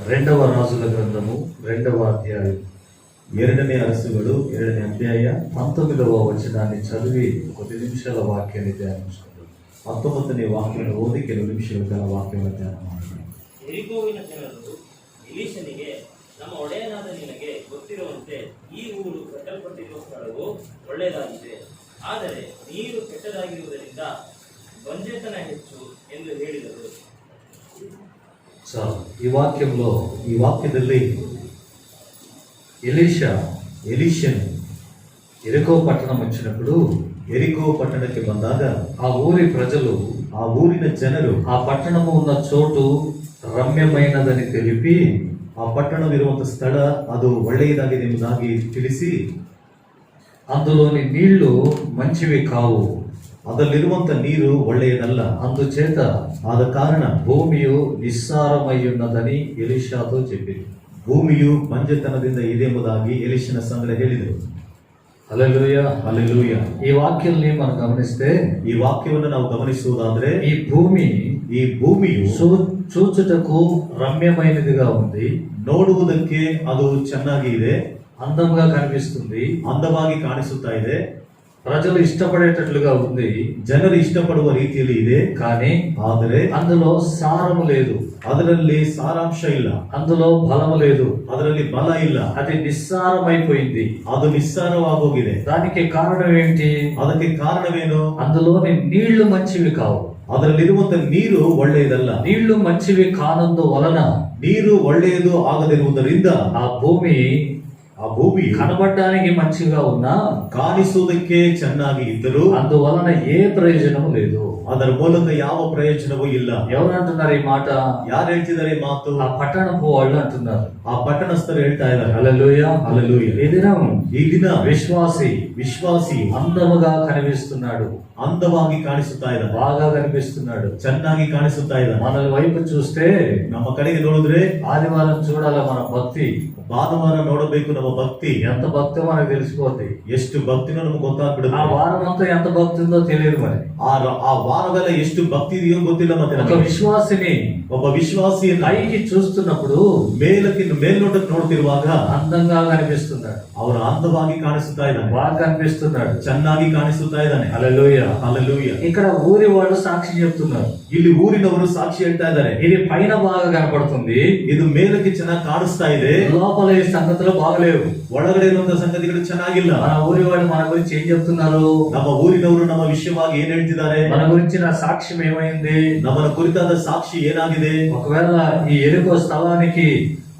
రెండవ రాజుల గ్రంథము 2వ అధ్యాయం 2ನೇ ಅರಸುಗಳು 2ನೇ ಅಧ್ಯಾಯ 19వ వచనాన్ని చదివి కొద్ది నిమిషాల వాక్యాన్ని ధ్యానించుకుందాం. 19ನೇ ವಾಕ್ಯವನ್ನು ಓದಿ ಕೆಲವು ನಿಮಿಷಗಳ ಕಾಲ ವಾಕ್ಯವನ್ನು ಧ್ಯಾನ ಮಾಡೋಣ. ಯೆರಿಕೋವಿನ ಜನರು ಎಲೀಷನಿಗೆ, ನಮ್ಮ ಒಡೆಯನಾದ ನಿನಗೆ ಗೊತ್ತಿರುವಂತೆ ಈ ಊರು ಕಟ್ಟಲ್ಪಟ್ಟಿರುವ ಸ್ಥಳವು ಒಳ್ಳೆಯದಾಗಿದೆ, ಆದರೆ ನೀರು ಕೆಟ್ಟದಾಗಿರುವುದರಿಂದ ಬಂಜೆತನ ಹೆಚ್ಚು ಎಂದು ಹೇಳಿದರು. ಈ ವಾಕ್ಯದಲ್ಲಿ ಎಲೀಷನು ಎರಿಕೋ ಪಟ್ಟಣ వచ్చినప్పుడు ಎರಿಕೋ ಪಟ್ಟಣಕ್ಕೆ ಬಂದಾಗ ಆ ಊರಿ ಪ್ರಜలు, ಆ ಊರಿನ ಜನರು ಆ ಪಟ್ಟಣము ఉన్న చోటు ರಮ್ಯమైనదని తెలిపి, ಆ ಪಟ್ಟಣವಿರುವಂತಹ ಸ್ಥಳ ಅದು ಒಳ್ಳೆಯದಾಗಿದೆ ಎಂಬುದಾಗಿ ತಿಳಿಸಿ, అందులోని నీళ్లు మంచివి కావు, ಅದರಲ್ಲಿರುವಂತ ನೀರು ಒಳ್ಳೆಯದಲ್ಲ, అందుచేత ಆದ ಕಾರಣ ಭೂಮಿಯು ನಿಸ್ಸಾರಮೈ ఉన్నదని ಎಲೀಷಾతో చెప్పింది. ಭೂಮಿಯು ಬಂಜೆತನದಿಂದ ಇದೆ ಎಂಬುದಾಗಿ ಎಲೀಷನ ಸಂಗಡ ಹೇಳಿದರು. Hallelujah, hallelujah. ಈ ವಾಕ್ಯದಲ್ಲಿ మనం గమనిస్తే, ಈ ವಾಕ್ಯವನ್ನು ನಾವು ಗಮನಿಸುವುದಾದ್ರೆ, ఈ భూమియು చూచుటకు రమ్యమైనదిగా ఉంది, ನೋಡುವುದಕ್ಕೆ ಅದು ಚೆನ್ನಾಗಿ ಇದೆ, అందంగా కనిపిస్తుంది, ಅಂದವಾಗಿ ಕಾಣಿಸುತ್ತಾ ಇದೆ, ప్రజలు ఇష్టపడేటట్లుగా ఉంది, ಜನರು ಇಷ್ಟಪಡುವ ರೀತಿಯಲ್ಲಿ ಇದೆ. కానీ ಆದರೆ అందులో సారము లేదు, ಅದರಲ್ಲಿ ಸಾರಾಂಶ ಇಲ್ಲ, అందులో బలము లేదు, ಅದರಲ್ಲಿ ಬಲ ಇಲ್ಲ, అది నిస్సారమైపోయింది. ಅದು ನಿಸ್ಸಾರವಾಗೋಗಿದೆ. దానికి కారణం ఏంటి? ಅದಕ್ಕೆ ಕಾರಣವೇನು? అందులోని నీళ్లు మంచివి కావు, ಅದರಲ್ಲಿರುವಂತ ನೀರು ಒಳ್ಳೆಯದಲ್ಲ. నీళ్లు మంచివి కానందు వలన, ನೀರು ಒಳ್ಳೆಯದು ಆಗದಿರುವುದರಿಂದ ఆ ಭೂమి ಕನಬಡడానికి మంచిగా ఉన్నా, ಕಾಣಿಸುವುದಕ್ಕೆ ಚೆನ್ನಾಗಿ ಇದ್ದರೂ అందువలన ఏ ప్రయోజనము లేదు. ಅದರ ಮೂಲಕ ಯಾವ ಪ್ರಯೋಜನವೂ ಇಲ್ಲ. ఎవరు అంటున్నారు ఈ మాట? ಯಾರು ಹೇಳ್ತಿದ್ದಾರೆ ಈ ಮಾತು? ఆ పట్టణపు వాళ్ళు అంటున్నారు, ಆ ಪಟ್ಟಣಸ್ಥರು ಹೇಳ್ತಾ ಇದ್ದಾರೆ. హల్లెలూయా, హల్లెలూయా. ఈ దినం ವಿಶ್ವಾಸಿ అందముగా కనిపిస్తున్నాడు, ಅಂದವಾಗಿ ಕಾಣಿಸುತ್ತಾ ಇದ್ದಾನೆ, బాగా కనిపిస్తున్నాడు, ಚೆನ್ನಾಗಿ ಕಾಣಿಸುತ್ತಾ ಇದ್ದಾನೆ. మన వైపు చూస్తే, ನಮ್ಮ ಕಡೆಗೆ ನೋಡಿದ್ರೆ ఆదివారం చూడాల మన భక్తి, ಭಾನುವಾರ ನೋಡಬೇಕು ನಮ್ಮ ಭಕ್ತಿ. ఎంత భక్తి మనకు తెలిసిపోద్ది. ಎಷ್ಟು ಭಕ್ತಿನೋ ನಮ್ಗೆ ಗೊತ್ತಾಗ್ಬಿಡುತ್ತೆ. ఆ వారం అంతా ఎంత భక్తి ఉందో తెలియదు. మరి ಆ ವಾರವೆಲ್ಲ ಎಷ್ಟು ಭಕ್ತಿ ಇದೆಯೋ ಗೊತ್ತಿಲ್ಲ. ಮತ್ತೆ ಒಬ್ಬ ವಿಶ್ವಾಸಿಯನ್ನು పైకి చూస్తున్నప్పుడు, ಮೇಲ್ನೋಟಕ್ಕೆ ನೋಡ್ತಿರುವಾಗ అందంగా కనిపిస్తున్నాడు, ಅವನು ಅಂದವಾಗಿ ಕಾಣಿಸುತ್ತಾ ಇದ್ದಾನೆ, బాగా కనిపిస్తున్నాడు, ಚೆನ್ನಾಗಿ ಕಾಣಿಸುತ್ತಾ ಇದ್ದಾನೆ. హల్లెలూయా, హల్లెలూయా. ఇక్కడ ఊరి వాళ్ళు సాక్షి చెప్తున్నారు, ಇಲ್ಲಿ ಊರಿನವರು ಸಾಕ್ಷಿ ಹೇಳ್ತಾ ಇದ್ದಾರೆ. ఇది పైన బాగా కనపడుతుంది, ಇದು ಮೇಲಕ್ಕೆ ಚೆನ್ನಾಗಿ ಕಾಣಿಸ್ತಾ ಇದೆ, లోపల ఈ సంగతులు బాగలేవు, ಒಳಗಡೆ ಇರುವಂತಹ ಸಂಗತಿಗಳು ಚೆನ್ನಾಗಿಲ್ಲ. మన ఊరి వాళ్ళు మన గురించి ఏం చెప్తున్నారు? ನಮ್ಮ ಊರಿನವರು ನಮ್ಮ ವಿಷಯವಾಗಿ ಏನ್ ಹೇಳ್ತಿದ್ದಾರೆ? మన గురించిన సాక్ష్యం ఏమైంది? ನಮ್ಮನ ಕುರಿತಾದ ಸಾಕ್ಷಿ ಏನಾಗಿದೆ? ఒకవేళ ఈ ఎరుకో స్థలానికి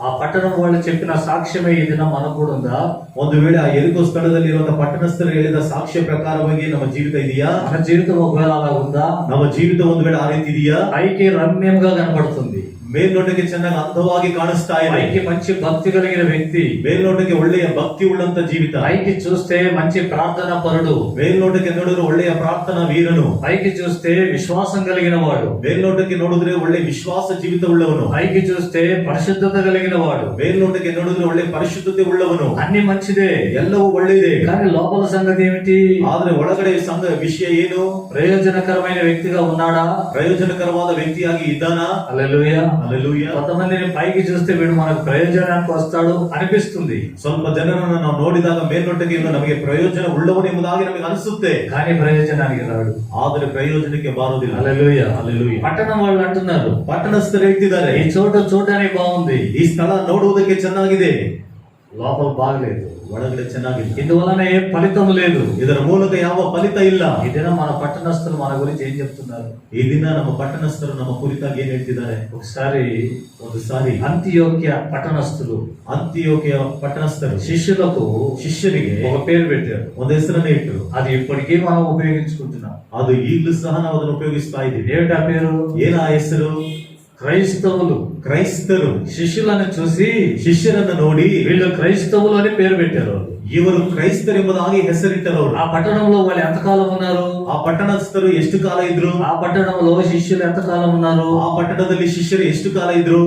ఆ పట్టణం వాళ్ళు చెప్పిన సాక్ష్యమే ఈ దినం మనకు కూడా ఉందా? ಒಂದು ವೇಳೆ ಆ ಎರಿಕೋ ಸ್ಥಳದಲ್ಲಿ ಇರುವಂತಹ ಪಟ್ಟಣಸ್ಥರು ಹೇಳಿದ ಸಾಕ್ಷ್ಯ ಪ್ರಕಾರವಾಗಿ ನಮ್ಮ ಜೀವಿತ ಇದೆಯಾ? మన జీవితం ఒకవేళ అలా ఉందా? ನಮ್ಮ ಜೀವಿತ ಒಂದು ವೇಳೆ ಆ ರೀತಿ ಇದೆಯಾ? పైకి రమ్యంగా కనపడుతుంది, ಮೇಲ್ನೋಟಕ್ಕೆ ಚೆನ್ನಾಗಿ ಅಂದವಾಗಿ ಕಾಣಿಸ್ತಾ ಇದೆ, పైకి మంచి భక్తి కలిగిన వ్యక్తి, ಮೇಲ್ನೋಟಕ್ಕೆ ಒಳ್ಳೆಯ ಭಕ್ತಿ ಉಳ್ಳಂತ ಜೀವಿತ, పైకి చూస్తే మంచి ప్రార్థన పరుడు, ಮೇಲ್ನೋಟಕ್ಕೆ ನೋಡಿದ್ರೆ ಒಳ್ಳೆಯ ಪ್ರಾರ್ಥನಾ ವೀರನು, పైకి చూస్తే విశ్వాసం కలిగిన వాడు, ಮೇಲ್ನೋಟಕ್ಕೆ ನೋಡಿದ್ರೆ ಒಳ್ಳೆ ವಿಶ್ವಾಸ ಜೀವಿತ ಉಳ್ಳವನು, పైకి చూస్తే పరిశుద్ధత కలిగిన వాడు, ಮೇಲ್ನೋಟಕ್ಕೆ ನೋಡಿದ್ರೆ ಒಳ್ಳೆ ಪರಿಶುದ್ಧತೆ ಉಳ್ಳವನು, అన్ని మంచిదే, ಎಲ್ಲವೂ ಒಳ್ಳೆಯದೇ. కానీ లోపల సంగతి ఏమిటి? ಆದ್ರೆ ಒಳಗಡೆ ವಿಷಯ ಏನು? ప్రయోజనకరమైన వ్యక్తిగా ఉన్నాడా? ಪ್ರಯೋಜನಕರವಾದ ವ್ಯಕ್ತಿಯಾಗಿ ಇದ್ದಾನಾ? హల్లెలూయా, హల్లెలూయా. కొంతమందిని పైకి చూస్తే వీడు మనకు ప్రయోజనానికి వస్తాడు అనిపిస్తుంది, ಸ್ವಲ್ಪ ಜನರನ್ನು ನಾವು ನೋಡಿದಾಗ ಮೇಲ್ನೋಟಕ್ಕೆ ಇವನು ನಮಗೆ ಪ್ರಯೋಜನ ಉಳ್ಳವನು ಎಂಬುದಾಗಿ ನಮಗೆ ಅನಿಸುತ್ತೆ, కానీ ప్రయోజనానికి రాడు, ಆದರೆ ಪ್ರಯೋಜನಕ್ಕೆ ಬಾರುವುದಿಲ್ಲ. హల్లెలూయా, హల్లెలూయా. పట్టణం వాళ్ళు అంటున్నారు, ಪಟ್ಟಣಸ್ಥರು ಹೇಳ್ತಿದ್ದಾರೆ, ఈ చోటు చూడడానికి బాగుంది, ಈ ಸ್ಥಳ ನೋಡುವುದಕ್ಕೆ ಚೆನ್ನಾಗಿದೆ, లోపల బాగలేదు, ಒಳಗಡೆ ಚೆನ್ನಾಗಿದೆ, ఇందువలన ఏ ఫలితం లేదు, ಇದರ ಮೂಲಕ ಯಾವ ಫಲಿತ ಇಲ್ಲ. ఈ దినం మన పట్టణస్థులు మన గురించి ఏం చెప్తున్నారు? ಈ ದಿನ ನಮ್ಮ ಪಟ್ಟಣಸ್ಥರು ನಮ್ಮ ಕುರಿತಾಗಿ ಏನ್ ಹೇಳ್ತಿದ್ದಾರೆ? ಒಂದು ಸಾರಿ అంతియోక్య పట్టణస్థులు, ಅಂತಿಯೋಕ್ಯ ಪಟ್ಟಣಸ್ಥರು ಶಿಷ್ಯರಿಗೆ ఒక పేరు పెట్టారు, ಒಂದು ಹೆಸರನ್ನೇ ಇಟ್ಟರು. అది ఇప్పటికీ మనం ఉపయోగించుకుంటున్నాం, ಅದು ಈಗಲೂ ಸಹ ನಾವು ಅದನ್ನು ಉಪಯೋಗಿಸ್ತಾ ಇದ್ದೀವಿ. ఏమిటి ఆ పేరు? ಏನ ಆ ಹೆಸರು? క్రైస్తవులు శిష్యులను చూసి, ಶಿಷ್ಯರನ್ನು ನೋಡಿ వీళ్ళు క్రైస్తవులు అని పేరు పెట్టారు. ಇವರು ಕ್ರೈಸ್ತರೆಂಬುದಾಗಿ ಹೆಸರಿಟ್ಟರು. ఆ పట్టణంలో వాళ్ళు ఎంతకాలం ఉన్నారు? ಆ ಪಟ್ಟಣಸ್ಥರು ಎಷ್ಟು ಕಾಲ ಇದ್ರು? ఆ పట్టణంలో శిష్యులు ఎంతకాలం ఉన్నారు? ಆ ಪಟ್ಟಣದಲ್ಲಿ ಶಿಷ್ಯರು ಎಷ್ಟು ಕಾಲ ಇದ್ರು?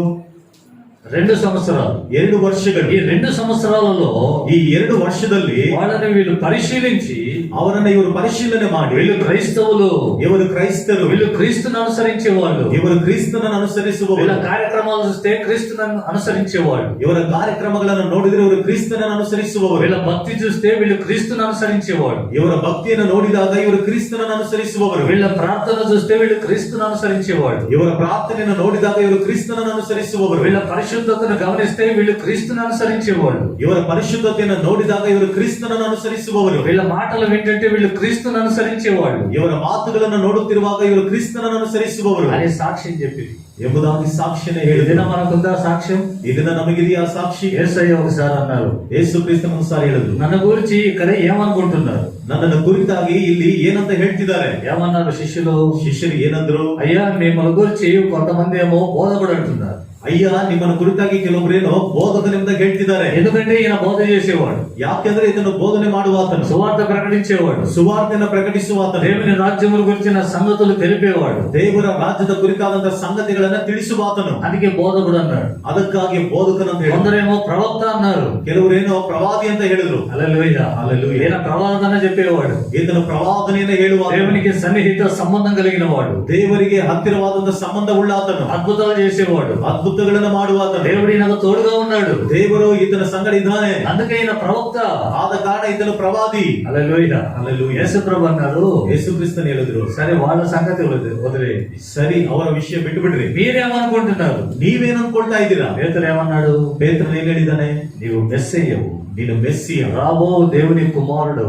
2 సంవత్సరాలు. 2 ವರ್ಷಗಳು. ఈ 2 సంవత్సరాలలో ఈ 2 ವರ್ಷದಲ್ಲಿ వాళ్ళని వీళ్ళు పరిశీలించి ಅವರನ್ನ ಇವರು ಪರಿಶೀಲನೆ ಮಾಡಿ వీళ్ళు క్రైస్తవులు, ಇವರು ಕ್ರೈಸ್ತರು, వీళ్ళు క్రీస్తుని అనుసరించే వాళ్ళు, ಇವರು ಕ್ರಿಸ್ತನನ್ನು ಅನುಸರಿಸುವವರು, వీళ్ళ కార్యక్రమాలు చూస్తే క్రీస్తుని అనుసరించే వాళ్ళు, ಇವರ ಕಾರ್ಯಕ್ರಮಗಳನ್ನು ನೋಡಿದರೆ ಇವರು ಕ್ರಿಸ್ತನನ್ನು ಅನುಸರಿಸುವವರು, వీళ్ళ భక్తి చూస్తే వీళ్ళు క్రీస్తుని అనుసరించే వాళ్ళు, ಇವರ ಭಕ್ತಿಯನ್ನು ನೋಡಿದಾಗ ಇವರು ಕ್ರಿಸ್ತನನ್ನು ಅನುಸರಿಸುವವರು, వీళ్ళ ప్రార్థన చూస్తే వీళ్ళు క్రీస్తుని అనుసరించే వాళ్ళు, ಇವರ ಪ್ರಾರ್ಥನೆಯನ್ನು ನೋಡಿದಾಗ ಇವರು ಕ್ರಿಸ್ತನನ್ನು ಅನುಸರಿಸುವವರು, వీళ్ళ పరిశుద్ధతను గమనిస్తే వీళ్ళు క్రీస్తుని అనుసరించే వాళ్ళు, ಇವರ ಪರಿಶುದ್ಧತೆಯನ್ನು ನೋಡಿದಾಗ ಇವರು ಕ್ರಿಸ್ತನನ್ನು ಅನುಸರಿಸುವವರು, వీళ్ళ మాటలు వింటుంటే వీళ్ళు క్రీస్తుని అనుసరించే వాళ్ళు ಇವರ ಮಾತುಗಳನ್ನು ನೋಡುತ್ತಿರುವಾಗ ಇವರು ಕ್ರಿಸ್ತನನ್ನು ಅನುಸರಿಸುವವರು అనే సాక్ష్యం చెప్పింది. ಎಂಬುದಾಗಿ ಸಾಕ್ಷಿನೇ ఈ ಹೇಳಿದೆ. దినం మనకుందా సాక్ష్యం? ಈ ದಿನ ನಮಗಿದೆಯಾ ಸಾಕ್ಷಿ? యేసయ్య ఒకసారి అన్నారు, ಯೇಸು ಕ್ರಿಸ್ತನ ಅನುಸಾರ ಹೇಳಿದ್ರು, నన్ను గురించి ఇక్కడ ఏమనుకుంటున్నారు? ನನ್ನನ್ನು ಕುರಿತಾಗಿ ಇಲ್ಲಿ ಏನಂತ ಹೇಳ್ತಿದ್ದಾರೆ? ఏమన్నారు శిష్యులు? ಶಿಷ್ಯರು ಏನಂದ್ರು? అయ్యా మిమ్మల్ని గురించి కొంతమంది ఏమో బోధకుడు అంటున్నారు. ಅಯ್ಯ, ನಿಮ್ಮನ್ನು ಕುರಿತಾಗಿ ಕೆಲವೊಬ್ಬರೇನೋ ಬೋಧಕನಿಂದ ಹೇಳ್ತಿದ್ದಾರೆ. ఎందుకంటే ఈయన బోధ చేసేవాడు, ಯಾಕೆಂದ್ರೆ ಇದನ್ನು ಬೋಧನೆ ಮಾಡುವಾತನು, సువార్త ప్రకటించేవాడు, ಸುವಾರ್ತೆಯನ್ನು ಪ್ರಕಟಿಸುವಾತನು, దేవుని రాజ్యముల గురించిన సంగతులు తెలిపేవాడు, ದೇವರ ರಾಜ್ಯದ ಕುರಿತಾದಂತಹ ಸಂಗತಿಗಳನ್ನ ತಿಳಿಸುವಾತನು. అందుకే బోధకుడు అన్నాడు. ಅದಕ್ಕಾಗಿ ಬೋಧಕನಂತ ಹೇಳಿದ್ರು. కొందరేమో ప్రవక్త అన్నారు, ಕೆಲವರೇನೋ ಪ್ರವಾದಿ ಅಂತ ಹೇಳಿದ್ರು. హల్లెలూయా, హల్లెలూయా. ఈయన ప్రవాదన చెప్పేవాడు, ಈತನು ಪ್ರವಾದನೆಯನ್ನು ಹೇಳುವ, దేవునికి సన్నిహిత సంబంధం కలిగిన వాడు, ದೇವರಿಗೆ ಹತ್ತಿರವಾದಂತಹ ಸಂಬಂಧವುಳ್ಳಾತನು, అద్భుతాలు చేసేవాడు, ಅದ್ಭುತಗಳನ್ನು ಮಾಡುವಾತನು. దేవుడు ఈయనకు తోడుగా ఉన్నాడు, ದೇವರು ಈತನ ಸಂಗಡ ಇದ್ದಾನೆ. అందుకే ఈయన ప్రవక్త. ಆದ ಕಾರಣ ಈತನು ಪ್ರವಾದಿ. హల్లెలూయా, హల్లెలూయా. యేసు ప్రభు అన్నారు, ಯೇಸು ಕ್ರಿಸ್ತನ್ ಹೇಳಿದ್ರು, సరే వాళ్ళ సంగతి వదిలే, ಸರಿ ಅವರ ವಿಷಯ ಬಿಟ್ಟು ಬಿಡ್ರಿ, మీరేమనుకుంటున్నారు? ನೀವೇನ್ ಅನ್ಕೊಳ್ತಾ ಇದ್ದೀರಾ? పేతురు ఏమన్నాడు? ಪೇತ್ರನು ಏನ್ ಹೇಳಿದ್ದಾನೆ? నీవు మెస్సయ్యవు, ನೀನು ಮೆಸ್ಸಿಯ, రాబో దేవుని కుమారుడు,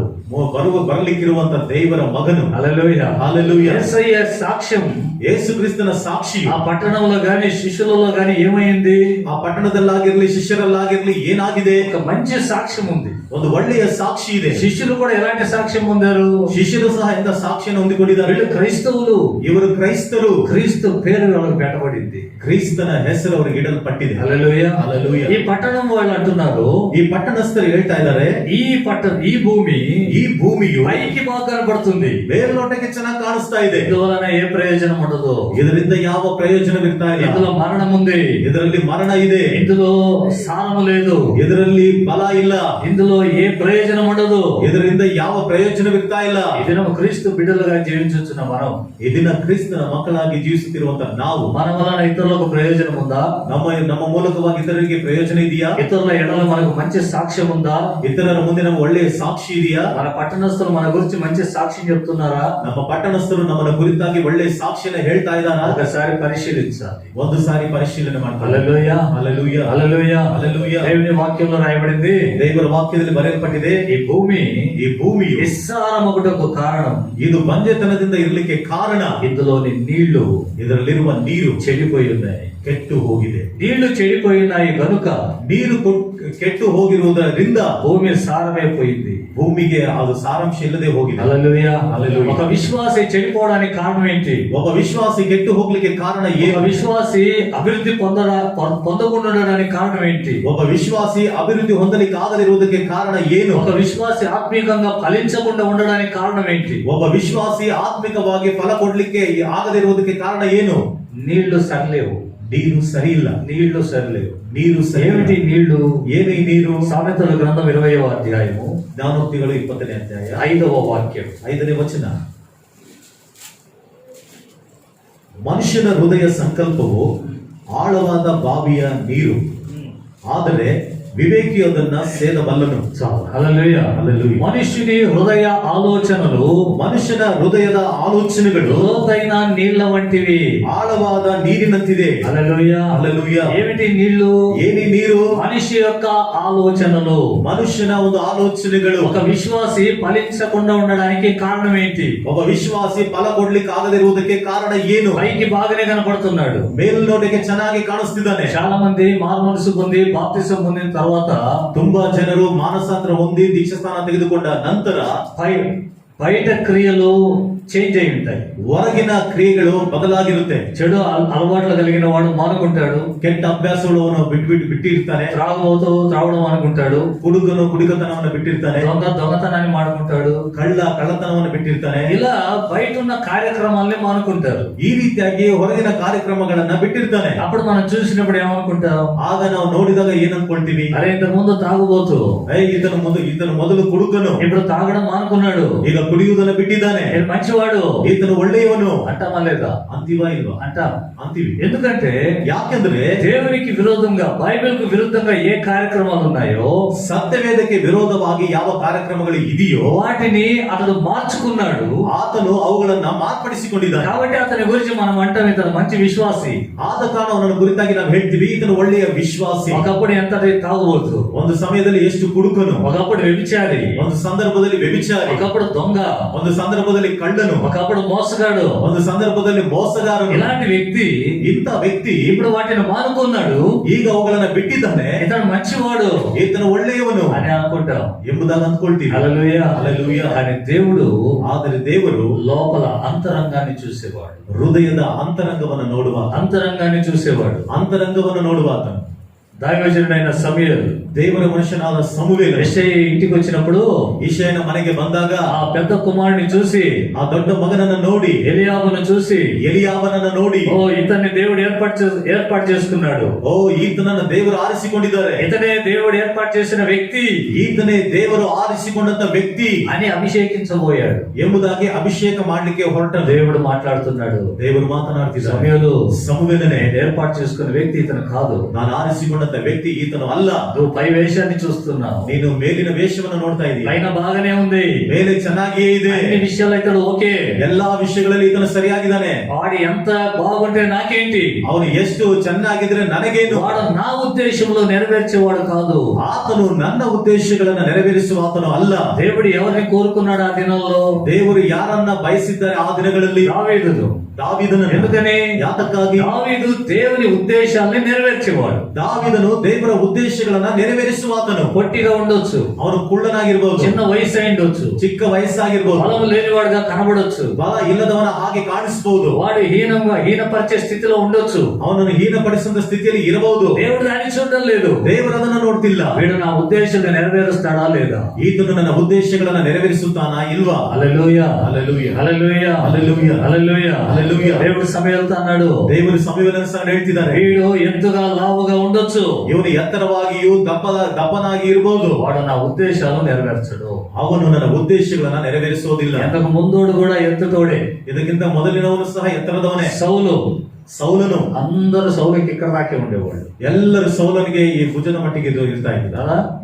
ಬರಲಿಕ್ಕಿರುವಂತ ದೇವರ ಮಗನು. హల్లెలూయా, హల్లెలూయా. యేసయ్య సాక్ష్యం ಯೇಸು ಕ್ರಿಸ್ತನ ಸಾಕ್ಷಿ ఆ పట్టణంలో గాని శిష్యులలో గాని ఏమైంది? ಆ ಪಟ್ಟಣದಲ್ಲಾಗಿರ್ಲಿ ಶಿಷ್ಯರಲ್ಲಾಗಿರ್ಲಿ ಏನಾಗಿದೆ? ఒక మంచి సాక్ష్యం ఉంది. ಒಂದು ಒಳ್ಳೆಯ ಸಾಕ್ಷಿ ಇದೆ. శిష్యులు కూడా ఎలాంటి సాక్ష్యం పొందారు? ಶಿಷ್ಯರು ಸಹ ಎಂತ ಸಾಕ್ಷಿಯನ್ನು ಹೊಂದಿಕೊಂಡಿದ್ದಾರೆ? వీళ్ళు క్రైస్తవులు, ಇವರು ಕ್ರೈಸ್ತರು. క్రీస్తు పేరు వాళ్ళకి పెట్టబడింది, ಕ್ರಿಸ್ತನ ಹೆಸರು ಅವರಿಗೆ ಇಡಲ್ಪಟ್ಟಿದೆ. హల్లెలూయా, హల్లెలూయా. ఈ పట్టణం వాళ్ళు అంటున్నారు, ಈ ಪಟ್ಟಣಸ್ಥರು ಹೇಳ್ತಾ ಇದ್ದಾರೆ, ఈ భూమి ಈ ಭೂಮಿಯು పైకి బాగా కనబడుతుంది, ಮೇಲ್ನೋಟಕ್ಕೆ ಚೆನ್ನಾಗಿ ಕಾಣಿಸ್ತಾ ಇದೆ, ఇందువలన ఏ ప్రయోజనం ఉండదు, ಇದರಿಂದ ಯಾವ ಪ್ರಯೋಜನವಿರ್ತಾ ಇಲ್ಲ, ఇందులో మరణం ఉంది, ಇದರಲ್ಲಿ ಮರಣ ಇದೆ, ఇందులో సారము లేదు, ಇದರಲ್ಲಿ ಫಲ ಇಲ್ಲ, ఇందులో ఏ ప్రయోజనం ఉండదు. ಇದರಿಂದ ಯಾವ ಪ್ರಯೋಜನವಿರ್ತಾ ಇಲ್ಲ. ఈ దినం క్రీస్తు బిడ్డలుగా జీవించుచున్న మనం, ಈ ದಿನ ಕ್ರಿಸ್ತನ ಮಕ್ಕಳಾಗಿ ಜೀವಿಸುತ್ತಿರುವಂತ ನಾವು, మన వలన ఇతరులకు ప్రయోజనం ఉందా? ನಮ್ಮ ಮೂಲಕವಾಗಿ ಇತರರಿಗೆ ಪ್ರಯೋಜನ ಇದೆಯಾ? ఇతరుల ఎడల మనకు మంచి సాక్ష్యం ఉందా? ಇತರರ ಮುಂದೆ ನಮ್ಗೆ ಒಳ್ಳೆಯ ಸಾಕ್ಷಿ ಇದೆಯಾ? మన పట్టణస్థులు మన గురించి మంచి సాక్ష్యం చెప్తున్నారా? ನಮ್ಮ ಪಟ್ಟಣಸ್ಥರು ನಮ್ಮನ್ನ ಕುರಿತಾಗಿ ಒಳ್ಳೆಯ ಸಾಕ್ಷಿಯನ್ನು ಹೇಳ್ತಾ ಇದ್ದಾರಾ? ఒకసారి పరిశీలించాలి, ಒಂದು ಸಾರಿ ಪರಿಶೀಲನೆ ಮಾಡ್ತಾರೆ. హల్లెలూయా, హల్లెలూయా, హల్లెలూయా. హల్లెలూయా. దేవుని వాక్యంలో రాయబడింది, ದೇವರ ವಾಕ್ಯದಲ್ಲಿ ಬರೆಯಲ್ಪಟ್ಟಿದೆ, ఈ భూమి ಈ ಭೂಮಿಯು నిస్సారమగుటకు కారణం, ಇದು ಬಂಜೆತನದಿಂದ ಇರಲಿಕ್ಕೆ ಕಾರಣ, ఇందులోని నీళ్లు ಇದರಲ್ಲಿರುವ ನೀರು చెడిపోయి ఉన్నాయి, ಕೆಟ್ಟು ಹೋಗಿದೆ. నీళ్లు చెడిపోయి ఉన్నాయి కనుక ನೀರು ಕೆಟ್ಟು ಹೋಗಿರುವುದರಿಂದ భూమి సారమైపోయింది, ಭೂಮಿಗೆ ಅದು ಸಾರಾಂಶ ಇಲ್ಲದೆ ಹೋಗಿದೆ. హల్లెలూయా, హల్లెలూయా. ఒక విశ్వాసి చెడిపోవడానికి కారణం ఏంటి? ಒಬ್ಬ ವಿಶ್ವಾಸಿ ಕೆಟ್ಟು ಹೋಗ್ಲಿಕ್ಕೆ ಕಾರಣ ఒక ಏನು? విశ్వాసి అభివృద్ధి పొందకుండా ఉండడానికి కారణం ఏంటి? ಒಬ್ಬ ವಿಶ್ವಾಸಿ ಅಭಿವೃದ್ಧಿ ಹೊಂದಲಿಕ್ಕೆ ಆಗದಿರುವುದಕ್ಕೆ ಕಾರಣ ಏನು? ఒక విశ్వాసి ఆత్మీయంగా ఫలించకుండా ఉండడానికి కారణం ఏంటి? ಒಬ್ಬ ವಿಶ್ವಾಸಿ ಆತ್ಮಿಕವಾಗಿ ಫಲ ಕೊಡ್ಲಿಕ್ಕೆ ಆಗದಿರುವುದಕ್ಕೆ ಕಾರಣ ಏನು? నీళ్లు సరిలేవు, ನೀರು ಸರಿ ಇಲ್ಲ, నీళ్లు సరిలేవు. ನೀರು ಸರಿ ಇಲ್ಲ. ఏమిటి నీళ్లు? ಏನೇ ನೀರು? సామెతల గ్రంథం 20వ అధ్యాయము ಜ್ಞಾನೋಕ್ತಿಗಳು 20ನೇ ಅಧ್ಯಾಯ 5వ వాక్యం. 5ನೇ ವಚನ. ಮನುಷ್ಯನ ಹೃದಯ ಸಂಕಲ್ಪವು ಆಳವಾದ ಬಾವಿಯ ನೀರು, ಆದರೆ ವಿವೇಕಿ ಅದನ್ನ ಸೇದಬಲ್ಲನು. హల్లెలూయా, హల్లెలూయా. మనుష్యుని హృదయ ఆలోచనలు ಮನುಷ್ಯನ ಹೃದಯದ ಆಲೋಚನೆಗಳು లోతైన నీళ్ల వంటివి, ಆಳವಾದ ನೀರಿನಂತಿದೆ. హల్లెలూయా, హల్లెలూయా. ఏమిటి నీళ్లు? ಏನೇ ನೀರು? మనిషి యొక్క ఆలోచనలు. ಮನುಷ್ಯನ ಒಂದು ಆಲೋಚನೆಗಳು. ఒక విశ్వాసి ఫలించకుండా ఉండడానికి కారణం ఏంటి? ಒಬ್ಬ ವಿಶ್ವಾಸಿ ಫಲ ಕೊಡ್ಲಿಕ್ಕೆ ಆಗದಿರುವುದಕ್ಕೆ ಕಾರಣ ಏನು? పైకి బాగానే కనపడుతున్నాడు, ಮೇಲ್ನೋಟಕ್ಕೆ ಚೆನ್ನಾಗಿ ಕಾಣಿಸ್ತಿದ್ದಾನೆ. చాలా మంది మారుమనసు పొంది బాప్తిసం పొందిన తర్వాత ತುಂಬಾ ಜನರು ಮಾನಸಾಂತರ ಹೊಂದಿ ದೀಕ್ಷಾಸ್ಥಾನ ತೆಗೆದುಕೊಂಡ ನಂತರ బయట క్రియలు చేంజ్ అయి ఉంటాయి. ಹೊರಗಿನ ಕ್ರಿಯೆಗಳು ಬದಲಾಗಿರುತ್ತೆ. చెడు అలవాట్లు కలిగిన వాడు మానుకుంటాడు. ಕೆಟ್ಟ ಅಭ್ಯಾಸಗಳನ್ನು ಬಿಟ್ಟಿರ್ತಾನೆ. త్రాగడం అనుకుంటాడు. ಕುಡುಕತನವನ್ನು ಬಿಟ್ಟಿರ್ತಾನೆ. దొంగతనాన్ని మానుకుంటాడు. ಕಳ್ಳತನವನ್ನು ಬಿಟ್ಟಿರ್ತಾನೆ. ఇలా బయట ఉన్న కార్యక్రమాల్ని మానుకుంటారు. ಈ ರೀತಿಯಾಗಿ ಹೊರಗಿನ ಕಾರ್ಯಕ್ರಮಗಳನ್ನ ಬಿಟ್ಟಿರ್ತಾನೆ. అప్పుడు మనం చూసినప్పుడు ఏమనుకుంటాం? ಆಗ ನಾವು ನೋಡಿದಾಗ ಏನ್ ಅನ್ಕೊಳ್ತೀವಿ? అరే ఇంతకు ముందు తాగుబోతు, ಈತನು ಮೊದಲು ಕುಡುಕನು, ఇప్పుడు తాగడం మానుకున్నాడు, ಈಗ ಕುಡಿಯುವುದನ್ನು ಬಿಟ್ಟಿದ್ದಾನೆ, నేను మంచివాడు, ಈತನು ಒಳ್ಳೆಯವನು అంటామా లేదా? ಅಂತೀವಾ ಇಲ್ವಾ? ಅಂತೀವಿ. ఎందుకంటే ಯಾಕೆಂದ್ರೆ దేవునికి విరోధంగా, బైబిల్ కు విరుద్ధంగా ఏ కార్యక్రమాలు ఉన్నాయో, ಸತ್ಯವೇದಕ್ಕೆ ವಿರೋಧವಾಗಿ ಯಾವ ಕಾರ್ಯಕ್ರಮಗಳು ಇದೆಯೋ వాటిని అతడు మార్చుకున్నాడు. ಆತನು ಅವುಗಳನ್ನ ಮಾರ್ಪಡಿಸಿಕೊಂಡಿದ್ದಾನೆ. కాబట్టి అతని గురించి మనం అంటాం ఇతను మంచి విశ్వాసి. ಆದ ಕಾರಣ ಅವನನ್ನು ಕುರಿತಾಗಿ ನಾವು ಹೇಳ್ತೀವಿ ಈತನು ಒಳ್ಳೆಯ ವಿಶ್ವಾಸಿ. ఒకప్పుడు ఎంత తాగుబోతు, ಒಂದು ಸಮಯದಲ್ಲಿ ಎಷ್ಟು ಕುಡುಕನು, ఒకప్పుడు వ్యభిచారి, ಒಂದು ಸಂದರ್ಭದಲ್ಲಿ ವ್ಯಭಿಚಾರಿ, ఒకప్పుడు దొంగ, ಒಂದು ಸಂದರ್ಭದಲ್ಲಿ ಕಳ್ಳನು, ఒకప్పుడు మోసగాడు, ಒಂದು ಸಂದರ್ಭದಲ್ಲಿ ಮೋಸಗಾರನು. ఇలాంటి వ్యక్తి ಇಂಥ ವ್ಯಕ್ತಿ ఇప్పుడు వాటిని మానుకున్నాడు. ಈಗ ಅವುಗಳನ್ನ ಬಿಟ್ಟಿದ್ದಾನೆ. ఇతను మంచివాడు, ಈತನು ಒಳ್ಳೆಯವನು అని అనుకుంటాం ಎಂಬುದಾಗಿ ಅಂದ್ಕೊಳ್ತೀವಿ. హల్లెలూయా, హల్లెలూయా. కానీ దేవుడు ಆದರೆ ದೇವರು లోపల అంతరంగాన్ని చూసేవాడు. ಹೃದಯದ ಅಂತರಂಗವನ್ನು ನೋಡುವ, అంతరంగాన్ని చూసేవాడు. ಅಂತರಂಗವನ್ನು ನೋಡುವಾತನು. దైవజనుడైన సమూయేలు, ದೇವರ ಮನುಷ್ಯನಾದ ಸಮುವೇಲ యెషయా ఇంటికి వచ్చినప్పుడు ಈಶಯನ ಮನೆಗೆ ಬಂದಾಗ ఆ పెద్ద కుమారుని చూసి, ಆ ದೊಡ್ಡ ಮಗನನ್ನು ನೋಡಿ, ఎలియాబును చూసి, ಎಲಿಯಾಬನನ್ನು ನೋಡಿ, ఓ ఇతన్ని దేవుడు ఏర్పాటు చేసుకున్నాడు, ಓ ಈತನನ್ನು ದೇವರು ಆರಿಸಿಕೊಂಡಿದ್ದಾರೆ, ఇతనే దేవుడు ఏర్పాటు చేసిన వ్యక్తి, ಈತನೇ ದೇವರು ಆರಿಸಿಕೊಂಡಂತ ವ್ಯಕ್ತಿ అని అభిషేకించబోయాడు ಎಂಬುದಾಗಿ ಅಭಿಷೇಕ ಮಾಡ್ಲಿಕ್ಕೆ ಹೊರಟ దేవుడు మాట్లాడుతున్నాడు. ದೇವರು ಮಾತನಾಡ್ತಿದ್ದಾರೆ. సమూయేలు, ಸಮುವೇಲನೇ, నేను ఏర్పాటు చేసుకున్న వ్యక్తి ఇతను కాదు, ನಾನು ಆರಿಸಿಕೊಂಡಂತ ವ್ಯಕ್ತಿ ಈತನು ಅಲ್ಲ. నువ్వు పై వేషాన్ని చూస్తున్నావు, ನೀನು ಮೇಲಿನ ವೇಷವನ್ನು ನೋಡ್ತಾ ಇದೀಯ. పైన బాగానే ఉంది, ಮೇಲೆ ಚೆನ್ನಾಗಿಯೇ ಇದೆ, అన్ని విషయాలు ఇతడు ఓకే, ಎಲ್ಲಾ ವಿಷಯಗಳಲ್ಲಿ ಈತನು ಸರಿಯಾಗಿದ್ದಾನೆ. వాడు ఎంత బాగుంటే నాకేంటి, ಅವನು ಎಷ್ಟು ಚೆನ್ನಾಗಿದ್ರೆ ನನಗೇನು, వాడు నా ఉద్దేశంలో నెరవేర్చేవాడు కాదు. ಆತನು ನನ್ನ ಉದ್ದೇಶಗಳನ್ನ ನೆರವೇರಿಸುವ ಆತನು ಅಲ್ಲ. దేవుడు ఎవరిని కోరుకున్నాడు ఆ దినంలో? ದೇವರು ಯಾರನ್ನ ಬಯಸಿದ್ದಾರೆ ಆ ದಿನಗಳಲ್ಲಿ? ದಾವೀದನನ್ನು. ఎందుకని? ಯಾತಕ್ಕಾಗಿ? దావీదు దేవుని ఉద్దేశాన్ని నెరవేర్చేవాడు. ದಾವೀದನು ದೇವರ ಉದ್ದೇಶಗಳನ್ನ ನೆರವೇರಿಸುವಾತನು. పొట్టిగా ఉండొచ్చు, ಅವನು ಕುಳ್ಳನಾಗಿರ್ಬೋದು, చిన్న వయసు అయిండొచ్చు, ಚಿಕ್ಕ ವಯಸ್ಸಾಗಿರ್ಬೋದು, బలం లేనివాడుగా కనబడొచ్చు, ಬಲ ಇಲ್ಲದವನ ಹಾಗೆ ಕಾಣಿಸಬಹುದು, వాడు హీనపరిచే స్థితిలో ఉండొచ్చు, ಅವನನ್ನು ಹೀನಪಡಿಸುವ ಸ್ಥಿತಿಯಲ್ಲಿ ಇರಬಹುದು. దేవుడు దాన్ని చూడడం లేదు. ದೇವರು ಅದನ್ನ ನೋಡ್ತಿಲ್ಲ. వీడు నా ఉద్దేశాన్ని నెరవేరుస్తాడా లేదా? ಈತನು ನನ್ನ ಉದ್ದೇಶಗಳನ್ನ ನೆರವೇರಿಸುತ್ತಾನಾ ಇಲ್ವಾ? హల్లెలూయా, హల్లెలూయా, హల్లెలూయా, హల్లెలూయా, హల్లెలూయా, హల్లెలూయా. దేవుడు సమూయేలుతో అన్నాడు, ದೇವರು ಸಮುವೇಲನ ಸಹ ಹೇಳ್ತಿದ್ದಾರೆ, వీడు ఎత్తుగా లావుగా ఉండొచ్చు, ಇವನು ಎತ್ತರವಾಗಿಯೂ ದಪ್ಪನಾಗಿ ಇರಬಹುದು, వాడు నా ఉద్దేశాలు నెరవేర్చడు. ಅವನು ನನ್ನ ಉದ್ದೇಶಗಳನ್ನ ನೆರವೇರಿಸುವುದಿಲ್ಲ. ఎంతకు ముందోడు కూడా ఎత్తుతోడే, ಇದಕ್ಕಿಂತ ಮೊದಲಿನವನು ಸಹ ಎತ್ತರದವನೇ. ಸೌಲನು అందరూ సౌలుకి ఇక్కడ దాకే ఉండేవాళ్ళు. ಎಲ್ಲರೂ ಸೌಲನಿಗೆ ಈ ಭುಜದ ಮಟ್ಟಿಗೆ ಇರ್ತಾ ಇದ್ದ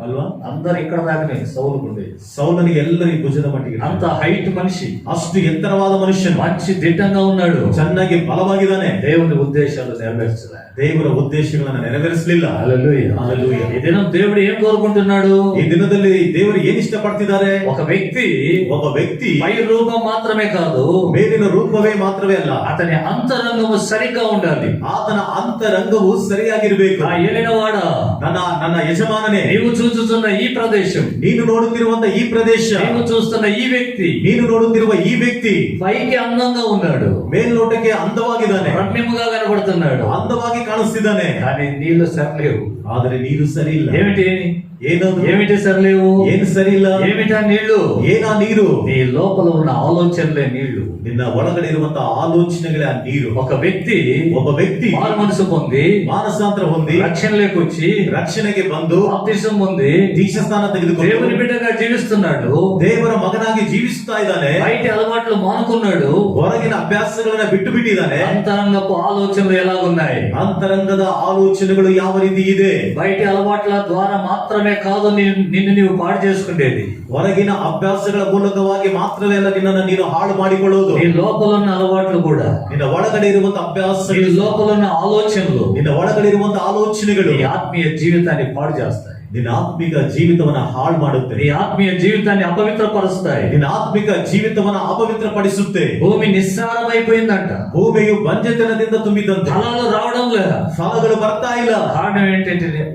ಅಲ್ವಾ? అందరు ఇక్కడ దాకానే సౌలుకు ఉండేది. ಸೌಲನಿಗೆ ಎಲ್ಲರೂ ಈ ಭುಜದ ಮಟ್ಟಿಗೆ, అంత హైట్ మనిషి, ಅಷ್ಟು ಎತ್ತರವಾದ ಮನುಷ್ಯನು, మంచి దిట్టంగా ఉన్నాడు, ಚೆನ್ನಾಗಿ ಬಲವಾಗಿದ್ದಾನೆ. దేవుని ఉద్దేశాలు నెరవేర్చలే, ದೇವರ ಉದ್ದೇಶಗಳನ್ನ ನೆರವೇರಿಸಲಿಲ್ಲ. హల్లెలూయా, హల్లెలూయా. ఈ దినం దేవుడు ఏం కోరుకుంటున్నాడు? ಈ ದಿನದಲ್ಲಿ ದೇವರು ಏನ್ ಇಷ್ಟಪಡ್ತಿದ್ದಾರೆ? ఒక్క ಒಬ್ಬ ವ್ಯಕ್ತಿ పై రూపం మాత్రమే కాదు, ಮೇಲಿನ ರೂಪವೇ ಮಾತ್ರವೇ ಅಲ್ಲ, అతని అంతరంగము సరిగ్గా ఉండాలి. ಆತನ ಅಂತರಂಗವು ಸರಿಯಾಗಿರ್ಬೇಕು. ఏలినవాడ, ನನ್ನ ಯಜಮಾನನೇ, నీవు చూస్తున్న ఈ ప్రదేశం, ನೀನು ನೋಡುತ್ತಿರುವಂತ ಈ ಪ್ರದೇಶ, నీవు చూస్తున్న ఈ వ్యక్తి, ನೀನು ನೋಡುತ್ತಿರುವ ಈ ವ್ಯಕ್ತಿ పైకి అందంగా ఉన్నాడు, ಮೇಲ್ನೋಟಕ್ಕೆ అందವಾಗಿದ್ದಾನೆ, రమ్యముగా కనబడుతున్నాడు, అందವಾಗಿ ಕಾಣಿಸ್ತಿದ್ದಾನೆ, కానీ నీళ్లు సరిలేవు. ಆದರೆ ನೀರು ಸರಿ ಇಲ್ಲ. ఏమిటి సరిలేవు? ಏನು సರಿ ಇಲ್ಲ? ఏమిటా నీళ్లు? ಏನಾ ನೀರು? నీ లోపల ఉన్న ఆలోచనలే నీళ్లు. ನಿನ್ನ ಒಳಗಡೆ ಇರುವಂತಹ ಆಲೋಚನೆಗಳೇ ಆ ನೀರು. ఒక్క వ్యక్తి మారు మనసు పొంది, ಮಾನಸಾಂತರ ಹೊಂದಿ, రక్షణలోకి వచ్చి, ರಕ್ಷಣೆಗೆ ಬಂದು, బాప్తిసం పొంది, ದೀಕ್ಷಾಸ್ನಾನ ತೆಗೆದುಕೊಂಡು దేవుని బిడ్డగా జీవిస్తున్నాడు, ದೇವರ ಮಗನಾಗಿ ಜೀವಿಸುತ್ತಾ ಇದ್ದಾನೆ. బయటి అలవాట్లు మానుకున్నాడు, ಹೊರಗಿನ ಅಭ್ಯಾಸಗಳನ್ನ ಬಿಟ್ಟು ಬಿಟ್ಟಿದ್ದಾನೆ. అంతరంగపు ఆలోచనలు ఎలాగున్నాయి? ಅಂತರಂಗದ ಆಲೋಚನೆಗಳು ಯಾವ ರೀತಿ ಇದೆ? బయటి అలవాట్ల ద్వారా మాత్రమే కాదు నిన్ను నీవు పాడు చేసుకునేది, ಹೊರಗಿನ ಅಭ್ಯಾಸಗಳ ಮೂಲಕವಾಗಿ ಮಾತ್ರವೇ ಅಲ್ಲ ನಿನ್ನನ್ನು ನೀನು ಹಾಳು ಮಾಡಿಕೊಳ್ಳುವುದು. నీ లోపల ఉన్న అలవాట్లు కూడా, ನಿನ್ನ ಒಳಗಡೆ ಇರುವಂತಹ ಅಭ್ಯಾಸ, నీ లోపల ఉన్న ఆలోచనలు, ನಿನ್ನ ಒಳಗಡೆ ಇರುವಂತಹ ಆಲೋಚನೆಗಳು నీ ఆత్మీయ జీవితాన్ని జీవితాన్ని పాడు చేస్తాయి. ನಿನ್ನ ಆತ್ಮಿಕ ಜೀವಿತವನ್ನ ಹಾಳು ಮಾಡುತ್ತೆ. నీ ఆత్మీయ జీవితాన్ని అపవిత్రపరుస్తాయి. ನಿನ್ನ ಆತ್ಮಿಕ ಜೀವಿತವನ್ನ ಅಪವಿತ್ರಪಡಿಸುತ್ತೆ. భూమి నిస్సారమైపోయిందంట. ಭೂಮಿಯು ಬಂಜೆತನದಿಂದ ತುಂಬಿದಂತೆ. ఫలాలు రావడం లేదు. ಫಲಗಳು ಬರ್ತಾ ಇಲ್ಲ. కారణం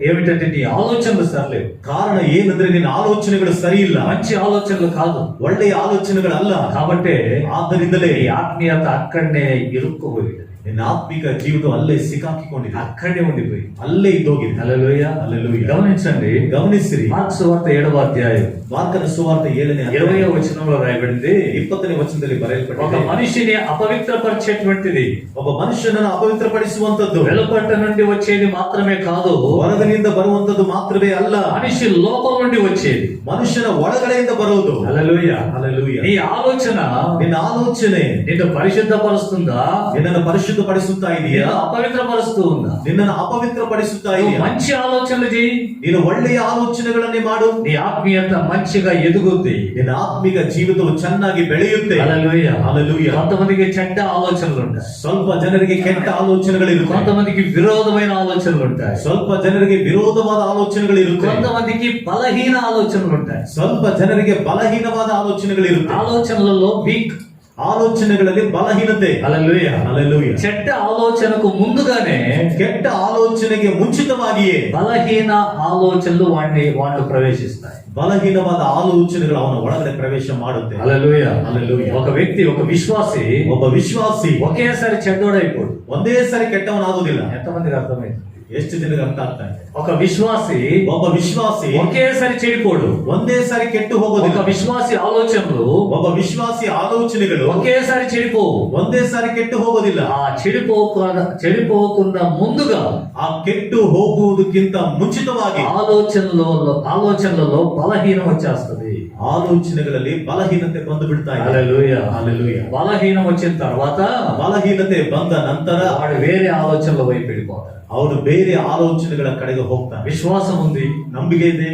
ఏమిటంటే నీ ఆలోచనలు సరిలేవు. ಕಾರಣ ಏನಂದ್ರೆ ನಿನ್ನ ಆಲೋಚನೆಗಳು ಸರಿ ಇಲ್ಲ. మంచి ఆలోచనలు కాదు, ಒಳ್ಳೆಯ ಆಲೋಚನೆಗಳಲ್ಲ. కాబట్టి ಆದ್ದರಿಂದಲೇ ఈ ఆత్మీయత అక్కడనే ఇరుక్కుపోయింది. ನಿನ್ನ ಆತ್ಮಿಕ ಜೀವಿತ ಅಲ್ಲೇ ಸಿಕ್ಕಾಕಿಕೊಂಡಿದೆ, అక్కడే ఉండిపోయింది, ಅಲ್ಲೇ ಇದ್ದೋಗಿದೆ. హల్లెలూయా. హల్లెలూయా. గమనించండి, ಗಮನಿಸಿರಿ. మార్కు సువార్త 7వ అధ్యాయం ಮಾರ್ಕನ ಸುವಾರ್ತೆ 7ನೇ 20వ వచనంలో రాయబడింది, 20ನೇ ವಚನದಲ್ಲಿ ఒక ಬರೆಯಲ್ಪಟ್ಟಿದೆ, మనిషిని అపవిత్రపరిచేటువంటిది ಒಬ್ಬ ಮನುಷ್ಯನನ್ನು ಅಪವಿತ್ರಪಡಿಸುವಂತದ್ದು వెలుపట నుండి వచ్చేది మాత్రమే కాదు, ಹೊರಗಿನಿಂದ ಬರುವಂತದ್ದು ಮಾತ್ರವೇ ಅಲ್ಲ, మనిషి లోపల నుండి వచ్చేది. ಮನುಷ್ಯನ ಒಳಗಡೆಯಿಂದ ಬರುವುದು. హల్లెలూయా. హల్లెలూయా. నీ ఆలోచన ನಿನ್ನ ಆಲೋಚನೆ నిన్ను పరిశుద్ధపరుస్తుందా, ನಿನ್ನನ್ನು ಪರಿಶುದ್ಧಪಡಿಸುತ್ತಾ ಇದೆಯಾ, నిన్ను అపవిత్రపరుస్తూ ఉందా? ನಿನ್ನನ್ನು ಅಪವಿತ್ರಪಡಿಸುತ್ತಾ నువ్వు ಇದೆಯಾ? మంచి ఆలోచనలు చేయి, ನೀನು ಒಳ್ಳೆಯ ಆಲೋಚನೆಗಳನ್ನೇ ಮಾಡು, నీ ఆత్మీయత మంచిగా ఎదుగుద్ది. ನಿನ್ನ ಆತ್ಮಿಕ ಜೀವಿತವು ಚೆನ್ನಾಗಿ ಬೆಳೆಯುತ್ತೆ. హల్లెలూయా. హల్లెలూయా. కొంతమందికి చెడ్డ ఆలోచనలు ఉంటాయి, ಸ್ವಲ್ಪ ಜನರಿಗೆ ಕೆಟ್ಟ ಆಲೋಚನೆಗಳಿರುತ್ತವೆ, కొంతమందికి విరోధమైన ఆలోచనలు ఉంటాయి, ಸ್ವಲ್ಪ ಜನರಿಗೆ ವಿರೋಧವಾದ ಆಲೋಚನೆಗಳಿರುತ್ತವೆ, కొంతమందికి బలహీన ఆలోచనలు ఉంటాయి. ಸ್ವಲ್ಪ ಜನರಿಗೆ ಬಲಹೀನವಾದ ಆಲೋಚನೆಗಳಿರುತ್ತವೆ. ఆలోచనలలో వీక్, ಆಲೋಚನೆಗಳಲ್ಲಿ ಬಲಹೀನತೆ. హల్లెలూయా. హల్లెలూయా. చెడ్డ ఆలోచనకు ముందుగానే ಕೆಟ್ಟ ಆಲೋಚನೆಗೆ ಮುಂಚಿತವಾಗಿಯೇ బలహీన ఆలోచనలు వాళ్ళు ప్రవేశిస్తాయి. ಬಲಹೀನವಾದ ಆಲೋಚನೆಗಳು ಅವನ ಒಳಗಡೆ ಪ್ರವೇಶ ಮಾಡುತ್ತೆ. హల్లెలూయా. హల్లెలూయా. ఒక వ్యక్తి, ఒక విశ్వాసి ಒಬ್ಬ ವಿಶ್ವಾಸಿ ఒకేసారి చెడ్డోడైపోడు. ಒಂದೇ ಸಾರಿ ಕೆಟ್ಟವನಾಗುವುದಿಲ್ಲ. ఎంతమందికి అర్థమైంది? ಎಷ್ಟು ಜನರಿಗೆ ಅರ್ಥ ಆಗ್ತಾ ಇದೆ? ఒక విశ్వాసి ಒಬ್ಬ ವಿಶ್ವಾಸಿ ఒకేసారి చెడిపోడు. ಒಂದೇ ಸಾರಿ ಕೆಟ್ಟು ఒక ಹೋಗೋದಿಲ್ಲ. విశ్వాసి ఆలోచనలు ಒಬ್ಬ ವಿಶ್ವಾಸಿ ಆಲೋಚನೆಗಳು ఒకేసారి చెడిపోవు. ಒಂದೇ ಸಾರಿ ಕೆಟ್ಟು ಹೋಗೋದಿಲ್ಲ. ఆ చెడిపోకుండా ముందుగా ಆ ಕೆಟ್ಟು ಹೋಗುವುದಕ್ಕಿಂತ ಮುಂಚಿತವಾಗಿ ఆలోచనలలో బలహీనం వచ్చేస్తుంది. ಆಲೋಚನೆಗಳಲ್ಲಿ ಬಲಹೀನತೆ ಬಂದು ಬಿಡ್ತಾ ಇದೆ. హల్లెలూయా. హల్లెలూయా. బలహీనం వచ్చిన తర్వాత ಬಲಹೀನತೆ ಬಂದ ನಂತರ వాడు వేరే ఆలోచనల వైపు వెళ్ళిపోతాడు. ಅವನು ಬೇರೆ ಆಲೋಚನೆಗಳ ಕಡೆಗೆ ಹೋಗ್ತಾನೆ. విశ్వాసం ఉంది, ನಂಬಿಕೆ ಇದೆ,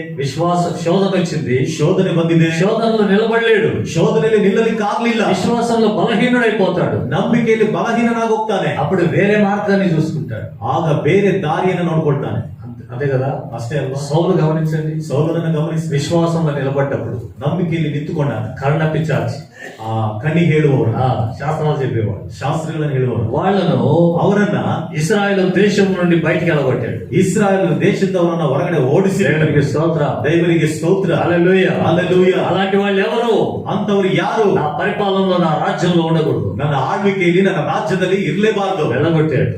శోధన వచ్చింది, ಶೋಧನೆ ಬಂದಿದೆ, శోధనలో నిలబడలేడు, ಶೋಧನೆಯಲ್ಲಿ ನಿಲ್ಲಲಿಕ್ಕೆ ಆಗ್ಲಿಲ್ಲ, విశ్వాసంలో బలహీనుడైపోతాడు. ನಂಬಿಕೆಯಲ್ಲಿ ಬಲಹೀನನಾಗೋಗ್ತಾನೆ. అప్పుడు వేరే మార్గాన్ని చూసుకుంటాడు, ಆಗ ಬೇರೆ ದಾರಿಯನ್ನು ನೋಡ್ಕೊಳ್ತಾನೆ. అదే కదా. ಅಷ್ಟೇ ಅಲ್ವಾ? సౌలు గమనించండి, ಸೌಲನನ್ನು ಗಮನಿಸಿ, విశ్వాసంలో నిలబడ్డప్పుడు ನಂಬಿಕೆಯಲ್ಲಿ ನಿಂತುಕೊಂಡಾಗ కర్ణ పిచాచి, ಆ ಕಣ್ಣಿ ಹೇಳುವವರು, శాస్త్రాలు చెప్పేవాడు, ಶಾಸ್ತ್ರಗಳನ್ನು ಹೇಳುವವರು, వాళ్ళను ಅವರನ್ನ ఇశ్రాయేలు దేశం నుండి బయటికి వెళ్ళగొట్టాడు. ಇಸ್ರಾಯೇಲ್ ದೇಶದವರನ್ನ ಹೊರಗಡೆ ಓಡಿಸಿ, దేవునికి స్తోత్రం, ದೇವರಿಗೆ ಸ್ತೋತ್ರ. హల్లెలూయా. ಹల్లೆಲೂಯಾ. అలాంటి వాళ్ళు ఎవరు? ಅಂತವರು ಯಾರು? నా పరిపాలనలో, నా రాజ్యంలో ఉండకూడదు, ನನ್ನ ಆಳ್ವಿಕೆಯಲ್ಲಿ, ನನ್ನ ರಾಜ್ಯದಲ್ಲಿ ಇರಲೇಬಾರದು. వెళ్ళగొట్టాడు.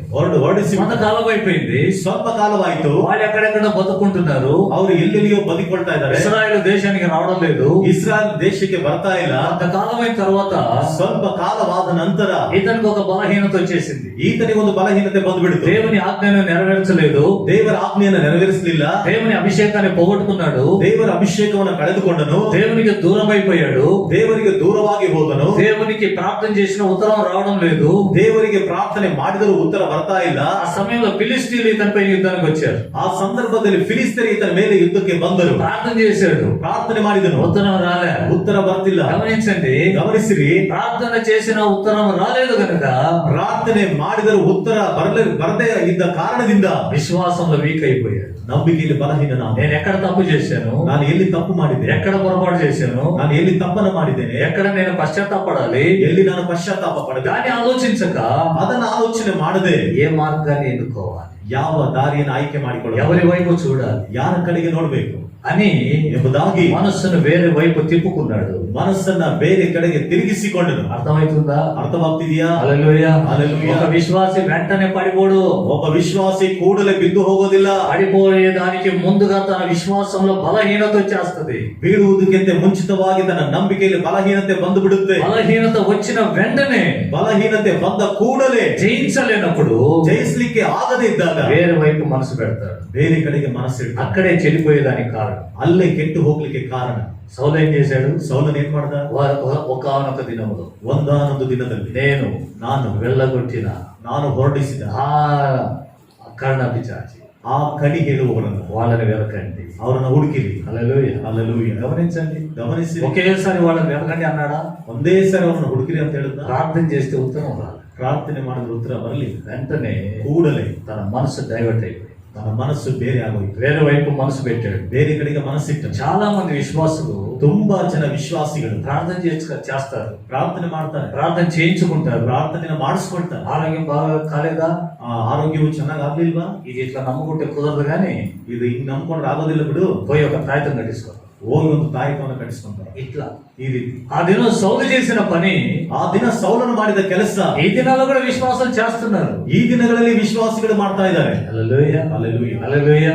ಓಡಿಸಿ కొంతకాలం అయిపోయింది, ಸ್ವಲ್ಪ ಕಾಲವಾಯಿತು. వాళ్ళు ఎక్కడెక్కడ బతుకుంటున్నారు, ಅವರು ಎಲ್ಲೆಲ್ಲಿಯೋ ಬದುಕೊಳ್ತಾ ಇದ್ದಾರೆ. ఇశ్రాయేలు దేశానికి రావడం లేదు. ಇಸ್ರಾಯೇಲ್ ದೇಶಕ್ಕೆ ಬರ್ತಾ ಇಲ್ಲ. కొంతకాలం అయిన తర్వాత ಸ್ವಲ್ಪ ಕಾಲವಾದ ನಂತರ ఇతనికి ఒక బలహీనత వచ్చేసింది. ಈತನಿಗೆ ಒಂದು ಬಲಹೀನತೆ ಬಂದ್ಬಿಡ್ತು. దేవుని ఆజ్ఞను నెరవేర్చలేదు, ದೇವರ ಆಜ್ಞೆಯನ್ನು ನೆರವೇರಿಸಲಿಲ್ಲ, దేవుని అభిషేకాన్ని పోగొట్టుకున్నాడు, ದೇವರ ಅಭಿಷೇಕವನ್ನು ಕಳೆದುಕೊಂಡನು, దేవునికి దూరం అయిపోయాడు, ದೇವರಿಗೆ ದೂರವಾಗಿ ಹೋದನು, దేవునికి ప్రార్థన చేసిన ఉత్తరం రావడం లేదు. ದೇವರಿಗೆ ಪ್ರಾರ್ಥನೆ ಮಾಡಿದರೂ ಉತ್ತರ ಬರ್ತಾ ಇಲ್ಲ. ఆ సమయంలో ఫిలిస్తీన్లు ఇతనిపై యుద్ధానికి వచ్చారు. ಆ ಸಂದರ್ಭದಲ್ಲಿ ಫಿಲಿಸ್ತೀಯರು ಈತನ ಮೇಲೆ ಯುದ್ಧಕ್ಕೆ ಬಂದರು. ప్రార్థన చేశాడు, ಪ್ರಾರ್ಥನೆ ಮಾಡಿದನು, ఉత్తరం రాలే. ಉತ್ತರ ಬರ್ತಿಲ್ಲ. గమనించండి, ಗಮನಿಸಿರಿ, ప్రార్థన చేసిన ఉత్తరం రాలేదు కనుక ಪ್ರಾರ್ಥನೆ ಮಾಡಿದರೂ ಉತ್ತರ ಬರದೇ ಇದ್ದ ಕಾರಣದಿಂದ విశ్వాసంలో వీక్ అయిపోయాడు. ನಂಬಿಕೆಯಲ್ಲಿ ಬಲಹೀನ. నేను ఎక్కడ తప్పు చేశాను, ನಾನು ಎಲ್ಲಿ ತಪ್ಪು ಮಾಡಿದ್ದೇನೆ, ఎక్కడ పొరపాటు చేశాను, ನಾನು ಎಲ್ಲಿ ತಪ್ಪನ್ನು ಮಾಡಿದ್ದೇನೆ, ఎక్కడ నేను పశ్చాత్తాపడాలి, ಎಲ್ಲಿ ನಾನು ಪಶ್ಚಾತ್ತಾಪ ಪಡೆದೆ, దాన్ని ఆలోచించక ಅದನ್ನು ಆಲೋಚನೆ ಮಾಡದೆ ఏ మార్గాన్ని ఎన్నుకోవాలి, ಯಾವ ದಾರಿಯನ್ನು ಆಯ್ಕೆ ಮಾಡಿಕೊಳ್ಳ, ఎవరి వైపు చూడాలి ಯಾರ ಕಡೆಗೆ ನೋಡ್ಬೇಕು అని ಎಂಬುದಾಗಿ మనస్సును వేరే వైపు తిప్పుకున్నాడు. ಮನಸ್ಸನ್ನ ಬೇರೆ ಕಡೆಗೆ ತಿರುಗಿಸಿಕೊಂಡನು. అర్థమవుతుందా? ಅರ್ಥವಾಗ್ತಿದೆಯಾ? హల్లెలూయా. హల్లెలూయా. ఒక విశ్వాసి వెంటనే పడిపోడు, ಒಬ್ಬ ವಿಶ್ವಾಸಿ ಕೂಡಲೇ ಬಿದ್ದು ಹೋಗೋದಿಲ್ಲ. పడిపోయేదానికి ముందుగా తన విశ్వాసంలో బలహీనత వచ్చేస్తది. ಬೀಳುವುದಕ್ಕಿಂತ ಮುಂಚಿತವಾಗಿ ತನ್ನ ನಂಬಿಕೆಯಲ್ಲಿ ಬಲಹೀನತೆ ಬಂದು ಬಿಡುತ್ತೆ. బలహీనత వచ్చిన వెంటనే, ಬಲಹೀನತೆ ಬಂದ ಕೂಡಲೇ జయించలేనప్పుడు ಜಯಿಸ್ಲಿಕ್ಕೆ ಆಗದೇ ಇದ್ದಾಗ వేరే వైపు మనసు పెడతాడు, ಬೇರೆ ಕಡೆಗೆ ಮನಸ್ಸಿಡ್ತಾನೆ. అక్కడే చెడిపోయేదానికి కారణం. ಅಲ್ಲೇ ಕೆಟ್ಟು ಹೋಗ್ಲಿಕ್ಕೆ ಕಾರಣ. సౌలు ఏం చేశాడు? ಸೌಲನ್ ಏನ್ ಮಾಡ್ದ? ఒకానొక దినములో ಒಂದಾನೊಂದು ದಿನದಲ್ಲಿ ನಾನು వెళ్ళగొట్టిన ಹೊರಡಿಸಿದ ఆ కర్ణ పిచాచి, ಆ ಕಣಿ ಹೇಳುವವರನ್ನು, వాళ్ళని వెనకండి, ಅವರನ್ನ ಹುಡುಕಿರಿ. హల్లెలూయా. ಹల్లెಲೂಯಾ. గమనించండి, ಗಮನಿಸಿ, ఒకేసారి వాళ్ళని వెనకండి అన్నాడా? ಒಂದೇ ಸಾರಿ ಅವರನ್ನು ಹುಡುಕಿರಿ ಅಂತ ಹೇಳಿದ. ప్రార్థన చేస్తే ఉత్తరం రాదు, ಪ್ರಾರ್ಥನೆ ಮಾಡಿದ್ರೆ ಉತ್ತರ ಬರಲಿಲ್ಲ. వెంటనే ಕೂಡಲೇ తన మనసు డైవర్ట్ అయిపోయింది. తన మనಸ್ಸು ಬೇರೆ ಆಗೋಯ್ತು. వేరే వైపు మనసు పెట్టాడు. ಬೇರೆ ಕಡೆಗೆ ಮನಸ್ಸಿಟ್ಟನು. చాలా మంది విశ్వాసులు ತುಂಬಾ ಜನ ವಿಶ್ವಾಸಿಗಳು ప్రార్థన చేస్తారు, ಪ್ರಾರ್ಥನೆ ಮಾಡ್ತಾರೆ, ప్రార్థన చేయించుకుంటారు, ಪ್ರಾರ್ಥನೆನ ಮಾಡಿಸ್ಕೊಳ್ತಾರೆ. ఆరోగ్యం బాగా కాలేదా, ಆ ಆರೋಗ್ಯವು ಚೆನ್ನಾಗಿ ಆಗ್ಲಿಲ್ವಾ, ఇది ఇట్లా నమ్ముకుంటే కుదరదు కానీ ಇದು ಹಿಂಗ್ ನಂಬ್ಕೊಂಡ್ರೆ ಆಗೋದಿಲ್ಲ ಬಿಡು, పోయి ఒక ప్రార్థన కట్టించుకో, ಹೋಗಿ ಒಂದು ತಾಯಿತವನ್ನು ಕಟ್ಟಿಸ್ಕೊಂತಾರೆ. ఇట్లా ಈ ರೀತಿ ఆ దినం సౌలు చేసిన పని ಆ ದಿನ ಸೌಲನು ಮಾಡಿದ ಕೆಲಸ ఈ దినాల్లో కూడా విశ్వాసం చేస్తున్నారు. ಈ ದಿನಗಳಲ್ಲಿ ವಿಶ್ವಾಸಿಗಳು ಮಾಡ್ತಾ ಇದ್ದಾರೆ. హల్లెలూయా, హల్లెలూయా. హల్లెలూయా.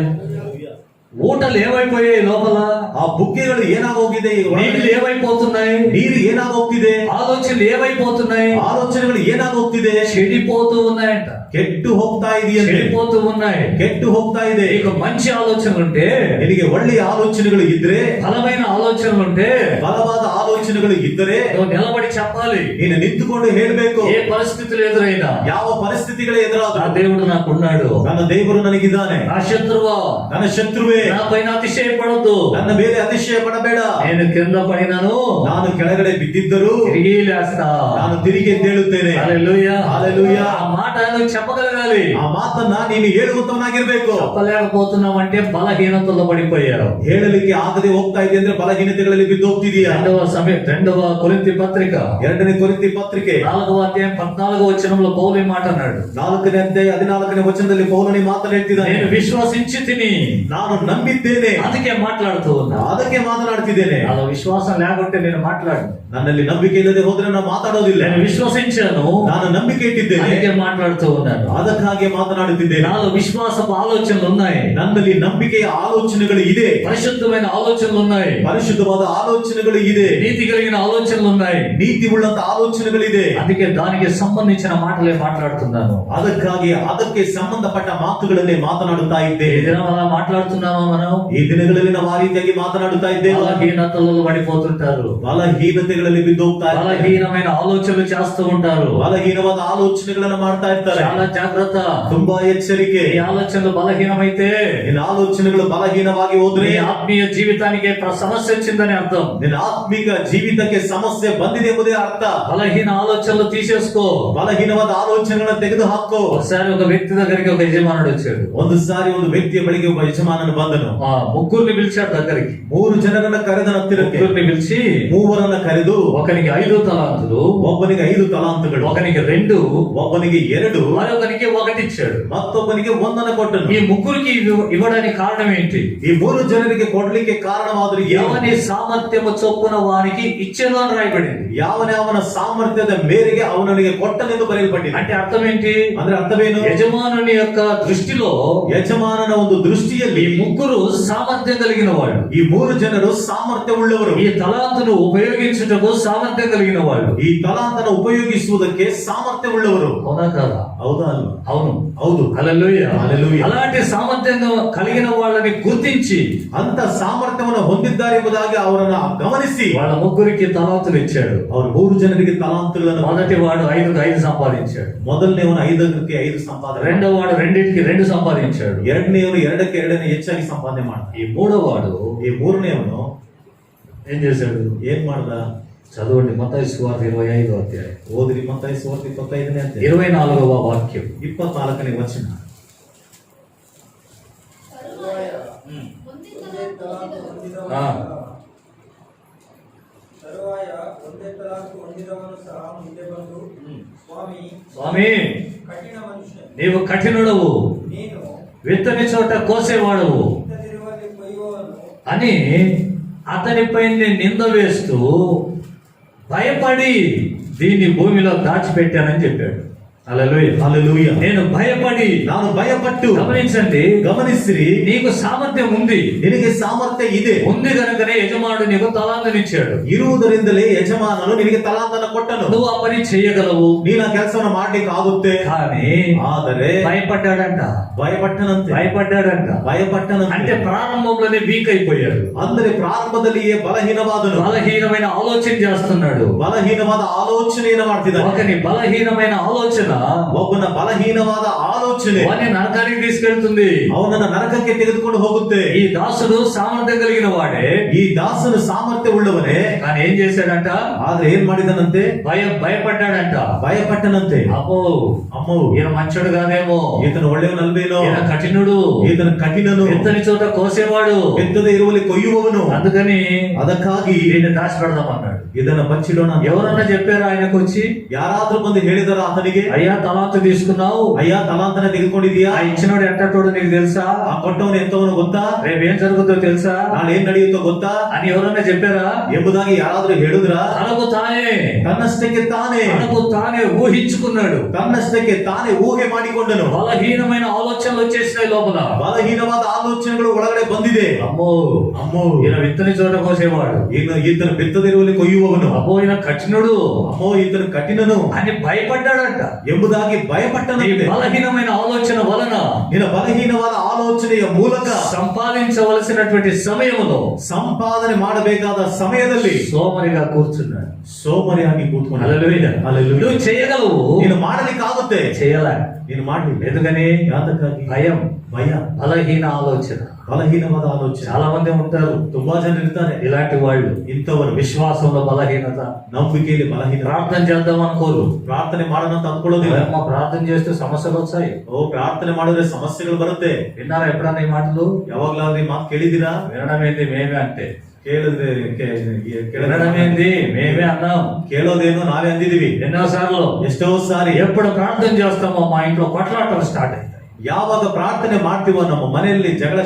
ఊటలు ఏమైపోయాయి లోపల, ಆ ಬುಗ್ಗೆಗಳು ಏನಾಗೋಗಿದೆ, ಈಗ నీళ్ళు ఏమైపోతున్నాయి, ನೀರು ಏನಾಗೋಗ್ತಿದೆ, ఆలోచనలు ఏమైపోతున్నాయి, ಆಲೋಚನೆಗಳು ಏನಾಗೋಗ್ತಿದೆ, చెడిపోతూ ఉన్నాయంట, ಕೆಟ್ಟು ಹೋಗ್ತಾ ಇದೆಯಂತೆ, చెడిపోతూ ఉన్నాయి. ಕೆಟ್ಟು ಹೋಗ್ತಾ ಇದೆ. నీకు మంచి ఆలోచనలు ఉంటే, ನಿನಗೆ ಒಳ್ಳೆಯ ಆಲೋಚನೆಗಳು ಇದ್ರೆ, బలమైన ఆలోచనలు ఉంటే ಬಲವಾದ ಆಲೋಚನೆಗಳು ಇದ್ದರೆ నువ్వు నిలబడి చెప్పాలి. ನೀನು ನಿಂತುಕೊಂಡು ಹೇಳಬೇಕು. ఏ పరిస్థితులు ఎదురైనా ಯಾವ ಪರಿಸ್ಥಿತಿಗಳೇ నా ಎದುರಾದ దేవుడు నాకున్నాడు, ನನ್ನ ದೇವರು ನನಗಿದ್ದಾನೆ. నా శత్రువా ನನ್ನ ಶತ್ರುವೇ నా పైన అతిశయపడొద్దు, ನನ್ನ ಮೇಲೆ ಅತಿಶಯ ಪಡಬೇಡ. నేను కింద పడినాను ನಾನು ಕೆಳಗಡೆ ಬಿದ್ದಿದ್ದರೂ తిరిగి లేస్తా. ನಾನು ತಿರುಗಿ ಎದ್ದೇಳುತ್ತೇನೆ. హల్లెలూయా, హల్లెలూయా. ఆ మాట నువ్వు చెప్పగలగాలి. ಆ ಮಾತನ್ನ ನೀನು ಹೇಳುವಂತವನಾಗಿರ್ಬೇಕು. చెప్పలేకపోతున్నావంటే బలహీనతలో పడిపోయావు. ಹೇಳಲಿಕ್ಕೆ ಆಗದೆ ಹೋಗ್ತಾ ಇದೆ ಅಂದ್ರೆ ಬಲಹೀನತೆಗಳಲ್ಲಿ ಬಿದ್ದು ಹೋಗ್ತಿದೀಯಾ. రెండవ కొరింథీ పత్రిక 2ನೇ ಕೊರಿಂಥಿ ಪತ್ರಿಕೆ 4వ అధ్యాయం 14వ వచనంలో పౌలు ఈ మాట అన్నాడు. 4ನೇ ಅಧ್ಯಾಯ 14ನೇ ವಚನದಲ್ಲಿ ಪೌಲನು ಮಾತನಾಡ್ತಿದ್ದಾನೆ. నేను విశ్వసించి తిని, ನಾನು ನಂಬಿದ್ದೇನೆ, అందుకే మాట్లాడుతూ ఉన్నా. ಅದಕ್ಕೆ ಮಾತನಾಡ್ತಿದ್ದೇನೆ. నాలో విశ్వాసం లేకుంటే నేను మాట్లాడను. ನನ್ನಲ್ಲಿ ನಂಬಿಕೆ ಇಲ್ಲದೆ ಹೋದ್ರೆ ನಾನು ಮಾತಾಡೋದಿಲ್ಲ. నేను విశ్వసించాను, ನಾನು ನಂಬಿಕೆ ಇಟ್ಟಿದ್ದೇನೆ, అందుకే మాట్లాడుతూ ఉన్నాను. ಅದಕ್ಕಾಗಿ ಮಾತನಾಡುತ್ತಿದ್ದೇನೆ. నాలో విశ్వాసపు ఆలోచనలు ఉన్నాయి, ನನ್ನಲ್ಲಿ ನಂಬಿಕೆಯ ಆಲೋಚನೆಗಳು ಇದೆ, పరిశుద్ధమైన ఆలోచనలు ఉన్నాయి, ಪರಿಶುದ್ಧವಾದ ಆಲೋಚನೆಗಳು ಇದೆ, నీతి కలిగిన ఆలోచనలు ఉన్నాయి. ನೀತಿ ಉಳ್ಳಂತ ಆಲೋಚನೆಗಳಿದೆ. అందుకే దానికి సంబంధించిన మాటలే మాట్లాడుతున్నాను. ಅದಕ್ಕಾಗಿ ಅದಕ್ಕೆ ಸಂಬಂಧಪಟ್ಟ ಮಾತುಗಳನ್ನೇ ಮಾತನಾಡುತ್ತಾ ఈ ಇದ್ದೇನೆ. దినం అలా మాట్లాడుతున్నామా మనం? ಈ ದಿನಗಳಲ್ಲಿ ನಾವು ಆ ರೀತಿಯಾಗಿ ಮಾತನಾಡುತ್ತಾ ಇದ್ದೇವೆ. బలహీనతలలో పడిపోతుంటారు, ಬಲಹೀನತೆಗಳಲ್ಲಿ ಬಿದ್ದು ಹೋಗ್ತಾ ಇದ್ದಾರೆ, బలహీనమైన ఆలోచనలు చేస్తూ ఉంటారు. ಬಲಹೀನವಾದ ಆಲೋಚನೆಗಳನ್ನ ಮಾಡ್ತಾ ಇರ್ತಾರೆ. చాలా జాగ్రత్త. ತುಂಬಾ ಎಚ್ಚರಿಕೆ. ఈ ఆలోచనలు బలహీనమైతే ನಿನ್ನ ಆಲೋಚನೆಗಳು ಬಲಹೀನವಾಗಿ ಹೋದ್ರೆ నీ ఆత్మీయ జీవితానికి సమస్య వచ్చిందని అర్థం. ನಿನ್ನ ಆತ್ಮಿಕ ಜೀವಿತಕ್ಕೆ ಸಮಸ್ಯೆ ಬಂದಿದೆ ಎಂಬುದೇ ಅರ್ಥ. బలహీన ఆలోచనలు తీసేసుకో. ಬಲಹೀನವಾದ ಆಲೋಚನೆಗಳನ್ನ ತೆಗೆದು ಹಾಕೋ. ఒకసారి ఒక వ్యక్తి దగ్గరికి ఒక యజమానుడు వచ్చాడు. ಒಂದು ಸಾರಿ ಒಂದು ವ್ಯಕ್ತಿಯ ಬಳಿಗೆ ಒಬ್ಬ ಯಜಮಾನನು ಬಂದನು. ముగ్గురిని పిలిచాడు దగ్గరికి. 3 ಜನರನ್ನ ಕರೆದನ ಹತ್ತಿರಕ್ಕೆ. ముగ్గురిని పిలిచి ಮೂವರನ್ನ ಕರೆದು ఒకనికి 5 తలాంతులు, ಒಬ್ಬನಿಗೆ 5 ತಲಾಂತುಗಳು, ఒకనికి 2, ಒಬ್ಬನಿಗೆ 2, మరొకరికి 1 ఇచ్చాడు. ಮತ್ತೊಬ್ಬನಿಗೆ 1 ಕೊಟ್ಟನು. ఈ ముగ్గురికి ఇవ్వడానికి కారణం ఏంటి? ಈ 3 ಜನರಿಗೆ ಕೊಡ್ಲಿಕ್ಕೆ ಕಾರಣವಾದ್ರೆ ఎవని సామర్థ్యము చొప్పున వారికి ఇచ్చెను అని రాయబడింది. ಅವನ ಸಾಮರ್ಥ್ಯದ ಮೇರೆಗೆ ಅವನಿಗೆ ಕೊಟ್ಟನೆಂದು ಬರೆಯಲ್ಪಟ್ಟಿದೆ. అంటే అర్థం ఏంటి? ಅಂದ್ರೆ ಅರ್ಥವೇನು? యజమానుని యొక్క దృష్టిలో ಯಜಮಾನನ ಒಂದು ದೃಷ್ಟಿಯಲ್ಲಿ ఈ ముగ్గురు సామర్థ్యం కలిగిన వాళ్ళు, ಈ 3 ಜನರು ಸಾಮರ್ಥ್ಯ ಉಳ್ಳವರು, ఈ తలాంతును ఉపయోగించుటకు సామర్థ్యం కలిగిన వాళ్ళు, ಈ ತಲಾಂತನ ಉಪಯೋಗಿಸುವುದಕ್ಕೆ ಸಾಮರ್ಥ್ಯ ಉಳ್ಳವರು. అవునా కాదా? ಹೌದಾ ಅಲ್ವಾ? అవును. ಹೌದು. హల్లెలూయా. హల్లెలూయా. అలాంటి సామర్థ్యం కలిగిన వాళ్ళని గుర్తించి ಅಂತ ಸಾಮರ್ಥ್ಯವನ್ನು ಹೊಂದಿದ್ದಾರೆ ಎಂಬುದಾಗಿ ಅವರನ್ನ ಗಮನಿಸಿ వాళ్ళ ముగ్గురికి తలాంతులు ఇచ్చాడు. ಅವರು 3 ಜನರಿಗೆ ತಲಾಂತುಗಳನ್ನು, మొదటి వాడు 5 సంపాదించాడు, ಮೊದಲನೇವನು 5ಕ್ಕೆ 5 ಸಂಪಾದನೆ, రెండో వాడు 2కి 2 సంపాదించాడు, ಎರಡನೇವನು 2ಕ್ಕೆ 2 ಹೆಚ್ಚಾಗಿ ಸಂಪಾದನೆ ಮಾಡ್ದ. ఈ మూడో వాడు ಈ 3ನೇವನು ఏం చేశాడు? ಏನ್ ಮಾಡ್ದ? చదవండి మత్తయి సువార్త 25వ అధ్యాయం ಓದ್ರಿ. ಮತ್ತಾಯಿ ಸುವಾರ್ತೆ 25ನೇ ಅಧ್ಯಾಯ 24వ వాక్యం. 24ನೇ ವಚನ. ఆ, ತರುವಾಯ ಒಂದೇ ತಲಾಂತು ಹೊಂದಿದವನು ಸಹ ಮುಂದೆ ಬಂದು, ಸ್ವಾಮಿ, స్వామి ಕಠಿಣ ಮನುಷ್ಯ, నీవు కఠినుడవు, ನೀನು విత్తని చోట కోసేవాడవు ಇಂಥದಿರುವಲ್ಲಿ ಕೊಯ್ಯುವವನು అని అతనిపై నింద వేస్తూ భయపడి దీన్ని భూమిలో దాచిపెట్టానని చెప్పాడు. హల్లెలూయా. హల్లెలూయా. నేను భయపడి, ನಾನು ಭಯಪಟ್ಟು, గమనించండి, ಗಮನಿಸಿರಿ, నీకు సామర్థ్యం ఉంది, ನಿನಗೆ ಸಾಮರ್ಥ್ಯ ಇದೆ, ఉంది కనుకనే యజమానుడు నీకు తలాంతునిచ్చాడు. ಇರುವುದರಿಂದಲೇ ಯಜಮಾನನು ನಿನಗೆ ತಲಾಂತನ ಕೊಟ್ಟನು. నువ్వు ఆ పని చేయగలవు. ನೀನು ಆ ಕೆಲಸವನ್ನು ಮಾಡ್ಲಿಕ್ಕೆ ಆಗುತ್ತೆ. కానీ ಆದರೆ భయపడ్డాడంట, ಭಯಪಟ್ಟನಂತೆ. అంటే ప్రారంభంలోనే వీక్ అయిపోయాడు, ಅಂದರೆ ಪ್ರಾರಂಭದಲ್ಲಿಯೇ ಬಲಹೀನವಾದನು, బలహీనమైన ఆలోచన చేస్తున్నాడు. ಬಲಹೀನವಾದ ಆಲೋಚನೆಯನ್ನು ಮಾಡ್ತಿದ್ದಾನೆ. ఒకని బలహీనమైన ఆలోచన ಒಬ್ಬನ ಬಲಹೀನವಾದ ಆಲೋಚನೆ వాడిని నరకానికి తీసుకెళ్తుంది. ಅವನನ್ನ ನರಕಕ್ಕೆ ತೆಗೆದುಕೊಂಡು ಹೋಗುತ್ತೆ. ఈ దాసుడు సామర్థ్యం కలిగిన వాడే, ಈ ದಾಸನು ಸಾಮರ್ಥ್ಯ ಉಳ್ಳವನೇ, కానీ ఏం చేశాడంట? ಆದ್ರೆ ಏನ್ ಮಾಡಿದನಂತೆ? భయపడ్డాడంట. ಭಯಪಟ್ಟನಂತೆ. అమ్మో అమ్మో, ఈయన మంచోడు కాదేమో, ఈతను ಒಳ್ಳೆಯವನಲ್ವೇನೋ, ఈయన కఠినుడు, ఈతను కఠినను, ఎత్తని చోట కోసేవాడు, పెద్దదే ఇరువలి కొయ్యువవను, అందుకని ಅದಕ್ಕಾಗಿ దీన్ని దాచిపెడదాం అన్నాడు. ಇದನ್ನ ಬಚ್ಚಿಡೋಣ. ఎవరన్నా చెప్పారు ఆయనకు వచ్చి, ಯಾರಾದ್ರೂ ಬಂದು ಹೇಳಿದಾರ ಆತನಿಗೆ, అయ్యా తలాంతు తీసుకున్నావు, ಅಯ್ಯ ತಲಾಂತನ ತೆಗೆದುಕೊಂಡಿದೀಯಾ, ఆ ఇచ్చినోడు ఎంతటోడు నీకు తెలుసా, ಆ ಕೊಟ್ಟವನು ಎಂತವನು ಗೊತ್ತಾ, రేపు ఏం జరుగుతుందో తెలుసా ನಾಳೆ ಏನ್ ನಡೆಯುತ್ತೋ ಗೊತ್ತಾ అని ఎవరన్నా చెప్పారా? ಎಂಬುದಾಗಿ ಯಾರಾದ್ರೂ ಹೇಳಿದ್ರ? తనకు తానే ತನ್ನಷ್ಟಕ್ಕೆ ತಾನೇ ఊహించుకున్నాడు. ತನ್ನಷ್ಟಕ್ಕೆ ತಾನೇ ಊಹೆ ಮಾಡಿಕೊಂಡನು. బలహీనమైన ఆలోచనలు వచ్చేసినాయి లోపల. ಬಲಹೀನವಾದ ಆಲೋಚನೆಗಳು ಒಳಗಡೆ ಬಂದಿದೆ. అమ్మో ಅಮ್ಮೋ, ఈయన విత్తని చోట కోసేవాడు, ಈತನು ಬೆತ್ತದಿರುವಲ್ಲಿ ಕೊಯ್ಯುವವನು, అమ్మో ఈయన కఠినుడు ಅಮ್ಮೋ ಈತನು ಕಠಿಣನು అని భయపడ్డాడంట. ಎಂಬುದಾಗಿ ఈ ಭಯಪಟ್ಟನಂತೆ. బలహీనమైన ఆలోచన వలన ನಿನ್ನ ಬಲಹೀನವಾದ ಆಲೋಚನೆಯ ಮೂಲಕ సంపాదించవలసినటువంటి సమయంలో ಸಂಪಾದನೆ ಮಾಡಬೇಕಾದ ಸಮಯದಲ್ಲಿ సోమరిగా కూర్చున్నాడు. ಸೋಮರಿಯಾಗಿ ಕೂತ್ಕೊಂಡು హల్లెలూయా. నువ్వు చేయగలవు, ನೀನು ಮಾಡಲಿಕ್ಕಾಗುತ್ತೆ, చేయలే. ನೀನು ಮಾಡಲಿ. ఎందుకని? ಯಾತಕ್ಕಾಗಿ? భయం, ಭಯ, బలహీన ఆలోచన. ಬಲಹೀನವಾದ ಆಲೋಚನೆ. చాలా మంది ఉంటారు ತುಂಬಾ ಜನರು ಇರ್ತಾರೆ ఇలాంటి వాళ్ళు. ಇಂಥವರು విశ్వాసంలో బలహీనత, ನಂಬಿಕೆಯಲ್ಲಿ ಬಲಹೀನ. ప్రార్థన చేద్దాం అనుకోరు. ಪ್ರಾರ್ಥನೆ ಮಾಡೋಣ ಅಂತ ಅಂದ್ಕೊಳ್ಳೋದಿಲ್ಲ. అమ్మ ప్రార్థన చేస్తే సమస్యలు వచ్చాయి. ಪ್ರಾರ್ಥನೆ ಮಾಡಿದ್ರೆ ಸಮಸ್ಯೆಗಳು ಬರುತ್ತೆ. విన్నారా ఎప్పుడన్నా ఈ మాటలు? ಯಾವಾಗ್ಲಾದ್ರೂ ಈ ಮಾತು ಕೇಳಿದಿರಾ? వినడం ఏంది మేమే అంటే, ಕೇಳಿದ್ರೆ వినడం ఏంది మేమే అన్నాం. ಕೇಳೋದೇನೋ ನಾವೇ ಅಂದಿದೀವಿ. ఎన్నోసార్లు ಎಷ್ಟೋ ಸಾರಿ ఎప్పుడు ప్రార్థన చేస్తామో మా ఇంట్లో కొట్లాటలు స్టార్ట్ అవుతాయి. ಯಾವಾಗ ಪ್ರಾರ್ಥನೆ ಮಾಡ್ತೀವೋ ನಮ್ಮ ಮನೆಯಲ್ಲಿ ಜಗಳ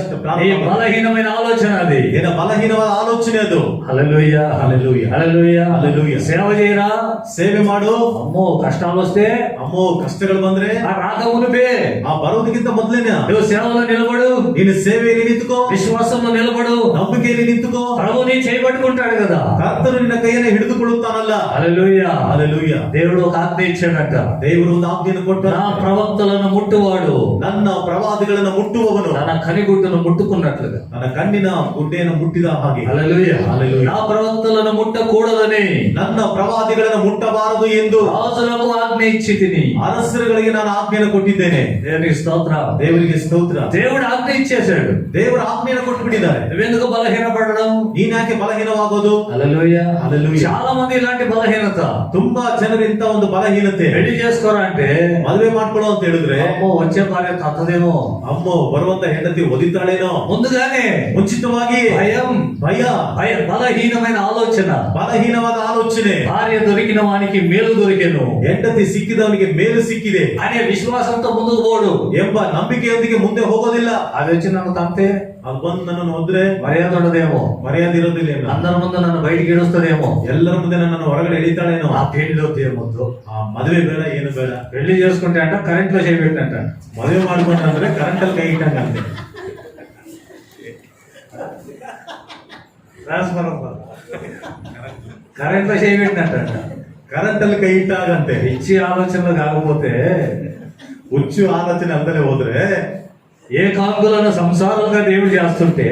ఈ బలహీనమైన ఆలోచన అది. ಏನ ಬಲಹೀನವಾದ ಆಲೋಚನೆ ಅದು. హల్లెలూయా, హల్లెలూయా, హల్లెలూయా, హల్లెలూయా. సేవ చేయరా, ಸೇವೆ ಮಾಡು. అమ్మో కష్టాలు వస్తే, ಅಮ್ಮೋ ಕಷ್ಟಗಳು ಬಂದ್ರೆ, ఆ రాక మునిపే ಆ ಬರೋದಕ್ಕಿಂತ ಮೊದಲೇನೆ నువ్వు సేవలో నిలబడు, ನೀನು ಸೇವೆಯಲ್ಲಿ ನಿಂತುಕೋ, విశ్వాసంలో నిలబడు. ನಂಬಿಕೆಯಲ್ಲಿ ನಿಂತುಕೋ. ప్రభు నీ చేయబట్టుకుంటాడు కదా. ಕರ್ತನು ನಿನ್ನ ಕೈಯನ್ನು ಹಿಡಿದುಕೊಳ್ಳುತ್ತಾನಲ್ಲ. హల్లెలూయా, హల్లెలూయా. దేవుడు ఒక ఆజ్ఞ ఇచ్చాడంట, ದೇವರು ಒಂದು ಆಜ್ಞೆಯನ್ನು ಕೊಟ್ಟ. నా ప్రవక్తలను ముట్టువాడు ನನ್ನ ಪ್ರವಾದಿಗಳನ್ನು ಮುಟ್ಟುವವನು తన కనిగుడ్డును ముట్టుకున్నట్లుగా. ನನ್ನ ಕಣ್ಣಿನ ಗುಡ್ಡೆಯನ್ನು ಮುಟ್ಟಿದ ಹಾಗೆ. హల్లెలూయా. హల్లెలూయా. నా ప్రవక్తలను ముట్టకూడదని ನನ್ನ ಪ್ರವಾದಿಗಳನ್ನು ಮುಟ್ಟಬಾರದು ಎಂದು రాజులకు ఆజ్ఞ ఇచ్చి తిని, ಅರಸರುಗಳಿಗೆ ನಾನು ಆಜ್ಞೆಯನ್ನು ಕೊಟ್ಟಿದ್ದೇನೆ. దేవునికి స్తోత్రం. ದೇವರಿಗೆ ಸ್ತೋತ್ರ. దేవుడు ఆజ్ఞ ఇచ్చేశాడు. ದೇವರ ಆಜ್ಞೆಯನ್ನು ಕೊಟ್ಟು ಬಿಟ್ಟಿದ್ದಾರೆ. నువ్వెందుకు బలహీనపడడం? ನೀನ್ ಯಾಕೆ ಬಲಹೀನವಾಗೋದು? హల్లెలూయా, హల్లెలూయా. చాలా మంది ఇలాంటి బలహీనత. ತುಂಬಾ ಜನರಿಂದ ಒಂದು ಬಲಹೀನತೆ. పెళ్లి చేసుకోరా అంటే, ಮದುವೆ ಮಾಡ್ಕೊಳ್ಳೋ ಅಂತ ಹೇಳಿದ್ರೆ, అమ్మో వచ్చే భార్య తత్తదేమో, ಅಮ್ಮೋ ಬರುವಂತ ಹೆಂಡತಿ ಒದಿತಾಳೇನೋ, ముందుగానే ಮುಂಚಿತವಾಗಿ భయం, ಭಯ, బలహీనమైన ఆలోచన. ಬಲಹೀನವಾದ ಆಲೋಚನೆ. భార్య దొరికిన వానికి మేలు దొరికెను ಹೆಂಡತಿ ಸಿಕ್ಕಿದವನಿಗೆ ಮೇಲು ಸಿಕ್ಕಿದೆ అనే విశ్వాసంతో ముందుకు పోడు. ಎಂಬ ನಂಬಿಕೆಯೊಂದಿಗೆ ಮುಂದೆ ಹೋಗೋದಿಲ್ಲ. అది వచ్చి నన్ను తంతే ಅದು ಬಂದು ನನ್ನನ್ನು ಹೋದ್ರೆ మర్యాద ఉండదేమో, ಮರ್ಯಾದಿರೋದಿಲ್ಲ. అందరి ముందు నన్ను బయటికి ఇడుస్తుందేమో, ಎಲ್ಲರ ಮುಂದೆ నన్నನ್ನು ಹೊರಗಡೆ ಎಳಿತಾಳೇನೋ. ఆ పెళ్లి వద్దు. ಆ ಮದುವೆ ಬೇಡ, ಏನು ಬೇಡ. పెళ్లి చేసుకుంటే అంట కరెంట్ లో చేయబెట్టినట్ట. ಮದುವೆ ಮಾಡ್ಕೊಂಡ್ರೆ ಕರೆಂಟ್ ಅಲ್ಲಿ ಕೈ ಇಟ್ಟಂಗಂತೆ. కరెంట్ లో చేయబెట్టినట్ట. ಕರೆಂಟ್ ಅಲ್ಲಿ ಕೈ ಇಟ್ಟಾಗಂತೆ. పిచ్చి ఆలోచనలు కాకపోతే, ಹುಚ್ಚು ಆಲೋಚನೆ ಅಲ್ಲದೆ ಹೋದ್ರೆ, ఏకాంగులను సంసారంగా దేవుడు చేస్తుంటే,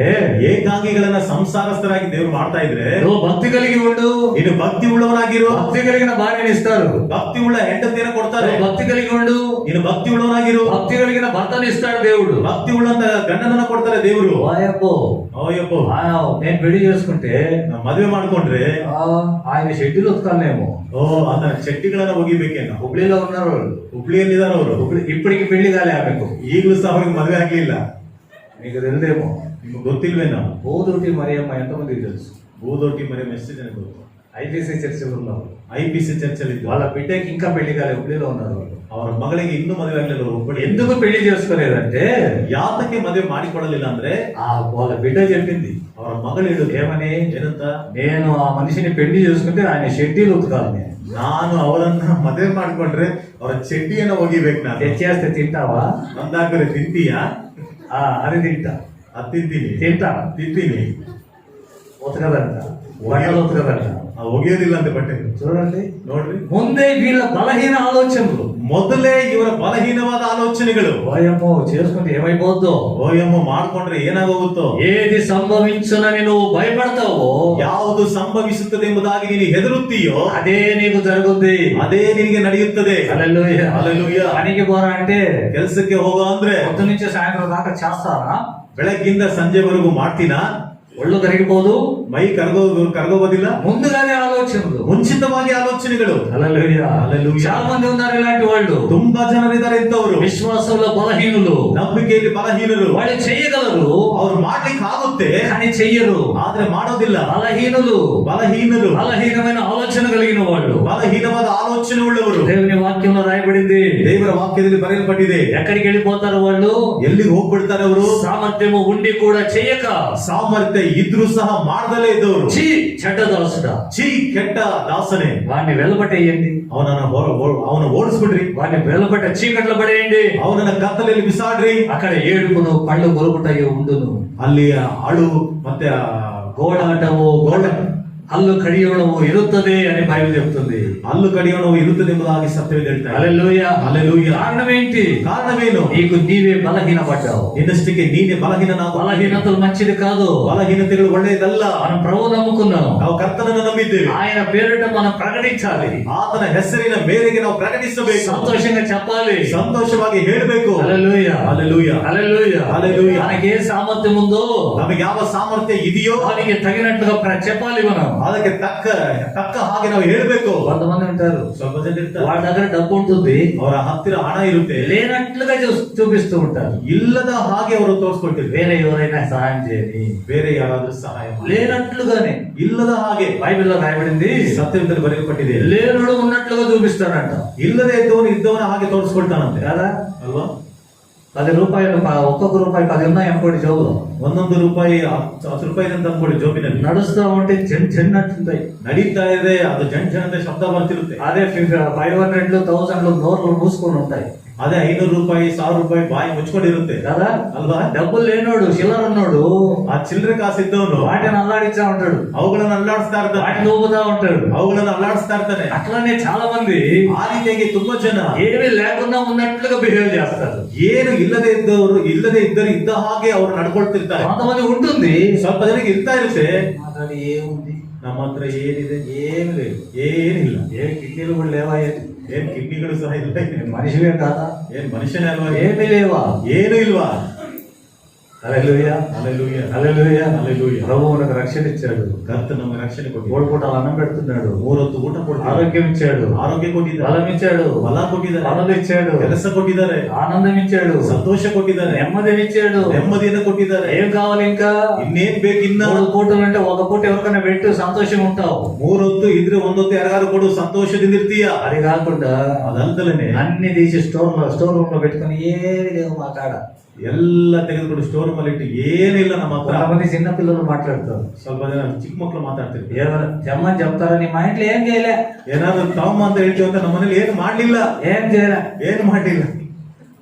ಏಕಾಂಗಿಗಳನ್ನ ಸಂಸಾರಸ್ಥರಾಗಿ ದೇವರು ಮಾಡ್ತಾ ಇದ್ರೆ, నువ్వు భక్తి కలిగి ఉండు, ಇನ್ನು ಭಕ್ತಿ ಉಳ್ಳವನಾಗಿರು. భక్తి కలిగిన భార్యని ఇస్తారు. ಭಕ್ತಿ ಉಳ್ಳ ಹೆಂಡತಿಯನ್ನು ಕೊಡ್ತಾರೆ. నువ్వు భక్తి కలిగి ఉండు, ಇನ್ನು ಭಕ್ತಿ ಉಳ್ಳವನಾಗಿರು. భక్తి కలిగిన భర్తని ఇస్తాడు దేవుడు. ಭಕ್ತಿ ಉಳ್ಳಂತ ಗಂಡನನ್ನ ಕೊಡ್ತಾರೆ ದೇವರು. వాయబ్బో, ಅಯ್ಯಪ್ಪ, నేను పెళ్లి చేసుకుంటే ಮದುವೆ ಮಾಡ್ಕೊಂಡ್ರೆ ఆయన షెడ్యూల్ ఉతకాలేమో. ಆತನ ಚಟ್ಟಿಗಳನ್ನ ಒಗಿಬೇಕೇನೋ. హుబ్లీలో ఉన్నారు వాళ్ళు. ಹುಬ್ಳಿಯಲ್ಲಿದ್ದಾರೆ ಅವರು. ఇప్పటికి పెళ్లి కాలే ఆమెకు. ಈಗಲೂ ಸಹ ಅವ್ರಿಗೆ ಮದುವೆ ಆಗ್ಲಿಲ್ಲ. మీకు తెలిదేమో. ನಿಮ್ಗೆ ಗೊತ್ತಿಲ್ವೇನೋ. బోధుటి మరియమ్మ ఎంతమందికి తెలుసు? ಬೂದೋಟಿ ಮರಿ ಮೆಸ್ಸೇಜ್ ಗೊತ್ತು. ఐపీసీ చర్చలు ఉన్నారు. IPC ಚರ್ಚಲ್ಲಿ వాళ్ళ బిడ్డకి ఇంకా పెళ్లి కాలే, హుబ్లీలో ఉన్నారు వాళ్ళు. ಅವರ ಮಗಳಿಗೆ ಇನ್ನೂ ಮದುವೆ ಆಗ್ಲಿಲ್ಲ. ಒಬ್ಬಳು ఎందుకు పెళ్లి చేసుకోలేదంటే, ಯಾತಕ್ಕೆ ಮದುವೆ ಮಾಡಿಕೊಳ್ಳಲಿಲ್ಲ ಅಂದ್ರೆ, వాళ్ళ బిడ్డ చెప్పింది, ಅವರ ಮಗಳು ಹೇಳುದು ఏమని, ಏನಂತ, నేను ఆ మనిషిని పెళ్లి చేసుకుంటే ఆయన షెడ్యూల్ ఉతకాలి, నేను ನಾನು ಅವರನ್ನ ಮದುವೆ ಮಾಡ್ಕೊಂಡ್ರೆ ಅವರ ಚಡ್ಡಿಯನ್ನ ಒಗಿಬೇಕು. ನಾನು తెచ్చేస్తే తింటావా? ನಂದಾಕರೆ ತಿಂತೀಯಾ? అది తింటా. ಅದು ತಿಂತೀನಿ. ತಿಂತೀನಿ. ఉతకదంట, బట్టలు ఉతకదంట. ಒಗೆಯೋದಿಲ್ಲ ಅಂತ ಬಟ್ಟೆ. చూడండి, ನೋಡ್ರಿ, ముందే వీళ్ళ బలహీన ఆలోచనలు ಮೊದಲೇ ಇವರ ಬಲಹೀನವಾದ ಆಲೋಚನೆಗಳು. ఓయమ్మో చేసుకుంటే ఏమైపోద్దో, ಓಯಮ್ಮ ಮಾಡ್ಕೊಂಡ್ರೆ ಏನಾಗೋಗುತ್ತೋ, ఏది సంభవించునని నువ్వు భయపడతావో ಯಾವುದು ಸಂಭವಿಸುತ್ತದೆ ಎಂಬುದಾಗಿ ನೀನು ಹೆದರುತ್ತೀಯೋ అదే నీకు జరుగుద్ది. ಅದೇ ನಿನಗೆ ನಡೆಯುತ್ತದೆ. హల్లెలూయా. హల్లెలూయా. పనికి పోరా అంటే ಕೆಲಸಕ್ಕೆ ಹೋಗೋ ಅಂದ್ರೆ పొద్దు నుంచి సాయంత్రం దాకా చేస్తారా? ಬೆಳಗ್ಗಿಂದ ಸಂಜೆವರೆಗೂ ಮಾಡ್ತೀನಾ? ఒళ్ళు కరిగిపోదు, ಮೈ ಕರಗೋದಿಲ್ಲ. ముందుగానే ఆలోచనలు. ಮುಂಚಿತವಾಗಿ ಆಲೋಚನೆಗಳು. హల్లెలూయా. హల్లెలూయా. చాలా మంది ఉన్నారు ఇలాంటి వాళ్ళు. ತುಂಬಾ ಜನರಿದ್ದಾರೆ ಇಂಥವ್ರು, విశ్వాసంలో బలహీనులు. ನಂಬಿಕೆಯಲ್ಲಿ ಬಲಹೀನರು. వాళ్ళు చెయ్యగలరు ಅವ್ರು ಮಾಡ್ಲಿಕ್ಕೆ ಆಗುತ್ತೆ, కానీ చెయ్యరు. ಆದ್ರೆ ಮಾಡೋದಿಲ್ಲ. బలహీనులు, ಬಲಹೀನರು, బలహీనమైన ఆలోచన కలిగిన వాళ్ళు. ಬಲಹೀನವಾದ ಆಲೋಚನೆ ಉಳ್ಳವರು. దేవుని వాక్యంలో రాయబడింది. ದೇವರ ವಾಕ್ಯದಲ್ಲಿ ಬರೆಯಲ್ಪಟ್ಟಿದೆ. ఎక్కడికి వెళ్ళిపోతారు వాళ్ళు? ಎಲ್ಲಿಗೆ ಹೋಗ್ಬಿಡ್ತಾರೆ ಅವರು? సామర్థ్యము ఉండి కూడా చెయ్యక, ಸಾಮರ್ಥ್ಯ ಇದ್ರೂ ಸಹ ಮಾಡದಲೇ ಇದ್ದವರು. చీ చెడ్డ దాసుడా, ಚೀ ಕೆಟ್ಟ ದಾಸನೆ, వాడిని వెలబట్టేయండి, ಅವನ ಓಡಿಸ್ಬಿಡ್ರಿ, వాడిని వెలబట్ట చీకట్లో పడేయండి, ಅವನನ್ನ ಕತ್ತಲೆಯಲ್ಲಿ ಬಿಸಾಡ್ರಿ. అక్కడ ఏడుపును పళ్ళు కొరుకుటయ్యి ఉండును, ಅಲ್ಲಿ ಅಳು ಮತ್ತೆ గోడాటము హల్లు కడియోడము ఇరుತ್ತದೆ అని బైబిల్ చెప్తుంది. ಹಲ್ಲು ಕಡಿಯೋಣ ಇರುತ್ತದೆ ಎಂಬುದಾಗಿ ಸತ್ಯವೇದ ಹೇಳ್ತಾರೆ. హల్లెలూయా. హల్లెలూయా. కారణం ఏంటి? ಕಾರಣವೇನು? నీకు నీవే బలహీనపడ్డావు. ನಿನ್ನಷ್ಟಕ್ಕೆ ನೀನೇ ಬಲಹೀನನಾದ. బలహీనతలు మంచిది కాదు. ಬಲಹೀನತೆಗಳು ಒಳ್ಳೆಯದಲ್ಲ. మనం ప్రభు నమ్ముకున్నాం, ನಾವು ಕರ್ತನನ್ನು ನಂಬಿದ್ದೇವೆ. ఆయన పేరిట మనం ప్రకటించాలి, ಆತನ ಹೆಸರಿನ ಮೇರೆಗೆ ನಾವು ಪ್ರಕಟಿಸಬೇಕು, సంతోషంగా చెప్పాలి, ಸಂತೋಷವಾಗಿ ಹೇಳಬೇಕು. హల్లెలూయా. హల్లెలూయా. హల్లెలూయా. హల్లెలూయా. మనకి ఏ సామర్థ్యం ఉందో ನಮಗೆ ಯಾವ ಸಾಮರ್ಥ್ಯ ಇದೆಯೋ దానికి తగినట్టుగా చెప్పాలి మనం. ಅದಕ್ಕೆ ತಕ್ಕ ಹಾಗೆ ನಾವು ಹೇಳಬೇಕು. కొంతమంది ఉంటారు, ಸ್ವಲ್ಪ ಜನ ಇರ್ತಾರೆ, వాళ్ళ దగ్గర డబ్బు ఉంటుంది, ಅವರ ಹತ್ತಿರ ಹಣ ಇರುತ್ತೆ, లేనట్లుగా చూపిస్తూ ఉంటారు. ಇಲ್ಲದ ಹಾಗೆ ಅವರು ತೋರಿಸ್ಕೊಟ್ಟಿರ್ತಾರೆ. వేరే ఎవరైనా సహాయం చేయని, ಬೇರೆ ಯಾರಾದ್ರೂ ಸಹಾಯ ಮಾಡಿ. లేనట్లుగానే ಇಲ್ಲದ ಹಾಗೆ బైబిల్లో రాయబడింది. ಸತ್ಯದಲ್ಲಿ ಬರೆಯಲ್ಪಟ್ಟಿದೆ. లేనుడు ఉన్నట్లుగా చూపిస్తాడంట. ಇಲ್ಲದೆ ಇದ್ದವನು ಇದ್ದವನ ಹಾಗೆ ತೋರಿಸ್ಕೊಳ್ತಾನಂತೆ, కదా? ಅಲ್ವಾ? 10 రూపాయలు, ఒక్కొక్క రూపాయి 10 ఉన్నాయి అనుకోండి జోబులో. ಒಂದೊಂದು ರೂಪಾಯಿ 10 ರೂಪಾಯಿ ಅಂತ ಅನ್ಕೊಳ್ಳಿ ಜೋಬಿನಲ್ಲಿ. నడుస్తూ ఉంటే చెన్నట్టుంటాయి, ನಡೀತಾ ಇದೆ, ಅದು ಜನ್ ಅಂತ ಶಬ್ದ ಬರ್ತಿರುತ್ತೆ. అదే 500 1000 నోర్లు మూసుకొని ఉంటాయి. ಅದೇ 500 ರೂಪಾಯಿ 1000 ರೂಪಾಯಿ ಬಾಯಿ ಮುಚ್ಕೊಂಡಿರುತ್ತೆ, కదా? ಅಲ್ವಾ? డబ్బులు లేనోడు, చిల్లర ఉన్నోడు ಆ ಚಿಲ್ಲರೆ ಕಾಸಿದ್ದವನು వాటిని అల్లాడిస్తా ఉంటాడు, ಅವುಗಳನ್ನ ಅಲ್ಲಾಡಿಸ್ತಾ ಇರ್ತಾನೆ, వాటిని ఊపుతా ఉంటాడు. ಅವುಗಳನ್ನ ಅಲ್ಲಾಡಿಸ್ತಾ ಇರ್ತಾನೆ. అట్లనే చాలా మంది ಆ ರೀತಿಯಾಗಿ ತುಂಬಾ ಜನ ఏమీ లేకుండా ఉన్నట్లుగా బిహేవ్ చేస్తారు. ಏನು ಇಲ್ಲದೆ ಇದ್ದರು ಇದ್ದ ಹಾಗೆ ಅವರು ನಡ್ಕೊಳ್ತಿರ್ತಾರೆ. కొంతమంది ఉంటుంది, ಸ್ವಲ್ಪ ಜನಕ್ಕೆ ಇರ್ತಾ ಇರುತ್ತೆ, మాట్లాడి ఏముంది, ನಮ್ಮ ಹತ್ರ ಏನಿದೆ, ఏమి లేదు, ಏನಿಲ್ಲ, ఏ కిడ్నీలు కూడా లేవా, ಏನ್ ಕಿಡ್ನಿಗಳು ಸಹ ಇಲ್ಲ, మనిషివే కాదా, ಏನ್ ಮನುಷ್ಯನೇ ಅಲ್ವಾ, ఏమీ లేవా. ಏನು ఇల్వా. హల్లెలూయా. హల్లెలూయా. హల్లెలూయా. హల్లెలూయా. ప్రభువు మనకు రక్షణ ఇచ్చాడు, ಕರ್ತ ನಮಗೆ ರಕ್ಷಣೆ ಕೊಟ್ಟಿದ್ದಾನೆ, 3 పూటలు అన్నం పెడుతున్నాడు, 3 ಹೊತ್ತು ಊಟ ಕೊಡ್ತಾನೆ, ఆరోగ్యం ఇచ్చాడు, ಆರೋಗ್ಯ ಕೊಟ್ಟಿದ್ದಾರೆ, బలం ఇచ్చాడు, ಬಲ ಕೊಟ್ಟಿದ್ದಾರೆ, పనులు ఇచ్చాడు, ಕೆಲಸ ಕೊಟ್ಟಿದ್ದಾರೆ, ఆనందం ఇచ్చాడు, ಸಂತೋಷ ಕೊಟ್ಟಿದ್ದಾರೆ, నెమ్మదిని ఇచ్చాడు. ನೆಮ್ಮದಿಯನ್ನು ಕೊಟ್ಟಿದ್ದಾರೆ. ఏం కావాలి ఇంకా? ಇನ್ನೇನ್ ಬೇಕು ಇನ್ನ? 3 పూటలు అంటే ఒక పూట ఎవరికైనా పెట్టు, సంతోషంగా ఉంటావు. 3 ಹೊತ್ತು ಇದ್ರೆ 1 ಹೊತ್ತು ಯಾರಿಗಾರು ಕೊಡು, ಸಂತೋಷದಿಂದ ಇರ್ತೀಯ. అది కాకుండా ಅದಲ್ದಲೇನೆ అన్ని తీసి స్టోర్ రూమ్ లో పెట్టుకుని ఏమి లేవు మా కాడ. ಎಲ್ಲ ತೆಗೆದುಕೊಂಡು ಸ್ಟೋರ್ ರೂಮ್ ಅಲ್ಲಿ ಇಟ್ಟು ಏನಿಲ್ಲ ನಮ್ಮ ಹತ್ರ. కొంతమంది చిన్న పిల్లలు మాట్లాడతారు, ಸ್ವಲ್ಪ ಜನ ಚಿಕ್ಕ ಮಕ್ಕಳು ಮಾತಾಡ್ತಿರ್ತಾರೆ, ఏమైనా తెమ్మని చెప్తారని మా ఇంట్లో ఏం చేయలే, ಏನಾದ್ರು ತಮ್ಮ ಅಂತ ಹೇಳ್ತೀವಿ ಅಂತ ನಮ್ಮ ಮನೇಲಿ ಏನು ಮಾಡ್ಲಿಲ್ಲ, ఏం చేయలే. ಏನು ಮಾಡ್ಲಿಲ್ಲ.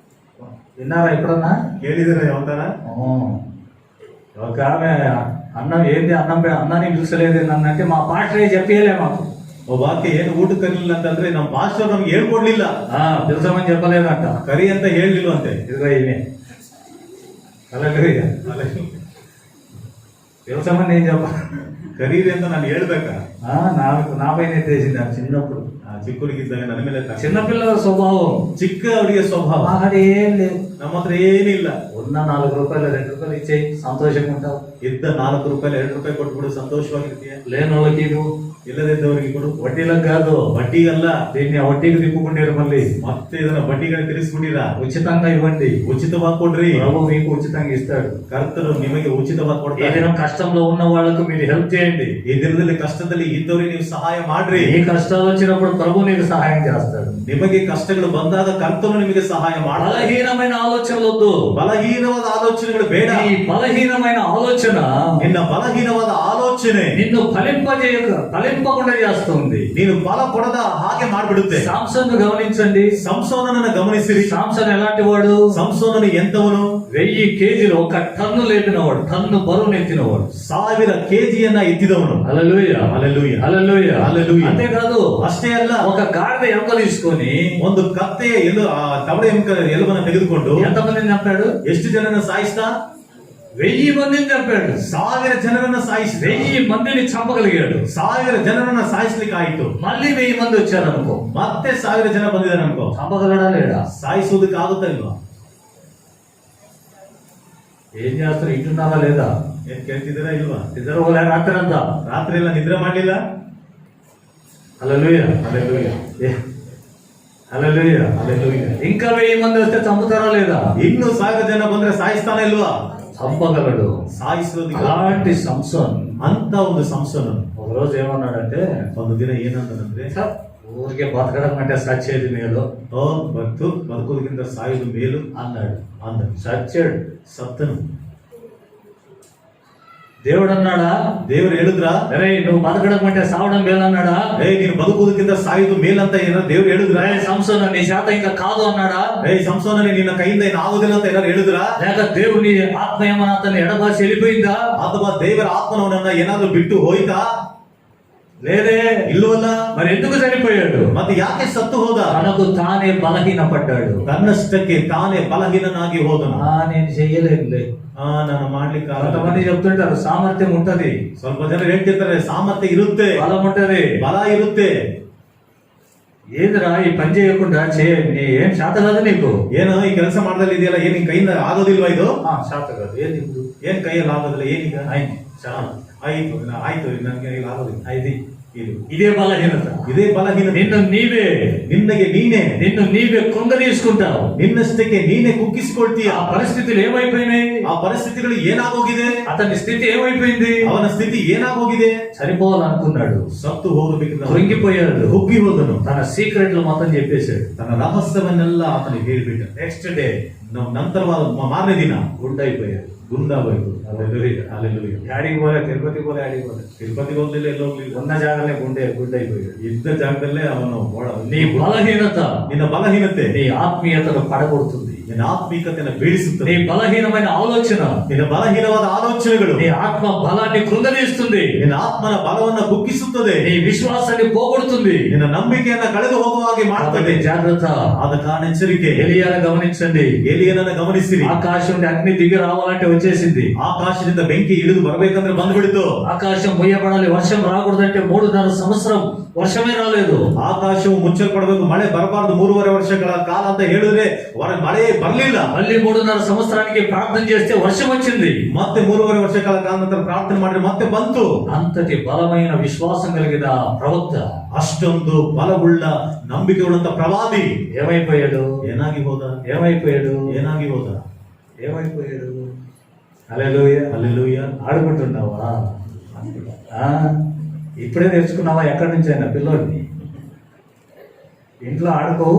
విన్నారా ఎప్పుడన్నా? ಹೇಳಿದಿರ ಯಾವತಾರ? ఒక ఆమె అన్నం ఏంది, అన్నాన్ని పిలిచలేదు నన్నంటే మా పాస్టరే చెప్పలే మాకు. ಒಬ್ಬ ಆಕೆ ಏನು ಊಟ ಕರೀಲಿಲ್ಲ ಅಂತಂದ್ರೆ ನಮ್ಮ ಪಾಸ್ಟರ್ ನಮ್ಗೆ ಹೇಳ್ಕೊಡ್ಲಿಲ್ಲ, పిలిచమని చెప్పలేదంట, ಕರಿ ಅಂತ ಹೇಳಿಲ್ವಂತೆ. ఇదిగో ఇవే. హల్లెలూయా. పిలిచమని నేను చెప్ప, ಕರೀರಿ ಅಂತ ನಾನು ಹೇಳ್ಬೇಕಾ? నా పైన ఎత్తేసింది ఆ చిన్నప్పుడు. ಚಿಕ್ಕವರಿಗಿದ್ದಾಗ ನನ್ನ ಮೇಲೆ చిన్నపిల్లల స్వభావం, ಚಿಕ್ಕ ಅವರಿಗೆ ಸ್ವಭಾವ. అక్కడ ఏం లేదు, ನಮ್ಮ ಹತ್ರ ಏನಿಲ್ಲ, ఉన్న 4 రూపాయలు 2 రూపాయలు ఇచ్చేయి, సంతోషంగా ఉంటావు. ಇದ್ದ 4 ರೂಪಾಯಿ 2 ರೂಪಾಯಿ ಕೊಟ್ಬಿಡು, ಸಂತೋಷವಾಗಿರ್ತೀಯ. లేని వాళ్ళకి నువ్వు, ಇಲ್ಲದಿದ್ದವರಿಗೆ ಕೊಡು. వడ్డీలకు కాదు, ಬಡ್ಡಿಗಲ್ಲ, దీన్ని ఆ వడ్డీకి తిప్పుకుంటారు. మళ్ళీ ಮತ್ತೆ ಇದನ್ನ ಬಡ್ಡಿಗಳನ್ನ ತಿರ್ಗಿಸ್ಬಿಟ್ಟಿರಾ. ఉచితంగా ఇవ్వండి, ಉಚಿತವಾಗಿ ಕೊಡ್ರಿ, ప్రభు మీకు ఉచితంగా ఇస్తాడు. ಕರ್ತರು ನಿಮಗೆ ಉಚಿತವಾಗಿ ఈ ಕೊಡ್ತಾರೆ. దినం కష్టంలో ఉన్న వాళ్ళకు మీరు హెల్ప్ చేయండి. ಈ ದಿನದಲ್ಲಿ ಕಷ್ಟದಲ್ಲಿ ಇದ್ದವರಿಗೆ ನೀವು ಸಹಾಯ ಮಾಡ್ರಿ. ఈ కష్టాలు వచ్చినప్పుడు ప్రభు నీకు సహాయం చేస్తాడు. ನಿಮಗೆ ಕಷ್ಟಗಳು ಬಂದಾಗ ಕರ್ತನು ನಿಮಗೆ ಸಹಾಯ ಮಾಡ್ತಾನೆ. బలహీనమైన ఆలోచనలు వద్దు, ಬಲಹೀನವಾದ ಆಲೋಚನೆಗಳು ಬೇಡ. ఈ బలహీనమైన ఆలోచన ನಿನ್ನ ಬಲಹೀನವಾದ ಆಲೋಚನೆ ಆಲೋಚನೆ నిన్ను ఫలింపకుండా చేస్తుంది. ನೀನು ಫಲ ಕೊಡದ ಹಾಗೆ ಮಾಡ್ಬಿಡುತ್ತೆ. సాంసన్ గమనించండి. ಸಂಸೋನನನ್ನ ಗಮನಿಸಿರಿ. సాంసన్ ఎలాంటి వాడు? ಸಂಸೋನನು ಎಂತವನು? 1000 కేజీలు, 1 టన్ను లేపినవాడు, టన్ను బరువు ఎత్తినవాడు, 1000 కేజీಯನ್ನ ಎತ್ತಿದವನು. హల్లెలూయా, హల్లెలూయా, హల్లెలూయా, హల్లెలూయా. అంతేకాదు, ಅಷ್ಟೇ ಅಲ್ಲ, ఒక గాడిద ఎముక తీసుకొని ಒಂದು ಕತ್ತೆಯ ತವಡೆ ಎಲುಬನ್ನ ತೆಗೆದುಕೊಂಡು ఎంతమందిని చంపాడు? ಎಷ್ಟು ಜನರನ್ನ ಸಾಯಿಸ್ತಾ? 1000 మందిని చంపాడు. 1000 ಜನರನ್ನ ಸಾಯಿಸಿದ. 1000 మందిని చంపగలిగాడు. 1000 ಜನರನ್ನ ಸಾಯಿಸ್ಲಿಕ್ಕೆ ಆಯ್ತು. మళ్ళీ 1000 మంది వచ్చారు అనుకో, ಮತ್ತೆ 1000 ಜನ ಬಂದಿದ್ದಾರೆ ಅನ್ಕೋ, చంపగలడా లేడా? ಸಾಯಿಸೋದಕ್ಕೆ ಆಗುತ್ತಾ ಇಲ್ವಾ? ఏం చేస్తారు? ఇంటున్నారా లేదా? ಏನ್ ಕೇಳ್ತಿದ್ದೀರಾ ಇಲ್ವಾ? నిద్రపోలే రాత్రి అంతా, ರಾತ್ರಿ ಎಲ್ಲ ನಿದ್ರೆ ಮಾಡ್ಲಿಲ್ಲ. హల్లెలూయా, హల్లెలూయా, హల్లెలూయా, హల్లెలూయా. ఇంకా 1000 మంది వస్తే చంపుతారా లేదా? ಇನ್ನು 1000 ಜನ ಬಂದ್ರೆ ಸಾಯಿಸ್ತಾನೆ ಇಲ್ವಾ? చంపగలడు. ಸಾಯಿಸೋದಕ್ಕೆ అలాంటి సంసోన్ ಅಂತ ಒಂದು ಸಂಸೋನು ఒక రోజు ఏమన్నాడంటే, ಒಂದು ದಿನ ಏನಂತಂದ್ರೆ, ఊరికే బతకడం కంటే సచ్చేది మేలు ಬದುಕೋದಕ್ಕಿಂತ ಸಾಯುವುದು ಮೇಲು అన్నాడు. ಅಂದ. సచ్చాడు. ಸತ್ತನು. దేవుడు అన్నాడా? ದೇವರು ಹೇಳಿದ್ರ, అరే నువ్వు బతకడం కంటే సావడం మేలు అన్నాడా? ನೀನು ಬದುಕೋದಕ್ಕಿಂತ ಸಾಯುವುದು ಮೇಲಂತ ಏನಾರು ದೇವ್ರು ಹೇಳಿದ್ರ? సంసోన్ నీ శాత ఇంకా కాదు అన్నాడా? ಸಂಸೋನನೇ ನಿನ್ನ ಕೈಯಿಂದ ಏನು ಆಗುದಿಲ್ಲ ಅಂತ ಏನಾರು ಹೇಳಿದ್ರ? లేక దేవుని ఆత్మ ఏమన్నా అతన్ని ఎడబాసి వెళ్ళిపోయిందా? ಅಥವಾ ದೇವರ ಆತ್ಮನವನನ್ನ ಏನಾದ್ರೂ ಬಿಟ್ಟು ಹೋಯ್ತಾ? లేదే. ಇಲ್ಲವಲ್ಲ. మరి ఎందుకు చనిపోయాడు? ಮತ್ತೆ ಯಾಕೆ ಸತ್ತು ಹೋದ? తనకు తానే బలహీన పడ్డాడు. ತನ್ನಷ್ಟಕ್ಕೆ ತಾನೇ ಬಲಹೀನನಾಗಿ ಹೋದನು. నేను చెయ్యలేదులే. ನಾನು ಮಾಡ್ಲಿಕ್ಕೆ కొంతమంది చెప్తుంటారు సామర్థ్యం ఉంటది, ಸ್ವಲ್ಪ ಜನ ಹೇಳ್ತಿರ್ತಾರೆ ಸಾಮರ್ಥ್ಯ ಇರುತ್ತೆ, బలం ఉంటది. ಬಲ ಇರುತ್ತೆ. ఏదిరా ఈ పని చేయకుండా ఏం శాత కాదు నీకు? ಏನೋ ಈ ಕೆಲಸ ಮಾಡ್ದಲ್ಲಿ ಇದೆಯಲ್ಲ, ಏನ್ ನಿನ್ ಕೈಯಿಂದ ಆಗೋದಿಲ್ವಾ ಇದು? శాత కాదు. ఏంది ఇప్పుడు? ಏನ್ ಕೈಯಲ್ಲಿ ಆಗೋದಿಲ್ಲ, ಏನೀಗ? అయింది. ಆಯ್ತು ನನಗೆ ಈಗ ಆಗೋದಿಲ್ಲ. ఇదే బలహీనత. ಇದೇ ಬಲಹೀನತೆ. ನಿನ್ನಗೆ నీవే కృంగ తీసుకుంటావు. ನಿನ್ನಷ್ಟಕ್ಕೆ ನೀನೇ ಕುಗ್ಗಿಸಿಕೊಳ್ತೀಯ. ఆ పరిస్థితులు ఏమైపోయినాయి? ಆ ಪರಿಸ್ಥಿತಿಗಳು ಏನಾಗೋಗಿದೆ? అతని స్థితి ఏమైపోయింది? ಅವನ ಸ್ಥಿತಿ ಏನಾಗೋಗಿದೆ? చనిపోవాలనుకున్నాడు, ಸತ್ತು ಹೋಗಬೇಕು, కృంగిపోయాడు, ಕುಗ್ಗಿ ಹೋದನು. తన సీక్రెట్లు మొత్తం చెప్పేశాడు. ತನ್ನ ರಹಸ್ಯವನ್ನೆಲ್ಲ ಆತನಿಗೆ ಹೇಳಿಬಿಟ್ಟ. నెక్స్ట్ డే ನಂತರವಾದ ಮಾರನೇ ದಿನ గుండైపోయాడు. ಗುಂಡಾಗೋಯ್ತು. యాడికి పోలే, తిరుపతి పోలే, యాడికి పోలే, ತಿರುಪತಿಗೆ ಹೋಗ್ಲಿಲ್ಲ, ಎಲ್ಲ ಹೋಗ್ಲಿಲ್ಲ. ఉన్న జాగానే గుండైపోయాడు. ಇದ್ದ ಜಾಗದಲ್ಲೇ ಅವನು నీ బలహీనత, ನಿನ್ನ ಬಲಹೀನತೆ నీ ఆత్మీయతను పడగొడుతుంది. ನಿನ್ನ ಆತ್ಮೀಕತೆಯನ್ನು ಬೀಳಿಸುತ್ತದೆ. నీ బలహీనమైన ఆలోచన, ನಿನ್ನ ಬಲಹೀನವಾದ ಆಲೋಚನೆಗಳು నీ ఆత్మ బలాన్ని కృంగదీస్తుంది. ನಿನ್ನ ಆತ್ಮನ ಬಲವನ್ನ ಕುಗ್ಗಿಸುತ್ತದೆ. నీ విశ్వాసాన్ని పోగొడుతుంది. ನಿನ್ನ ನಂಬಿಕೆಯನ್ನ ಕಳೆದು ಹೋಗುವ ಹಾಗೆ ಮಾಡುತ್ತದೆ. జాగ్రత్త. ಆದ ಕಾರಣ ಎಚ್ಚರಿಕೆ. ఎలియాను గమనించండి. ಎಲಿಯನನ್ನ ಗಮನಿಸಿರಿ. ఆకాశం నుండి అగ్ని దిగి రావాలంటే వచ్చేసింది. ಆಕಾಶದಿಂದ ಬೆಂಕಿ ಇಳಿದು ಬರಬೇಕಂದ್ರೆ ಬಂದ್ಬಿಡ್ತು. ఆకాశం ముయ్యబడాలి, వర్షం రాకూడదంటే 3.5 సంవత్సరం వర్షమే రాలేదు. ಆಕಾಶವು ಮುಚ್ಚಲ್ಪಡಬೇಕು, ಮಳೆ ಬರಬಾರದು 3.5 ವರ್ಷಗಳ ಕಾಲ ಅಂತ ಹೇಳಿದ್ರೆ ಮಳೆ ಬರ್ಲಿಲ್ಲ. మళ్ళీ 3.5 సంవత్సరానికి ప్రార్థన చేస్తే వర్షం వచ్చింది. ಮತ್ತೆ 3.5 ವರ್ಷಗಳ ಕಾಲ ನಂತರ ಪ್ರಾರ್ಥನೆ ಮಾಡಿದ್ರೆ ಮತ್ತೆ ಬಂತು. అంతటి బలమైన విశ్వాసం కలిగిన ప్రవక్త, ಅಷ್ಟೊಂದು ಬಲವುಳ್ಳ ನಂಬಿಕೆ ಉಳ್ಳಂತ ಪ್ರವಾದಿ ఏమైపోయాడు? ಏನಾಗಿ ಹೋದ? ఏమైపోయాడు? ಏನಾಗಿ ಹೋದ? ఏమైపోయాడు? హల్లెలూయా, హల్లెలూయా. ఆడుకుంటున్నావా? ఇప్పుడే నేర్చుకున్నావా? ఎక్కడి నుంచి అయినా పిల్లోడిని ఇంట్లో ఆడుకో.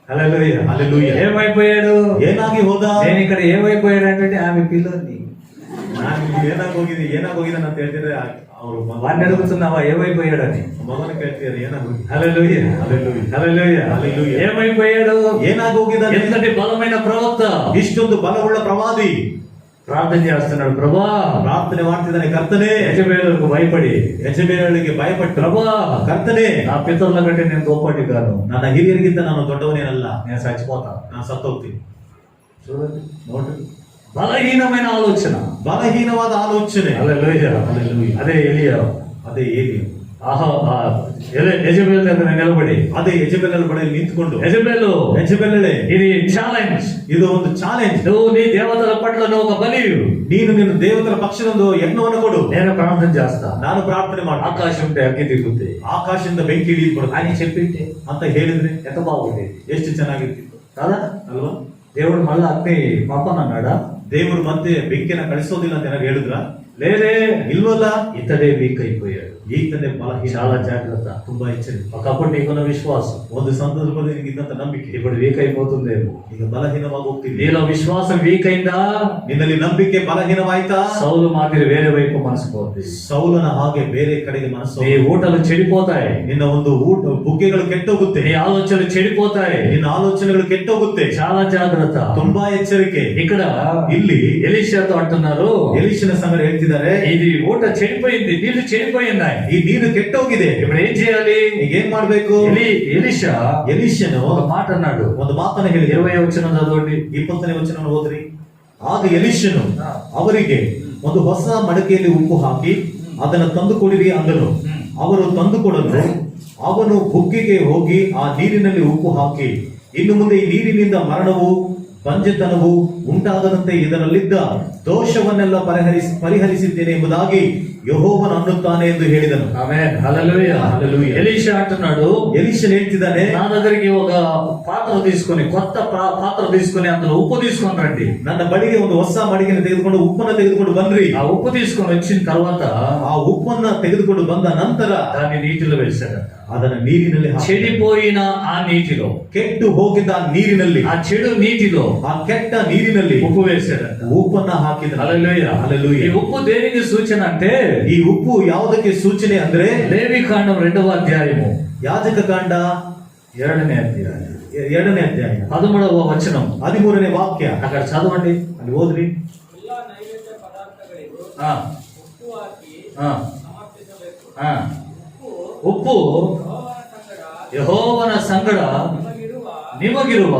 హల్లెలూయా, హల్లెలూయా. ఏమైపోయాడు? ಏನಾಗಿ ಹೋದ? నేను ఇక్కడ ఏమైపోయాడు అంటే ఆమె పిల్లోడిని ನಾನು ಏನಾಗೋಗಿದೆ ಅಂತ ಹೇಳ್ತಿದ್ರೆ ಅವರು వాడిని అడుగుతున్నావా ఏమైపోయాడని? ಮಗನ ಕೇಳ್ತಿದ್ದಾರೆ ಏನಾಗೋಗಿದೆ. హల్లెలూయా, హల్లెలూయా, హల్లెలూయా, హల్లెలూయా. ఏమైపోయాడు? ಏನಾಗೋಗಿದೆ? ఎంతటి బలమైన ప్రవక్త, ಇಷ್ಟೊಂದು ಬಲವುಳ್ಳ ಪ್ರವಾದಿ ప్రార్థన చేస్తున్నాడు. ప్రభా, ಪ್ರಾರ್ಥನೆ ಮಾಡ್ತಿದ್ದಾನೆ. ಕರ್ತನೇ, యెజబెలుకు భయపడి, ಯೆಜೆಬೇಲಳಿಗೆ ಭಯಪಟ್ಟು, ప్రభా, ಕರ್ತನೇ, నా పితరుల కంటే నేను గొప్పటి కాను, ನನ್ನ ಹಿರಿಯರಿಗಿಂತ ನಾನು ದೊಡ್ಡವನೇನಲ್ಲ, నేను చచ్చిపోతాను. ನಾನು ಸತ್ತೋಗ್ತೀನಿ. చూడండి, నోటు బలహీనమైన ఆలోచన, బలహీనವಾದ ಆಲೋಚನೆ. హల్లెలూయా, హల్లెలూయా. అదే ఎలియా. ಅದೇ ಏಲಿಯ. యెజబెల్ దగ్గర నిలబడి, ಅದೇ ಯೆಜೆಬೇಲಳ ಬಳಿಯಲ್ಲಿ ನಿಂತುಕೊಂಡು, యెజబెలే, ఇది ఛాలెంజ్, ಇದು ಒಂದು ಚಾಲೆಂಜ್. నువ్వు నీ దేవతల పట్ల నువ్వు ఒక బలి, ನೀನು ನಿನ್ನ ದೇವತರ ಪಕ್ಷದೊಂದು ಯಜ್ಞವನ್ನು ಕೊಡು, నేను ప్రార్థన చేస్తా, ನಾನು ಪ್ರಾರ್ಥನೆ ಮಾಡಿ, ఆకాశం ఉంటే అగ్గి దిగుద్ది, ಆಕಾಶದಿಂದ ಬೆಂಕಿ ಇಳಿದ್ಬಿಡುತ್ತೆ అని చెప్పింటే ಅಂತ ಹೇಳಿದ್ರೆ ఎంత బాగుండేది ಎಷ್ಟು ಚೆನ್ನಾಗಿರ್ತಿತ್ತು కదా? ಅಲ್ವಾ? దేవుడు మళ్ళీ అగ్ని పంపనన్నాడా? ದೇವರು ಮತ್ತೆ ಬೆಂಕಿನ ಕಳಿಸೋದಿಲ್ಲ ಅಂತ ಏನಾದ್ರು ಹೇಳಿದ್ರ? లేదే ఇల్వల్ల ఇతడే వీక్ అయిపోయాడు. ఈతనే బలహీన. చాలా జాగ్రత్త. ತುಂಬಾ ಎಚ್ಚರಿಕೆ. ఒకప్పుడు నీకున్న విశ్వాసం ಒಂದು ಸಂದರ್ಭದಲ್ಲಿ ನಿನಗೆ ಇದ್ದಂತ ನಂಬಿಕೆ ఇప్పుడు వీక్ అయిపోతుందేమో. ಈಗ బలహీనವಾಗಿ ಹೋಗ್ತಿದೆ. నీలో విశ్వాసం వీక్ అయిందా? ನಿನ್ನಲ್ಲಿ ನಂಬಿಕೆ ಬಲಹೀನವಾಯ್ತಾ? సౌలు మాదిరి వేరే వైపు మనసు పోతుంది. ಸೌಲನ ಹಾಗೆ ಬೇರೆ ಕಡೆಗೆ ಮನಸ್ಸು. నీ ఊటలు చెడిపోతాయి. ನಿನ್ನ ಒಂದು ಬುಗ್ಗೆಗಳು ಕೆಟ್ಟೋಗುತ್ತೆ. నీ ఆలోచనలు చెడిపోతాయి. ನಿನ್ನ ಆಲೋಚನೆಗಳು ಕೆಟ್ಟೋಗುತ್ತೆ. చాలా జాగ్రత్త. ತುಂಬಾ ಎಚ್ಚರಿಕೆ. ఇక్కడ ಇಲ್ಲಿ ఎలీషాతో అంటున్నారు, ಎಲೀಷನ ಸಂಗಡ ಹೇಳ್ತಿದ್ದಾರೆ, ఇది ఊట చెడిపోయింది, నీళ్లు చెడిపోయింది. ಈ ನೀರು ಕೆಟ್ಟೋಗಿದೆ. ఇప్పుడు ఏం చేయాలి? ಈಗ ಏನ್ ಮಾಡ್ಬೇಕು? ఎలీషా ಎಲೀಷನು ఒక మాట అన్నాడు. ಒಂದು ಮಾತನ್ನ ಹೇಳಿದ. 20వ వచనం చదవండి. 20ನೇ ವಚನ ಓದ್ರಿ. ಆಗ ಎಲೀಷನು ಅವರಿಗೆ ಒಂದು ಹೊಸ ಮಡಕೆಯಲ್ಲಿ ಉಪ್ಪು ಹಾಕಿ ಅದನ್ನು ತಂದು ಕೊಡಿರಿ ಅಂದನು. ಅವರು ತಂದು ಕೊಡಲು ಅವನು ಬುಗ್ಗೆಗೆ ಹೋಗಿ ಆ ನೀರಿನಲ್ಲಿ ಉಪ್ಪು ಹಾಕಿ, ಇನ್ನು ಮುಂದೆ ಈ ನೀರಿನಿಂದ ಮರಣವು ಬಂಜೆತನವು ಉಂಟಾಗದಂತೆ ಇದರಲ್ಲಿದ್ದ ದೋಷವನ್ನೆಲ್ಲ ಪರಿಹರಿಸಿದ್ದೇನೆ ಎಂಬುದಾಗಿ ಯೆಹೋವನು ಅನ್ನುತ್ತಾನೆ ಎಂದು ಹೇಳಿದನು. ఆమేన్. హల్లెలూయా. హల్లెలూయా. ఎలీషా అంటున్నాడు, ఎలీషను ಹೇಳ್ತಿದ್ದಾನೆ, నా దగ్గరికి ఒక పాత్ర తీసుకొని, కొత్త పాత్ర తీసుకొని అందులో ఉప్పు తీసుకొని రండి. ನನ್ನ ಬಳಿಗೆ ಒಂದು ಹೊಸ ಮಡಿಕೆಯನ್ನು ತೆಗೆದುಕೊಂಡು ಉಪ್ಪನ್ನು ತೆಗೆದುಕೊಂಡು ಬನ್ರಿ. ఆ ఉప్పు తీసుకొని వచ్చిన తర్వాత ಆ ಉಪ್ಪನ್ನ ತೆಗೆದುಕೊಂಡು ಬಂದ ನಂತರ దాన్ని నీటిలో వేశాడట. ಅದನ್ನ ನೀರಿನಲ್ಲಿ ಹಾಕಿದ. చెడిపోయిన ఆ నీటిలో, ಕೆಟ್ಟು ಹೋಗಿದ್ದ ನೀರಿನಲ್ಲಿ, ఆ చెడు నీటిలో ಆ ಕೆಟ್ಟ ನೀರಿನಲ್ಲಿ ఉప్పు వేశాడట. ಉಪ್ಪನ್ನ ಹಾಕಿದ. హల్లెలూయా. హల్లెలూయా. ఈ ఉప్పు దేనికి సూచన అంటే, ಈ ಉಪ್ಪು ಯಾವುದಕ್ಕೆ ಸೂಚನೆ ಅಂದ್ರೆ లేవికాండం 2వ అధ్యాయము ಯಾಜಕ ಕಾಂಡ 2ನೇ అధ్యాయం 2ನೇ ಅಧ್ಯಾಯ 13వ వచనం. 13ನೇ ವಾಕ್ಯ. అక్కడ చదవండి. ಅಲ್ಲಿ ಓದ್ರಿ. ಎಲ್ಲ ನೈವೇದ್ಯ ಪದಾರ್ಥಗಳಿಗೂ ఆ, ಉಪ್ಪು ಹಾಕಿ ఆ, ಸಮರ್ಪಿಸಬೇಕು. ఆ. ಉಪ್ಪು ఉప్పు ಯೆಹೋವನ ಸಂಗಡ ಯೆಹೋವನ ಸಂಗಡ ನಿಮಗಿರುವ ನಿಮಗಿರುವ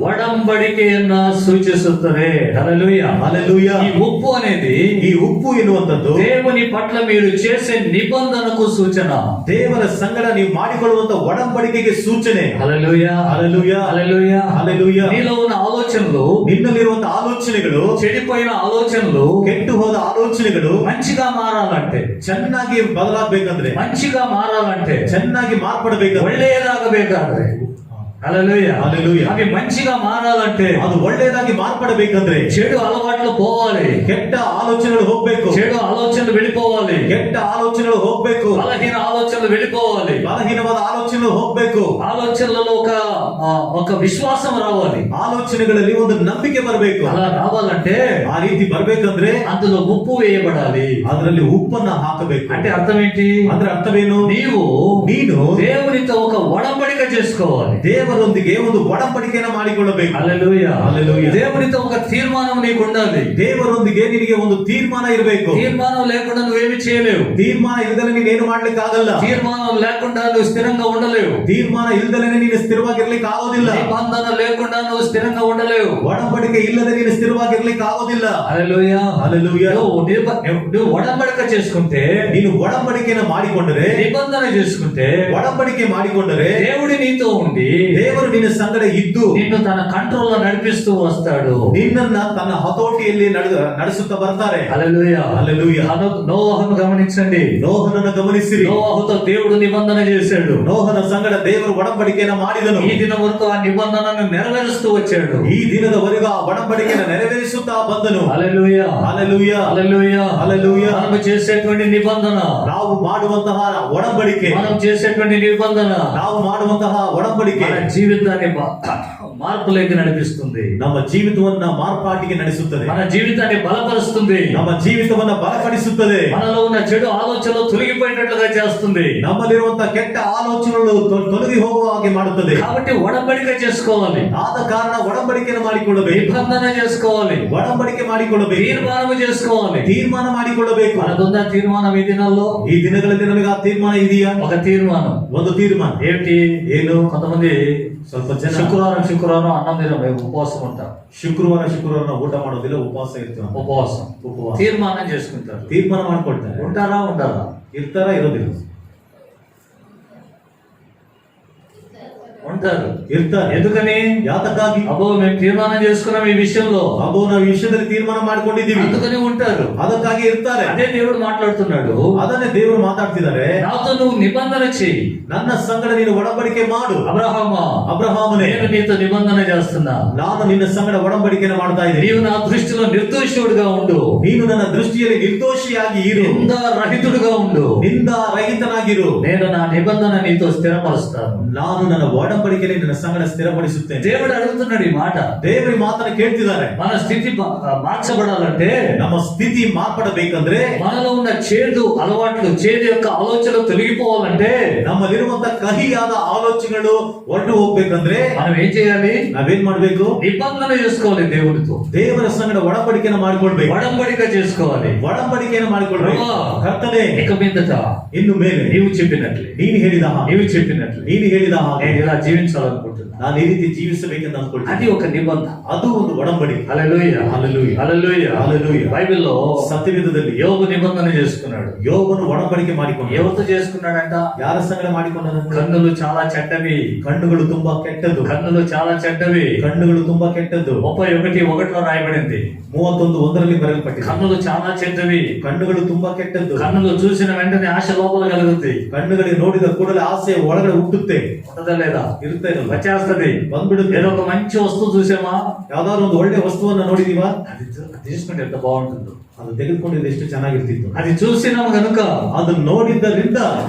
ಒಡಂಬಡಿಕೆಯನ್ನ ಸೂಚಿಸುತ್ತದೆ. హల్లెలూయా. హల్లెలూయా. ఈ ఉప్పు అనేది ಈ ಉಪ್ಪು ಎನ್ನುವಂತದ್ದು దేవుని పట్ల మీరు చేసే నిబంధనకు సూచన. ದೇವರ ಸಂಗಡ ನೀವು ಮಾಡಿಕೊಳ್ಳುವಂತ ಒಡಂಬಡಿಕೆಗೆ ಸೂಚನೆ. హల్లెలూయా. హల్లెలూయా. హల్లెలూయా. హల్లెలూయా. నీలో ఉన్న ఆలోచనలు, ನಿನ್ನಲ್ಲಿರುವಂತ ಆಲೋಚನೆಗಳು, చెడిపోయిన ఆలోచనలు ಕೆಟ್ಟು ಹೋದ ಆಲೋಚನೆಗಳು మంచిగా మారాలంటే, ಚೆನ್ನಾಗಿ ಬದಲಾಗಬೇಕಂದ್ರೆ, మంచిగా మారాలంటే, ಚೆನ್ನಾಗಿ ಮಾರ್ಪಡಬೇಕಂದ್ರೆ, ಒಳ್ಳೆಯದಾಗಬೇಕಾದ್ರೆ, హల్లెలూయా, హల్లెలూయా. అవి మంచిగా మారాలంటే, ಅದು ಒಳ್ಳೆಯದಾಗಿ ಮಾರ್ಪಡಬೇಕಂದ್ರೆ చెడు అలవాట్లు పోవాలి, ಕೆಟ್ಟ ಆಲೋಚನೆಗಳು ಹೋಗ್ಬೇಕು, చెడు ఆలోచనలు వెళ్ళిపోవాలి, ಕೆಟ್ಟ ಆಲೋಚನೆಗಳು ಹೋಗ್ಬೇಕು, బలహీన ఆలోచనలు వెళ్ళిపోవాలి, ಬಲಹೀನವಾದ ಆಲೋಚನೆಗಳು ಹೋಗ್ಬೇಕು, ఆలోచనలలో ఒక విశ్వాసం రావాలి. ಆಲೋಚನೆಗಳಲ್ಲಿ ಒಂದು ನಂಬಿಕೆ ಬರಬೇಕು. అలా రావాలంటే ಆ ರೀತಿ ಬರ್ಬೇಕಂದ್ರೆ అందులో ఉప్పు వేయబడాలి. ಅದರಲ್ಲಿ ಉಪ್ಪನ್ನ ಹಾಕಬೇಕು. అంటే అర్థం ఏంటి? ಅಂದ್ರೆ ಅರ್ಥವೇನು? ನೀನು దేవునితో ఒక ఒడంబడిక చేసుకోవాలి. ದೇವರೊಂದಿಗೆ ಒಂದು ಒಡಂಬಡಿಕೆಯನ್ನು ಮಾಡಿಕೊಳ್ಳಬೇಕು. హల్లెలూయా. హల్లెలూయా. దేవునితో ఒక తీర్మానం నీకు ఉండాలి. ದೇವರೊಂದಿಗೆ ನಿನಗೆ ಒಂದು ತೀರ್ಮಾನ ಇರಬೇಕು. తీర్మానం లేకుండా నువ్వేమి చేయలేవు. ತೀರ್ಮಾನ ಇಲ್ಲದಲೆ ನೀನೇನು ಮಾಡ್ಲಿಕ್ಕೆ ಆಗಲ್ಲ. తీర్మానం లేకుండా నువ్వు స్థిరంగా ఉండలేవు. ತೀರ್ಮಾನ ಇಲ್ಲದಲೆ ನೀನು ಸ್ಥಿರವಾಗಿರ್ಲಿಕ್ಕೆ ಆಗೋದಿಲ್ಲ. నిబంధన లేకుండా నువ్వు స్థిరంగా ఉండలేవు. ಒಡಂಬಡಿಕೆ ಇಲ್ಲದೆ ನೀನು ಸ್ಥಿರವಾಗಿರ್ಲಿಕ್ಕೆ ಆಗೋದಿಲ್ಲ. హల్లెలూయా. హల్లెలూయా. నువ్వు ఒడంబడిక చేసుకుంటే, ನೀನು ಒಡಂಬಡಿಕೆಯನ್ನು ಮಾಡಿಕೊಂಡರೆ, నిబంధన చేసుకుంటే, ಒಡಂಬಡಿಕೆ ಮಾಡಿಕೊಂಡರೆ దేవుడి నీతో ఉండి ದೇವರು ನಿನ್ನ ಸಂಗಡ ಇದ್ದು నిన్ను తన కంట్రోల్ లో నడిపిస్తూ వస్తాడు. ನಿನ್ನನ್ನ ತನ್ನ ಹತೋಟಿಯಲ್ಲಿ ನಡೆಸುತ್ತಾ ಬರ್ತಾರೆ. హల్లెలూయా. హల్లెలూయా. నోవహును గమనించండి. ನೋಹನನ್ನು ಗಮನಿಸಿರಿ. నోవహుతో దేవుడు నిబంధన చేశాడు. ನೋಹನ ಸಂಗಡ ದೇವರು ಒಡಂಬಡಿಕೆಯನ್ನು ಮಾಡಿದನು. ఈ దినం వరకు ఆ నిబంధనను నెరవేరుస్తూ వచ్చాడు. ಈ ದಿನದವರೆಗೂ ಆ ಒಡಂಬಡಿಕೆಯನ್ನು ನೆರವೇರಿಸುತ್ತಾ ಬಂದನು. హల్లెలూయా. హల్లెలూయా. హల్లెలూయా. హల్లెలూయా. మనం చేసేటువంటి నిబంధన, ನಾವು ಮಾಡುವಂತಹ ಒಡಂಬಡಿಕೆ, మనం చేసేటువంటి నిబంధన ನಾವು ಮಾಡುವಂತಹ ಒಡಂಬಡಿಕೆ మన జీవితాన్ని మార్పులోకి నడిపిస్తుంది. ನಮ್ಮ ಜೀವಿತವನ್ನ ಮಾರ್ಪಾಟಿಗೆ ನಡೆಸುತ್ತದೆ. మన జీవితాన్ని బలపరుస్తుంది. ನಮ್ಮ ಜೀವಿತವನ್ನ ಬಲಪಡಿಸುತ್ತದೆ. మనలో ఉన్న చెడు ఆలోచనలు తొలగిపోయేటట్లుగా చేస్తుంది. ನಮ್ಮಲ್ಲಿರುವಂತಹ ಕೆಟ್ಟ ಆಲೋಚನೆಗಳು ತೊಲಗಿ ಹೋಗುವ ಹಾಗೆ ಮಾಡುತ್ತದೆ. కాబట్టి ఒడంబడిక చేసుకోవాలి. ಆದ ಕಾರಣ ಒಡಂಬಡಿಕೆಯನ್ನು ಮಾಡಿಕೊಳ್ಳಬೇಕು. నిబంధన చేసుకోవాలి. ಒಡಂಬಡಿಕೆ ಮಾಡಿಕೊಳ್ಳಬೇಕು. తీర్మానం చేసుకోవాలి. ತೀರ್ಮಾನ ಮಾಡಿಕೊಳ್ಳಬೇಕು. మనకున్న తీర్మానం ఈ దినాల్లో, ಈ ದಿನಗಳಲ್ಲಿ ನಮಗೆ ಆ ತೀರ್ಮಾನ ಇದೆಯಾ? ఒక తీర్మానం. ಒಂದು ತೀರ್ಮಾನ ఏమిటి? ಏನು? కొంతమంది ಸ್ವಲ್ಪ ಜನ శుక్రవారం అన్నం తినరు, ఉపవాసం ఉంటారు. ಶುಕ್ರವಾರ ನಾವು ಊಟ ಮಾಡೋದಿಲ್ಲ, ಉಪವಾಸ ಇರ್ತೀವಿ. ఉపవాసం తీర్మానం చేసుకుంటారు. ತೀರ್ಮಾನ ಮಾಡ್ಕೊಳ್ತಾರೆ. ఉంటారా ఉండరా? ಇರ್ತಾರ ಇರೋದಿಲ್ಲ? ఉంటారు. ಇರ್ತಾರೆ. ఎందుకని? ಯಾತಕ್ಕಾಗಿ? అబ్బో మేము తీర్మానం చేసుకున్నాం ఈ విషయంలో, ಅಬ್ಬೋ ನಾವು ಈ ವಿಷಯದಲ್ಲಿ ತೀರ್ಮಾನ ಮಾಡ್ಕೊಂಡಿದ್ದೀವಿ, అందుకని ఉంటారు. ಅದಕ್ಕಾಗಿ ಇರ್ತಾರೆ. అదే దేవుడు మాట్లాడుతున్నాడు. ಅದನ್ನೇ ದೇವರು ಮಾತಾಡ್ತಿದ್ದಾರೆ. నాతో నువ్వు నిబంధన చెయ్యి, ನನ್ನ ಸಂಗಡ ನೀನು ಒಡಂಬಡಿಕೆ ಮಾಡು. అబ్రహామా ಅಬ್ರಹಾಮನೇ, నేను నీతో నిబంధన చేస్తున్నా, ನಾನು ನಿನ್ನ ಸಂಗಡ ಒಡಂಬಡಿಕೆಯನ್ನು ಮಾಡ್ತಾ ಇದ್ದೀನಿ. నీవు నా దృష్టిలో నిర్దోషుడుగా ఉండు, ನೀನು ನನ್ನ ದೃಷ್ಟಿಯಲ್ಲಿ ನಿರ್ದೋಷಿಯಾಗಿ ಇರು, నిందారహితుడుగా ఉండు, ನಿಂದಾರಹಿತನಾಗಿರು. నేను నా నిబంధన నీతో స్థిరపరుస్తాను. ನಾನು ನನ್ನ ಒಡಂಬಡಿಕೆಯಲ್ಲಿ ನಿನ್ನ ಸಂಗಡ ಸ್ಥಿರಪಡಿಸುತ್ತೇನೆ. దేవుడు అడుగుతున్నాడు ఈ మాట. ದೇವರು ಈ ಮಾತನ್ನು ಕೇಳ್ತಿದ್ದಾರೆ. మన స్థితి మార్చబడాలంటే, ನಮ್ಮ ಸ್ಥಿತಿ ಮಾರ್ಪಡಬೇಕಂದ್ರೆ, మనలో ఉన్న చేదు అలవాట్లు, చేదు యొక్క ఆలోచనలు తొలగిపోవాలంటే, ನಮ್ಮಲ್ಲಿರುವಂತ ಕಹಿಯಾದ ಆಲೋಚನೆಗಳು ಹೊರಟು ಹೋಗ್ಬೇಕಂದ್ರೆ మనం ఏం చేయాలి? ನಾವೇನ್ ಮಾಡ್ಬೇಕು? నిబంధన చేసుకోవాలి దేవుడితో, ದೇವರ ಸಂಗಡ ಒಡಂಬಡಿಕೆಯನ್ನು ಮಾಡ್ಕೊಳ್ಬೇಕು. ಒಡಂబడిక చేసుకోవాలి. ಒಡಂಬಡಿಕೆಯನ್ನು ಮಾಡ್ಕೊಳ್ಬೇಕು. ప్రభా, ಕರ್ತನೇ, ఇక మీదట ಇನ್ನು ಮೇಲೆ నీవు చెప్పినట్లే, ನೀನು ಹೇಳಿದ ಹಾಗೆ, నీవు చెప్పినట్లే ನೀನು ಹೇಳಿದ ಹಾಗೆ నేను ఇలా జీవించాలనుకుంటున్నా. ನಾನು ಈ ರೀತಿ ಜೀವಿಸಬೇಕೆಂದು అది ಅಂದ್ಕೊಳ್ತೀನಿ. ఒక నిబంధన. ಅದು ಒಂದು ಒಡಂಬಡಿಕೆ. హల్లెలూయా, హల్లెలూయా, హల్లెలూయా. హల్లెలూయా. బైబిల్లో ಸತ್ಯವೇದದಲ್ಲಿ యోబు నిబంధన చేసుకున్నాడు. ಯೋಬನು ಒಡಂಬಡಿಕೆ ಮಾಡಿಕೊಂಡ. ఎవరితో చేసుకున్నాడంట? ಯಾರ ಸಂಗಡ ಮಾಡಿಕೊಂಡನು? కన్నులు చాలా చెడ్డవి, ಕಣ್ಣುಗಳು ತುಂಬಾ ಕೆಟ್ಟದ್ದು. కన్నులు చాలా చెడ్డవి. ಕಣ್ಣುಗಳು ತುಂಬಾ ಕೆಟ್ಟದ್ದು. 31:1 రాయబడింది. 31:1 ಬರೆಯಲ್ಪಟ್ಟಿದೆ. కన్నులు చాలా చెడ్డవి, ಕಣ್ಣುಗಳು ತುಂಬಾ ಕೆಟ್ಟದ್ದು. కన్నులు చూసిన వెంటనే ఆశ లోపల కలుగుతుంది. ಕಣ್ಣುಗಳಿಗೆ ನೋಡಿದ ಕೂಡಲೇ ಆಸೆ ಒಳಗಡೆ ಹುಟ್ಟುತ್ತೆ. ఉంటుందా లేదా? ಇರುತ್ತೆ, వచ్చేస్తది. ಬಂದ್ಬಿಡುತ್ತೆ. ఏదో ఒక మంచి వస్తువు చూసామా, ಯಾವ್ದಾದ್ರು ಒಂದು ಒಳ್ಳೆ ವಸ್ತುವನ್ನ ನೋಡಿದೀವ, అది తీసుకుంటే ఎంత బాగుంటుందో. ಅದು ತೆಗೆದುಕೊಂಡಿದ್ದು ಎಷ್ಟು ಚೆನ್ನಾಗಿರ್ತಿತ್ತು. అది చూసినాం గనుక ಅದನ್ನ ನೋಡಿದ್ದರಿಂದ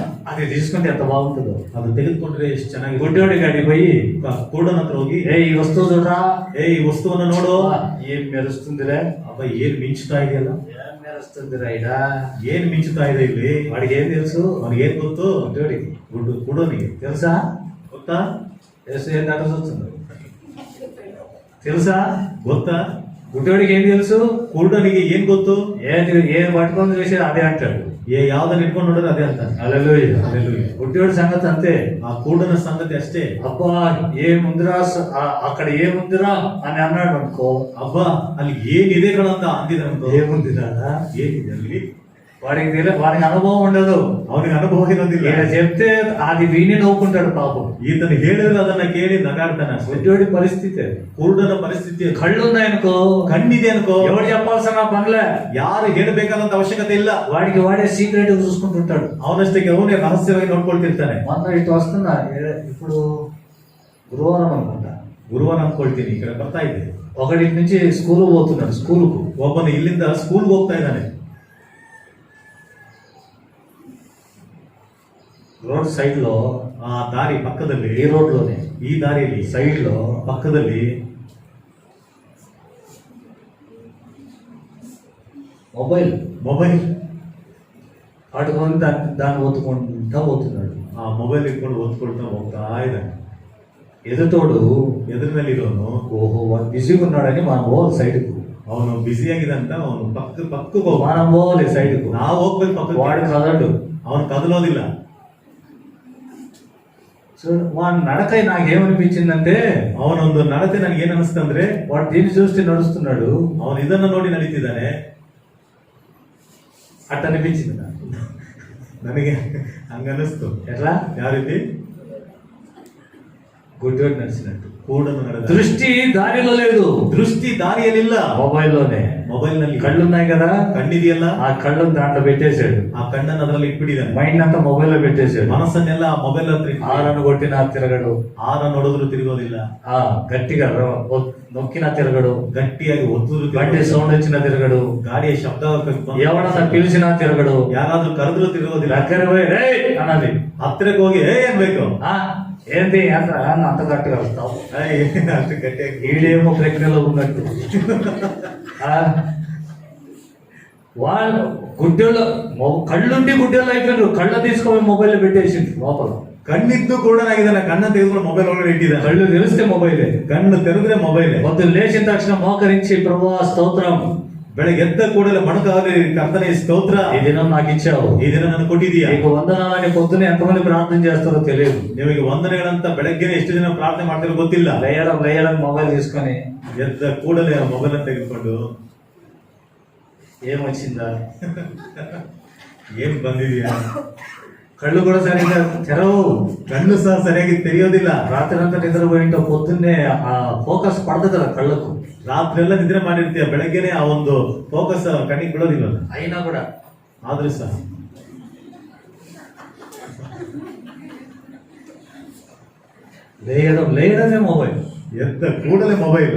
అది తీసుకుంటే ఎంత బాగుంటుందో. ಅದು ತೆಗೆದುಕೊಂಡ್ರೆ ಎಷ್ಟು ಚೆನ್ನಾಗಿ. గుడ్డోడి గాడి పోయి, ಕೂಡನ ಹತ್ರ ಹೋಗಿ, ఈ వస్తువు చూడరా, ಈ ವಸ್ತುವನ್ನ ನೋಡು, ఏం మెరుస్తుందిలే, ಅಬ್ಬ ಏನ್ ಮಿಂಚುತ್ತಾ ಇದೆಯಲ್ಲ, ఏం మెరుస్తుందిరా ఇడా, ಏನ್ ಮಿಂಚುತ್ತಾ ಇದೆ ಇಲ್ಲಿ. వాడికి ఏం తెలుసు? ಅವನಿಗೆ ಏನ್ ಗೊತ್ತು? గుడ్డోడికి ಕೂಡನಿಗೆ తెలుసా? ಗೊತ್ತಾ? యేసు ఏం నట చూస్తుంది తెలుసా? ಗೊತ್ತಾ? గుడ్డోడికి ఏం తెలుసు? ಕೂಡನಿಗೆ ಏನ್ ಗೊತ್ತು? ఏది పట్టుకొని చూసేది అదే అంటాడు. ಯಾವ್ದನ್ನ ಇಟ್ಕೊಂಡು ನೋಡಿದ್ರೆ ಅದೇ ಅಂತ. హల్లెలూయా, హల్లెలూయా. గుడ్డోడి సంగతి అంతే. ఆ కూడన సంగతి అಷ್ಟೇ. అబ్బా ఏముందిరా, అక్కడ ఏముందిరా అని అన్నాడు అనుకో, ಅಬ್ಬಾ ಅಲ್ಲಿ ಏನಿದೆ ಕಣಂತ ಅಂದಿದ್ರಂತ. ఏముందిరా, ಏನಿದೆ ಅಲ್ಲಿ? వాడికి అనుభవం ఉండదు. ಅವನಿಗೆ ಅನುಭವ ಇರೋದಿಲ್ಲ. ఇలా చెప్తే అది విని నవ్వుకుంటాడు పాపం. ఈతను ಹೇಳಿದ್ರೆ ಅದನ್ನ ಕೇಳಿ ನಗಾಡ್ತಾನೆ. గుడ్డోడి పరిస్థితి అది. ಕುರುಡನ ಪರಿಸ್ಥಿತಿ. కళ్ళు ఉన్నాయనుకో, ಕಣ್ಣಿದೆ ಅನ್ಕೋ, ఎవరు చెప్పాల్సిన పనిలే, ಯಾರು ಹೇಳಬೇಕಾದಂತ ಅವಶ್ಯಕತೆ ಇಲ್ಲ. వాడికి వాడే సీక్రెట్ చూసుకుంటుంటాడు. ಅವನಷ್ಟಕ್ಕೆ ಅವನೇ ರಹಸ್ಯವಾಗಿ ನೋಡ್ಕೊಳ್ತಿರ್ತಾನೆ. మొన్న ఇటు వస్తున్నా, ఇప్పుడు గురువారం అనుకుంటా, ಗುರುವಾರ ಅನ್ಕೊಳ್ತೀನಿ, ಈ ಕಡೆ ಬರ್ತಾ ಇದ್ದೆ. ఒకటి నుంచి స్కూల్ పోతున్నాడు. స్కూలుకు ಒಬ್ಬನು ಇಲ್ಲಿಂದ ಸ್ಕೂಲ್ಗೆ ಹೋಗ್ತಾ ಇದ್ದಾನೆ. రోడ్ సైడ్ లో, ಆ ದಾರಿ ಪಕ್ಕದಲ್ಲಿ, ఈ రోడ్ లోనే ಈ ದಾರಿಯಲ್ಲಿ సైడ్ లో ಪಕ್ಕದಲ್ಲಿ మొబైల్ ಮೊಬೈಲ್ పట్టుకొని దాన్ని ఒత్తుకుంటా పోతున్నాడు. ಆ ಮೊಬೈಲ್ ಇಟ್ಕೊಂಡು ಓದ್ಕೊಳ್ತಾ ಹೋಗ್ತಾ ಇದ್ದಾನೆ. ఎదుటోడు ಎದುರಿನಲ್ಲಿರೋನು ఓహో వాడు బిజీగా ఉన్నాడని మనం పోవాలి సైడ్కు. ಅವನು ಬ್ಯುಸಿ ಆಗಿದಂತ ಅವನು ಪಕ್ಕಕ್ಕೆ ಹೋಗ. మనం పోవాలి సైడ్కు. ನಾವು ಹೋಗ್ಬೇಕು ಪಕ್ಕಕ್ಕೆ. వాడు కదడు. ಅವನು ಕದಲೋದಿಲ್ಲ. సో వాడి నడక నాకేమనిపించిందంటే, ಅವನೊಂದು ನಡತೆ ನನಗೆ ಏನ್ ಅನಿಸ್ತಂದ್ರೆ, వాడు దీన్ని చూస్తే నడుస్తున్నాడు, ಅವನು ಇದನ್ನ ನೋಡಿ ನಡೀತಿದ್ದಾನೆ. అట్ట అనిపించింది నాకు. ನನಗೆ ಹಂಗನಿಸ್ತು. ఎట్లా? ಯಾವ ರೀತಿ? గుడ్డోడు నడిచినట్టు. ಕೂಡನ್ನು ನಡೆದ. దృష్టి దానిలో లేదు, ದೃಷ್ಟಿ ದಾರಿಯಲ್ಲಿಲ್ಲ, మొబైల్లోనే. ಮೊಬೈಲ್ ನಲ್ಲಿ. కళ్ళు ఉన్నాయి కదా, ಕಣ್ಣಿದೆಯಲ್ಲ, ఆ కళ్ళను దాంట్లో పెట్టేశాడు. ಆ ಕಣ್ಣನ್ನು ಅದರಲ್ಲಿ ಇಟ್ಬಿಟ್ಟಿದ್ದಾನೆ. మైండ్ అంతా మొబైల్ లో పెట్టేశాడు. ಮನಸ್ಸನ್ನೆಲ್ಲ ಮೊಬೈಲ್ ಹತ್ರ. ఆరను కొట్టినా తిరగడు, ಆರ ನೋಡಿದ್ರು ತಿರುಗೋದಿಲ್ಲ, గట్టిగా నొక్కినా తిరగడు, ಗಟ್ಟಿಯಾಗಿ ಒತ್ತುದ್ರು బండి ತಿರುಗೋದಿಲ್ಲ, సౌండ్ వచ్చినా తిరగడు, ಗಾಡಿಯ ಶಬ್ದ ఎవడన్నా పిలిచినా తిరగడు, ಯಾರಾದ್ರೂ ಕರೆದ್ರು ತಿರುಗೋದಿಲ್ಲ. దగ్గర పోయి రేయ్ అన్నది, ಹತ್ತಿರಕ್ಕೆ ಹೋಗಿ ಏ ಅನ್ಬೇಕು. ఏంటి అంత గట్టిగా వస్తావు, ಅಷ್ಟು ಗಟ್ಟಿಯಾಗಿ. ఈడేమో ప్రజ్ఞలో ఉన్నట్టు. వాళ్ళు గుడ్డెలో కళ్ళుండి గుడ్డెలు అయిపోయారు. కళ్ళ తీసుకొని మొబైల్ పెట్టేసింది లోపల. ಕಣ್ಣಿದ್ದು ಕೂಡನಾಗಿದ್ದಾನೆ, ಕಣ್ಣ ತೆಗೆದುಕೊಂಡು ಮೊಬೈಲ್ ಒಳಗಡೆ ಇಟ್ಟಿದ್ದಾನೆ. కళ్ళు తెరిస్తే మొబైలే, ಕಣ್ಣು ತೆರೆದ್ರೆ ಮೊಬೈಲ್. పొద్దున్న లేచిన తక్షణ మోకరించి ప్రభువా స్తోత్రం, ಬೆಳಗ್ಗೆ ಎದ್ದ ಕೂಡಲೇ ಮಣಕಾಲಿ ಕರ್ತನೆ ಸ್ತೋತ್ರ, ఈ దినం నాకు ఇచ్చావు, ಈ ದಿನ ನಾನು ಕೊಟ್ಟಿದೀಯಾ. నీకు వందనాలని పొద్దున ఎంతమంది ప్రార్థన చేస్తారో తెలియదు. ನಿಮಗೆ ವಂದನೆಗಳಂತ ಬೆಳಗ್ಗೆನೆ ಎಷ್ಟು ಜನ ಪ್ರಾರ್ಥನೆ ಮಾಡ್ತಾರೋ ಗೊತ್ತಿಲ್ಲ. లేయడం మొబైల్ తీసుకొని ಎದ್ದ ಕೂಡಲೇ ಮೊಬೈಲ್ ತೆಗೆದುಕೊಂಡು ఏమొచ్చిందా, ಏನ್ ಬಂದಿದ್ಯಾ, కళ్ళు కూడా సరిగ్గా తెరవు. ಕಣ್ಣು ಸಹ ಸರಿಯಾಗಿ ತೆರೆಯೋದಿಲ್ಲ. రాత్రి అంతా నిద్రపోయింటో పొద్దున్నే ఆ ఫోకస్ పడదు కదా కళ్ళకు. ರಾತ್ರಿ ಎಲ್ಲ ನಿದ್ರೆ ಮಾಡಿರ್ತೀಯ, ಬೆಳಗ್ಗೆನೆ ಆ ಒಂದು ಫೋಕಸ್ ಕಣ್ಣಿಗೆ ಬಿಡೋದಿಲ್ಲ. అయినా కూడా ಆದ್ರೂ ಸಹ లేయడమే మొబైల్. ಎದ್ದ ಕೂಡಲೇ ಮೊಬೈಲ್.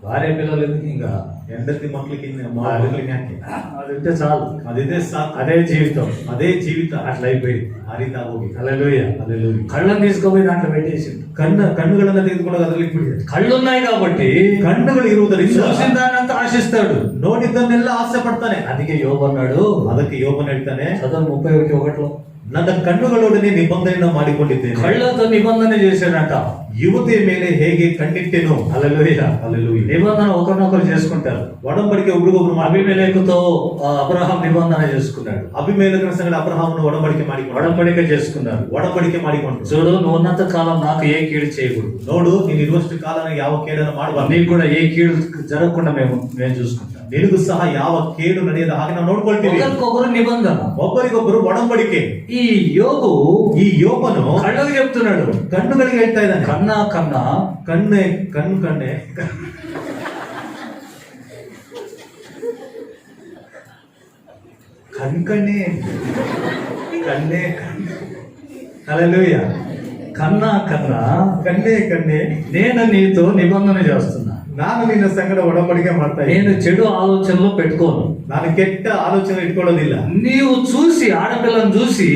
భార్య పిల్లలు ఎందుకు ఇంకా ಹೆಂಡತಿ ಮಕ್ಳಿಗೆ ಮಕ್ಳಿಗೆ ಯಾಕೆ? అది ఉంటే చాలు. ಅದಿದೆ ಸಾಕು. అదే జీవితం. ಅದೇ ಜೀವಿತ. అట్లా అయిపోయింది. ಆ ರೀತಿ ಆಗೋಗಿ. హల్లెలూయా. ಅಲ್ಲೆಲ್ಲೂರಿ. కళ్ళని తీసుకుపోయి దాంట్లో పెట్టేసింది. ಕಣ್ಣುಗಳನ್ನ ತೆಗೆದುಕೊಂಡು ಅದರಲ್ಲಿ ಬಿಡಿದೆ. కళ్ళు ఉన్నాయి కాబట్టి ಕಣ್ಣುಗಳು ಇರುವುದರಿಂದ చూసిన దానంతా ఆశిస్తాడు. ನೋಡಿದ್ದನ್ನೆಲ್ಲ ಆಸೆ ಪಡ್ತಾನೆ. అందుకే యోబు అన్నాడు, ಅದಕ್ಕೆ ಯೋಬನು ಹೇಳ್ತಾನೆ, చదువు 31:1 ನನ್ನ ಕಣ್ಣುಗಳೊಡನೆ ನಿಬಂಧನೆಯನ್ನು ಮಾಡಿಕೊಂಡಿದ್ದೇನೆ. కళ్ళతో నిబంధన చేశాడంట. ಯುವತಿಯ ಮೇಲೆ ಹೇಗೆ ಕಣ್ಣಿಟ್ಟೆನು. హల్లెలూయా. హల్లెలూయా. నిబంధన ఒకరినొకరు చేసుకుంటారు. ಒಡಂಬಡಿಕೆ ಒಬ್ರಿಗೊಬ್ರು అబీమెలెకుతో అబ్రహాం నిబంధన చేసుకున్నాడు. ಅಭಿಮೇಲಕನ ಸಂಗಡ ಅಬ್ರಹಾಮನು ಒಡಂಬಡಿಕೆ ಮಾಡಿಕೊಂಡು ఒడంబడిక చేసుకున్నారు. ಒಡಂಬಡಿಕೆ ಮಾಡಿಕೊಂಡು, చూడు, నువ్వు ఉన్నంత కాలం నాకు ఏ కీడు చేయకూడదు. ನೋಡು, ನೀನು ಇರುವಷ್ಟು ಕಾಲ ಯಾವ ಕೇಡನ್ನು ಮಾಡಬಾರ್ದು. నీకు కూడా ఏ కీడు జరగకుండా మేము చూసుకుంటాం. ನಿನಗೂ ಸಹ ಯಾವ ಕೇಡು ನಡೆಯದ ಹಾಗೆ ನಾವು ನೋಡ್ಕೊಳ್ತೀವಿ. ఒకరికొకరు నిబంధన. ಒಬ್ಬರಿಗೊಬ್ಬರು ಒಡಂಬಡಿಕೆ. ఈ యోగు ಈ ಯೋಬನು కళ్ళకు చెప్తున్నాడు, ಕಣ್ಣುಗಳಿಗೆ ಹೇಳ್ತಾ ಇದ್ದಾನೆ, కన్నా కన్నా ಕಣ್ಣೆ ಕಣ್ಣು ಕಣ್ಣೆ కన్కనే కన్నే. హల్లెలూయా. కన్నా కన్నా ಕಣ್ಣೆ ಕಣ್ಣೆ నేను నీతో నిబంధన చేస్తున్నా. ನಾನು ನಿನ್ನ ಸಂಗಡ ಒಡಂಬಡಿಕೆ ಮಾಡ್ತಾ నేను ಇದ್ದೀನಿ. చెడు ఆలోచనలో పెట్టుకోను. ನಾನು ಕೆಟ್ಟ ಆಲೋಚನೆ ಇಟ್ಕೊಳ್ಳೋದಿಲ್ಲ. నీవు చూసి ఆడపిల్లను చూసి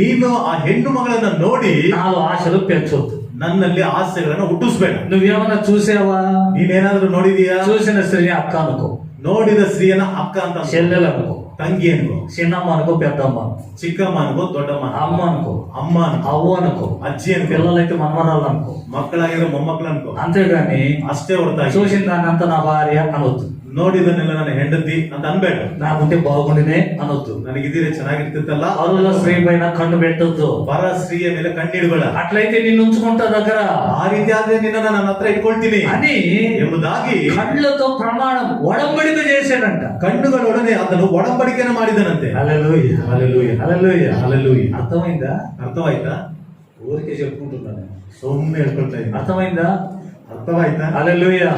ನೀನು ಆ ಹೆಣ್ಣು ಮಗಳನ್ನ ನೋಡಿ నాలో ఆశలు పెంచొద్దు. ನನ್ನಲ್ಲಿ ಆಸೆಗಳನ್ನ ಹುಟ್ಟಿಸ್ಬೇಡ. నువ్వేమన్నా చూసావా? ನೀನೇನಾದ್ರೂ ನೋಡಿದೀಯಾ? చూసిన స్త్రీ అక్క అనుకో, ನೋಡಿದ ಸ್ತ್ರೀಯನ್ನ ಅಕ್ಕ ಅಂತ ಅನ್ಕೋ. చెల్లెలు అనుకో, ತಂಗಿ ಅನ್ಕೋ, చిన్నమ్మ అనుకో, పెద్దమ్మ అనుకో, ಚಿಕ್ಕಮ್ಮ ಅನ್ಕೋ, ದೊಡ್ಡಮ್ಮ ಅನ್ಕೋ, అమ్మ అనుకో, ಅಮ್ಮ ಅನ್ಕೋ, అవ్వ అనుకో, ಅಜ್ಜಿ ಅನ್ಕೋ, పిల్లలైతే మనమరాలు అనుకో. ಮಕ್ಕಳಾಗಿರೋ ಮೊಮ್ಮಕ್ಕಳು ಅನ್ಕೋ. అంతేగాని ಅಷ್ಟೇ ಹೊರತಾಗಿ చూసిన దాన్నంతా నా భార్య అనొద్దు, ನೋಡಿದನ್ನೆಲ್ಲ ನನ್ನ ಹೆಂಡತಿ ಅಂತ ಅನ್ಬೇಡ. నాకుంటే బాగుండినే అనొద్దు, ನನಗಿದ್ದೀರಿ ಚೆನ್ನಾಗಿರ್ತಿತ್ತಲ್ಲ. పరుల స్త్రీ పైన కన్ను పెట్టొద్దు. ಪರ ಸ್ತ್ರೀಯ ಮೇಲೆ ಕಣ್ಣಿಡ್ಬೇಡ. అట్లయితే నిన్ను ఉంచుకుంటా దగ్గర ಆ ರೀತಿ ಆದ್ರೆ ನಿನ್ನ ನನ್ನ ಹತ್ರ ಇಟ್ಕೊಳ್ತೀನಿ అని ಎಂಬುದಾಗಿ కళ్ళతో ప్రమాణం ఒడంబడిక చేశాడంట. ಕಣ್ಣುಗಳೊಡನೆ ಅದನ್ನು ಒಡಂಬಡಿಕೆಯನ್ನು ಮಾಡಿದನಂತೆ. హల్లెలూయా. హల్లెలూయా. హల్లెలూయా. హల్లెలూయా. అర్థమైందా? ಅರ್ಥವಾಯ್ತಾ? ఊరికే చెప్పుకుంటున్నాను. ಸುಮ್ಮನೆ ಹೇಳ್ಕೊಳ್ತಾ ಇದ್ದೀನಿ. అర్థమైందా? ಅರ್ಥವಾಯ್ತಾ? హల్లెలూయా.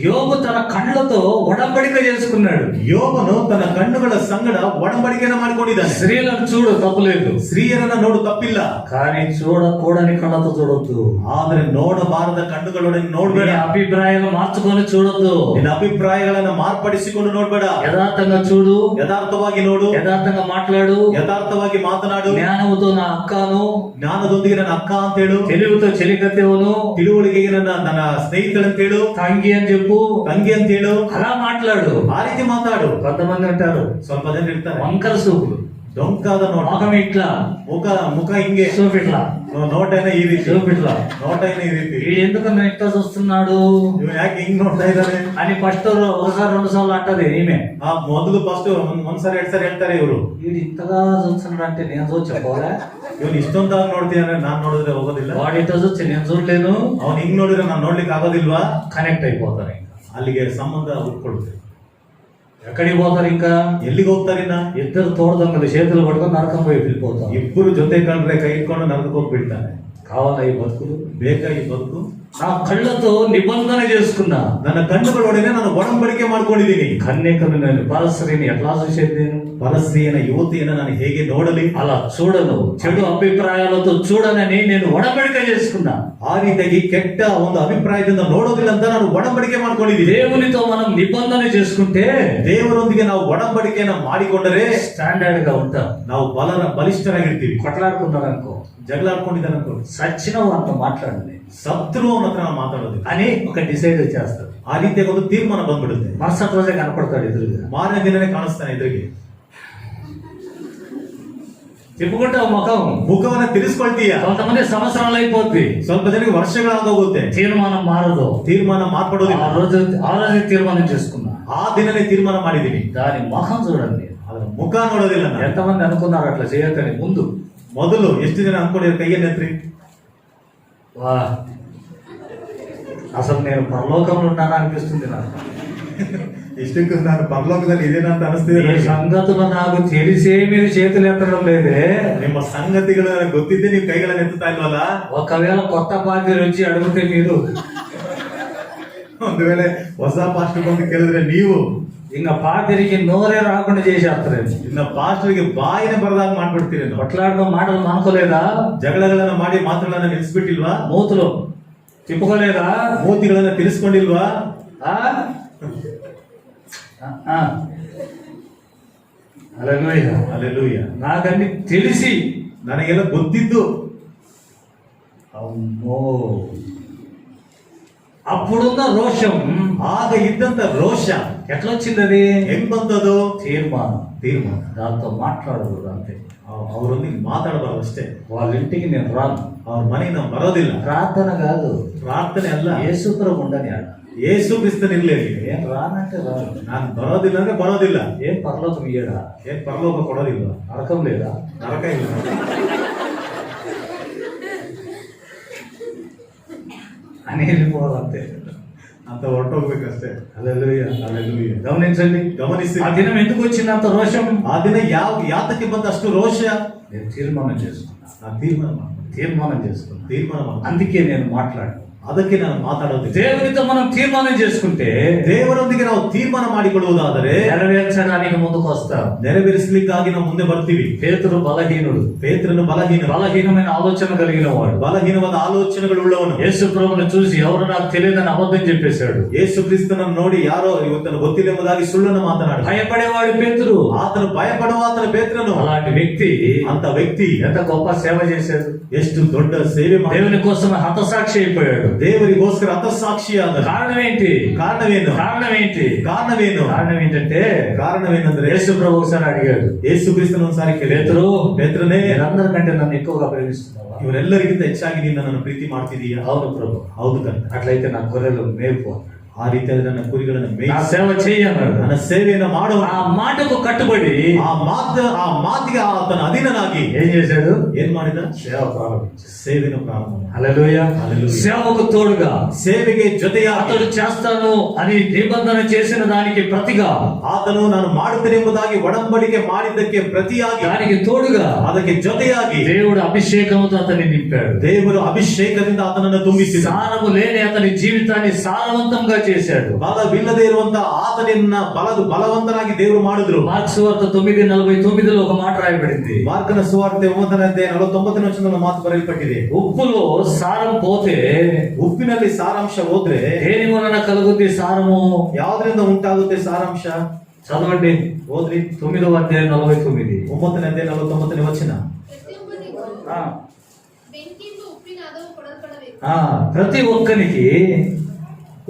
యోబు తన కళ్ళతో ఒడంబడిక చేసుకున్నాడు. ಯೋಬನು ತನ್ನ ಕಣ್ಣುಗಳ ಸಂಗಡ ಒಡಂಬಡಿಕೆಯನ್ನು ಮಾಡಿಕೊಂಡಿದ್ದಾನೆ. స్త్రీలను చూడు, తప్పులేదు, ಸ್ತ್ರೀಯರನ್ನ ನೋಡು, ತಪ್ಪಿಲ್ಲ. కానీ చూడకూడని కళ్ళతో చూడొద్దు. ಆದ್ರೆ ನೋಡಬಾರದ ಕಣ್ಣುಗಳೊಡನೆ ನೋಡ್ಬೇಡ. నీ అభిప్రాయాలు మార్చుకొని చూడొద్దు. ನಿನ್ನ ಅಭಿಪ್ರಾಯಗಳನ್ನ ಮಾರ್ಪಡಿಸಿಕೊಂಡು ನೋಡ್ಬೇಡ. యథార్థంగా చూడు, ಯಥಾರ್ಥವಾಗಿ ನೋಡು, యథార్థంగా మాట్లాడు, ಯಥಾರ್ಥವಾಗಿ ಮಾತನಾಡು. జ్ఞానముతో నా అక్కను, ಜ್ಞಾನದೊಂದಿಗೆ ನನ್ನ ಅಕ್ಕ ಅಂತ ಹೇಳು, తెలివితో చెలికత్తెవను, ತಿಳುವಳಿಕೆಗೆ ನನ್ನ ಸ್ನೇಹಿತಳಂತ ಹೇಳು, తంగి అని చెప్పు, ತಂಗಿ ಅಂತ ಹೇಳು. అలా మాట్లాడు. ಆ ರೀತಿ ಮಾತಾಡು. కొంతమంది అంటారు ಸ್ವಲ್ಪ ಜನ ಇರ್ತಾರೆ, వంకర సూపులు, ಡೊಂಕಾದ ನೋಟ, మొఖం ఇట్లా, ಮುಖ ಹಿಂಗೆ, చూపిట్లా, ನೋಟನ ಈ ರೀತಿ, చూపిట్లా. ನೋಟನ ಈ ರೀತಿ. వీడు ఎందుకు ఇట్లా చూస్తున్నాడు ಇವ್ ಯಾಕೆ ಹಿಂಗ್ ನೋಡ್ತಾ ಇದ್ದಾರೆ అని ఫస్ట్ ఒకసారి 2 సార్లు అంటది ఈమె. ಆ ಮೊದಲು ಫಸ್ಟ್ ಒಂದ್ಸರಿ 2 ಸರಿ ಹೇಳ್ತಾರೆ ಇವರು. వీడు ఇంతగా చూస్తున్నాడు అంటే నేను చూసి చెప్పాలా? ಇವನು ಇಷ್ಟೊಂದಾಗಿ ನೋಡ್ತೀಯ ನಾನ್ ನೋಡಿದ್ರೆ ಹೋಗೋದಿಲ್ಲ. వాడు ఇట్లా చూసి నేను చూడలేను. ಅವ್ನು ಹಿಂಗ್ ನೋಡಿದ್ರೆ ನಾನ್ ನೋಡ್ಲಿಕ್ಕೆ ಆಗೋದಿಲ್ವಾ? కనెక్ట్ అయిపోతారు. ఇంకా ಅಲ್ಲಿಗೆ ಸಂಬಂಧ ಹುಟ್ಕೊಳುತ್ತೆ. ఎక్కడికి పోతారు? ఇంకా ಎಲ್ಲಿಗೆ ಹೋಗ್ತಾರೆ? ఇద్దరు తోడదొంగలు చేతులు పట్టుకొని నరకం పోయి వెళ్ళిపోతారు. ಇಬ್ಬರು ಜೊತೆ ಕಂಡ್ರೆ ಕೈ ಇಟ್ಕೊಂಡು ನರಕಕ್ಕೆ ಹೋಗಿ ಬೀಳ್ತಾನೆ. కావాలా ఈ బతుకులు? ಬೇಕಾ ಈ ಬದುಕು? నా కళ్ళతో నిబంధన చేసుకున్నా, ನನ್ನ ಕಣ್ಣುಗಳೊಡನೆ ನಾನು ಒಡಂಬಡಿಕೆ ಮಾಡ್ಕೊಂಡಿದ್ದೀನಿ. కన్యకను నేను పరస్త్రీని ఎట్లా చూసేది? నేను ಪರಸ್ತ್ರೀಯನ ಯುವತಿಯನ್ನ ನಾನು ಹೇಗೆ ನೋಡಲಿ? అలా చూడను, చెడు అభిప్రాయాలతో చూడనని నేను ఒడంబడిక చేసుకున్నా. ಆ ರೀತಿಯಾಗಿ ಕೆಟ್ಟ ಒಂದು ಅಭಿಪ್ರಾಯದಿಂದ ನೋಡೋದಿಲ್ಲ ಅಂತ ನಾನು ಒಡಂಬಡಿಕೆ ಮಾಡ್ಕೊಂಡಿದ್ದೀನಿ. దేవునితో మనం నిబంధన చేసుకుంటే ದೇವರೊಂದಿಗೆ ನಾವು ಒಡಂಬಡಿಕೆಯನ್ನ ಮಾಡಿಕೊಂಡರೆ స్టాండర్డ్ గా ఉంటాం. ನಾವು ಬಲಿಷ್ಠರಾಗಿರ್ತೀವಿ. కొట్లాడుకున్నారు అనుకో, ಜಗಳ ಆಡ್ಕೊಂಡಿದ್ದಾನೆ ಅನ್ಕೋ, సచ్చిన వాళ్ళతో మాట్లాడండి ಸತ್ರು ಅವನ ಹತ್ರ ನಾವು ಮಾತಾಡೋದು అని ఒక డిసైడ్ చేస్తారు. ಆ ರೀತಿಯಾಗಿ ಒಂದು ತೀರ್ಮಾನ ಬಂದ್ಬಿಡುತ್ತೆ. మరుసటి రోజే కనపడతాడు ఎదురుగా, ಮಾರನೇ ದಿನನೇ ಕಾಣಿಸ್ತಾನೆ ಎದುರಿಗೆ. చెప్పుకుంటావు ముఖం, ಮುಖವನ್ನ ತಿರ್ಸ್ಕೊಳ್ತೀಯ. కొంతమంది సంవత్సరాలు అయిపోద్ది, ಸ್ವಲ್ಪ ಜನಕ್ಕೆ ವರ್ಷಗಳಾಗೋಗುತ್ತೆ, తీర్మానం మారదు. ತೀರ್ಮಾನ ಮಾರ್ಪಡೋದಿಲ್ಲ. ఆ రోజే తీర్మానం చేసుకున్నా. ಆ ದಿನನೇ ತೀರ್ಮಾನ ಮಾಡಿದೀನಿ. దాని ముఖం చూడండి. ಅದರ ಮುಖ ನೋಡೋದಿಲ್ಲ ನಾನು. ఎంతమంది అనుకున్నారు అట్లా చేయకని ముందు? ಮೊದಲು ಎಷ್ಟು ಜನ ಅನ್ಕೊಂಡಿರೋ ಕೈಯನ್ನೆತ್ರಿ. వా, అసలు నేను పరలోకంలో ఉన్నానా అనిపిస్తుంది నాకు. ఇష్టಕ್ಕೆ ನಾನು ಪರಲೋಕದಲ್ಲಿ ಇದೇನಾ ಅಂತ ಅನಿಸ್ತಿದೆ ఈ ನನಗೆ. సంగతులు నాకు తెలిసే మీరు చేతులు ఎత్తడం లేదే. ನಿಮ್ಮ ಸಂಗತಿಗಳು ನನಗೆ ಗೊತ್ತಿದ್ದೆ ನೀವು ಕೈಗಳನ್ನು ಎತ್ತುತ್ತಾ ಇಲ್ವಲ್ಲ. ఒకవేళ కొత్త పాత్ర వచ్చి అడిగితే మీరు ಒಂದು ವೇಳೆ ಹೊಸ ಪಾಸ್ಟರ್ ಬಂದು ಕೇಳಿದ್ರೆ ನೀವು ఇంకా పాతిరికి నోరే రాకుండా చేసేస్తారండి. ಇನ್ನ ಪಾಸ್ಟರ್ಗೆ ಬಾಯಿನ ಬರದಾಗ ಮಾಡ್ಬಿಡ್ತೀರಿ. కొట్లాడడం మాటలు మానుకోలేదా? ಜಗಳಗಳನ್ನ ಮಾಡಿ ಮಾತುಗಳನ್ನ ನಿಲ್ಲಿಸ್ಬಿಟ್ಟಿಲ್ವಾ? మూతులు తిప్పుకోలేదా? ಮೂತಿಗಳನ್ನ ತಿರ್ಸ್ಕೊಂಡಿಲ್ವಾ? ఆ? ఆ. హల్లెలూయా. ಅಲ್ಲೆಲೂಯ. నాకన్నీ తెలిసి ನನಗೆಲ್ಲ ಗೊತ್ತಿದ್ದು అమ్మో ಅప్పుడున్న రోషం ಆಗ ಇದ್ದಂತ ರೋಷ ఎట్లొచ్చింది? అది ಹೆಂಗ್ ಬಂತದು? తీర్మానం. ತೀರ್ಮಾನ. దాంతో మాట్లాడకూడదు అంతే. ಅವರೊಂದಿಗೆ ಮಾತಾಡಬಾರದು ಅಷ್ಟೇ. వాళ్ళ ఇంటికి నేను రాను. ಅವ್ರ ಮನೆಗೆ ನಾವು ಬರೋದಿಲ್ಲ. ప్రార్థన కాదు, ಪ್ರಾರ್ಥನೆ ಅಲ್ಲ. యేసుప్రభు ఉండని ఆడ. ಯೇಸು ಕ್ರಿಸ್ತನಿರ್ಲೇಲಿ. ఏం రానంటే రాను. ನಾನು ಬರೋದಿಲ್ಲ ಅಂದ್ರೆ ಬರೋದಿಲ್ಲ. ఏం పరలోకం ఇయ్యడా? ಏನ್ ಪರಲೋಕ ಕೊಡೋದಿಲ್ಲ. నరకం లేదా? ನರಕ ಇಲ್ಲ. అని వెళ్ళిపోవాలంతే. ಅಂತ ಹೊರಟೋಗ್ಬೇಕಷ್ಟೇ. హల్లెలూయా. ಅಲ್ಲೆಲೂಯ. గమనించండి, ಗಮನಿಸಿ. ఆ దినం ఎందుకు వచ్చింది అంత రోషం? ಆ ದಿನ ಯಾತಕ್ಕೆ ಬಂದ ಅಷ್ಟು ರೋಷ? నేను తీర్మానం చేసుకున్నా. ನಾನು ತೀರ್ಮಾನ ಮಾಡ್ತೀನಿ. తీర్మానం చేసుకున్నా. ತೀರ್ಮಾನ ಮಾಡ್ತೀನಿ. అందుకే నేను మాట్లాడను. ಅದಕ್ಕೆ ನಾನು ಮಾತಾಡೋದಿಲ್ಲ. దేవునితో మనం తీర్మానం చేసుకుంటే ದೇವರೊಂದಿಗೆ ನಾವು ತೀರ್ಮಾನ ಮಾಡಿಕೊಳ್ಳುವುದಾದರೆ నెరవేర్చడానికి ముందుకు వస్తాం. ನೆರವೇರಿಸಲಿಕ್ಕಾಗಿ ನಾವು ಮುಂದೆ ಬರ್ತೀವಿ. పేతురు బలహీనుడు, ಪೇತ್ರನು బలహీనమైన ఆలోచన కలిగిన వాడు. ಬಲಹೀನವಾದ ಆಲೋಚನೆಗಳುಳ್ಳವನು. యేసు ప్రభువుని చూసి ఎవరు నాకు తెలియదని అబద్ధం చెప్పేశాడు. ಯೇಸು ಕ್ರಿಸ್ತನನ್ನು ನೋಡಿ ಯಾರೋ ಇವತ್ತನ್ನು ಗೊತ್ತಿಲ್ಲ ಎಂಬುದಾಗಿ ಸುಳ್ಳನ್ನು ಮಾತನಾಡಿ భయపడేవాడు పేతురు. ಆತನು ಭಯಪಡುವ ಆತನ ಪೇತ್ರನು. అలాంటి వ్యక్తి ಅಂತ ವ್ಯಕ್ತಿ ఎంత గొప్ప సేవ చేశాడు. ಎಷ್ಟು ದೊಡ್ಡ ಸೇವೆ ಮಾಡಿ దేవుని కోసం హతసాక్షి అయిపోయాడు. ದೇವರಿಗೋಸ್ಕರ ಹತಸಾಕ್ಷಿಯಾದ. కారణం ఏంటి? ಕಾರಣವೇನು? కారణం ఏంటి? ಕಾರಣವೇನು? కారణం ఏంటంటే ಕಾರಣವೇನೆಂದ್ರೆ యేసు ప్రభు ఒకసారి అడిగాడు, ಯೇಸು ಕ್ರಿಸ್ತನ ಒಂದ್ಸಾರಿ ಕೇಳಿ, పేతురు, ಪೇತ್ರನೇ, మీరందరికంటే నన్ను ఎక్కువగా ప్రేమిస్తున్నావా? ಇವರೆಲ್ಲರಿಗಿಂತ ಹೆಚ್ಚಾಗಿ ನೀನು ನನ್ನನ್ನು ಪ್ರೀತಿ ಮಾಡ್ತಿದೀಯಾ? అవును ప్రభు. ಹೌದು ಕರ್ತ. అట్లయితే నా గొర్రెలు మేపు. ಆ ರೀತಿಯಾದ ನನ್ನ ಕುರಿಗಳನ್ನು నా ಮೇಯಿಸಿ సేవ చెయ్యన్నాడు. ನನ್ನ ಸೇವೆಯನ್ನು ಮಾಡುವ. ఆ మాటకు కట్టుబడి ಆ ಮಾತಿಗೆ ಆತನ ಅಧೀನನಾಗಿ ఏం చేశాడు? ಏನ್ ಮಾಡಿದ? సేవ ప్రారంభించాడు. ಸೇವೆಯನ್ನು ಪ್ರಾರಂಭ ಮಾಡಿದ. హల్లెలూయా. హల్లెలూయా. సేవకు తోడుగా ಸೇವೆಗೆ ಜೊತೆಯಾಗಿ అతడు చేస్తాను అని నిబంధన చేసిన దానికి ప్రతిగా, ಆತನು ನಾನು ಮಾಡುತ್ತೇನೆ ಎಂಬುದಾಗಿ ಒಡಂಬಡಿಕೆ ಮಾಡಿದ್ದಕ್ಕೆ ಪ್ರತಿಯಾಗಿ, దానికి తోడుగా ಅದಕ್ಕೆ ಜೊತೆಯಾಗಿ దేవుడు అభిషేకంతో అతన్ని నింపాడు. ದೇವರು ಅಭಿಷೇಕದಿಂದ ಆತನನ್ನು ತುಂಬಿಸಿದ. సారము లేని అతని జీవితాన్ని సారవంతంగా చేశాడు. ಬಲವಿಲ್ಲದೆ ಇರುವಂತ ಆತನನ್ನ ಬಲವಂತನಾಗಿ ದೇವರು ಮಾಡಿದ್ರು. మార్క్స్ సువార్త 9:49 ఒక మాట రాయబడింది. ಮಾರ್ಕನ ಸುವಾರ್ತೆ 9:49 ಮಾತು ಬರೆಯಲ್ಪಟ್ಟಿದೆ. ఉప్పులో సారం పోతే ಉಪ್ಪಿನಲ್ಲಿ ಸಾರಾಂಶ ಹೋದ್ರೆ దేని వలన కలుగుద్ది సారము? ಯಾವ್ದ್ರಿಂದ ಉಂಟಾಗುತ್ತೆ ಸಾರಾಂಶ? చదవండి, ಓದ್ರಿ. 9:49. 9:49 ವಚನ. ಪ್ರತಿಯೊಬ್ಬನಿಗೂ ఆ, ಬೆಂಕಿಯಿಂದ ಉಪ್ಪಿನ ಹದವು ಕೊಡಲ್ಪಡಬೇಕು. ప్రతి ఒక్కనికి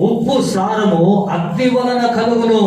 ఉప్పు సారము అగ్ని వలన కలుగును.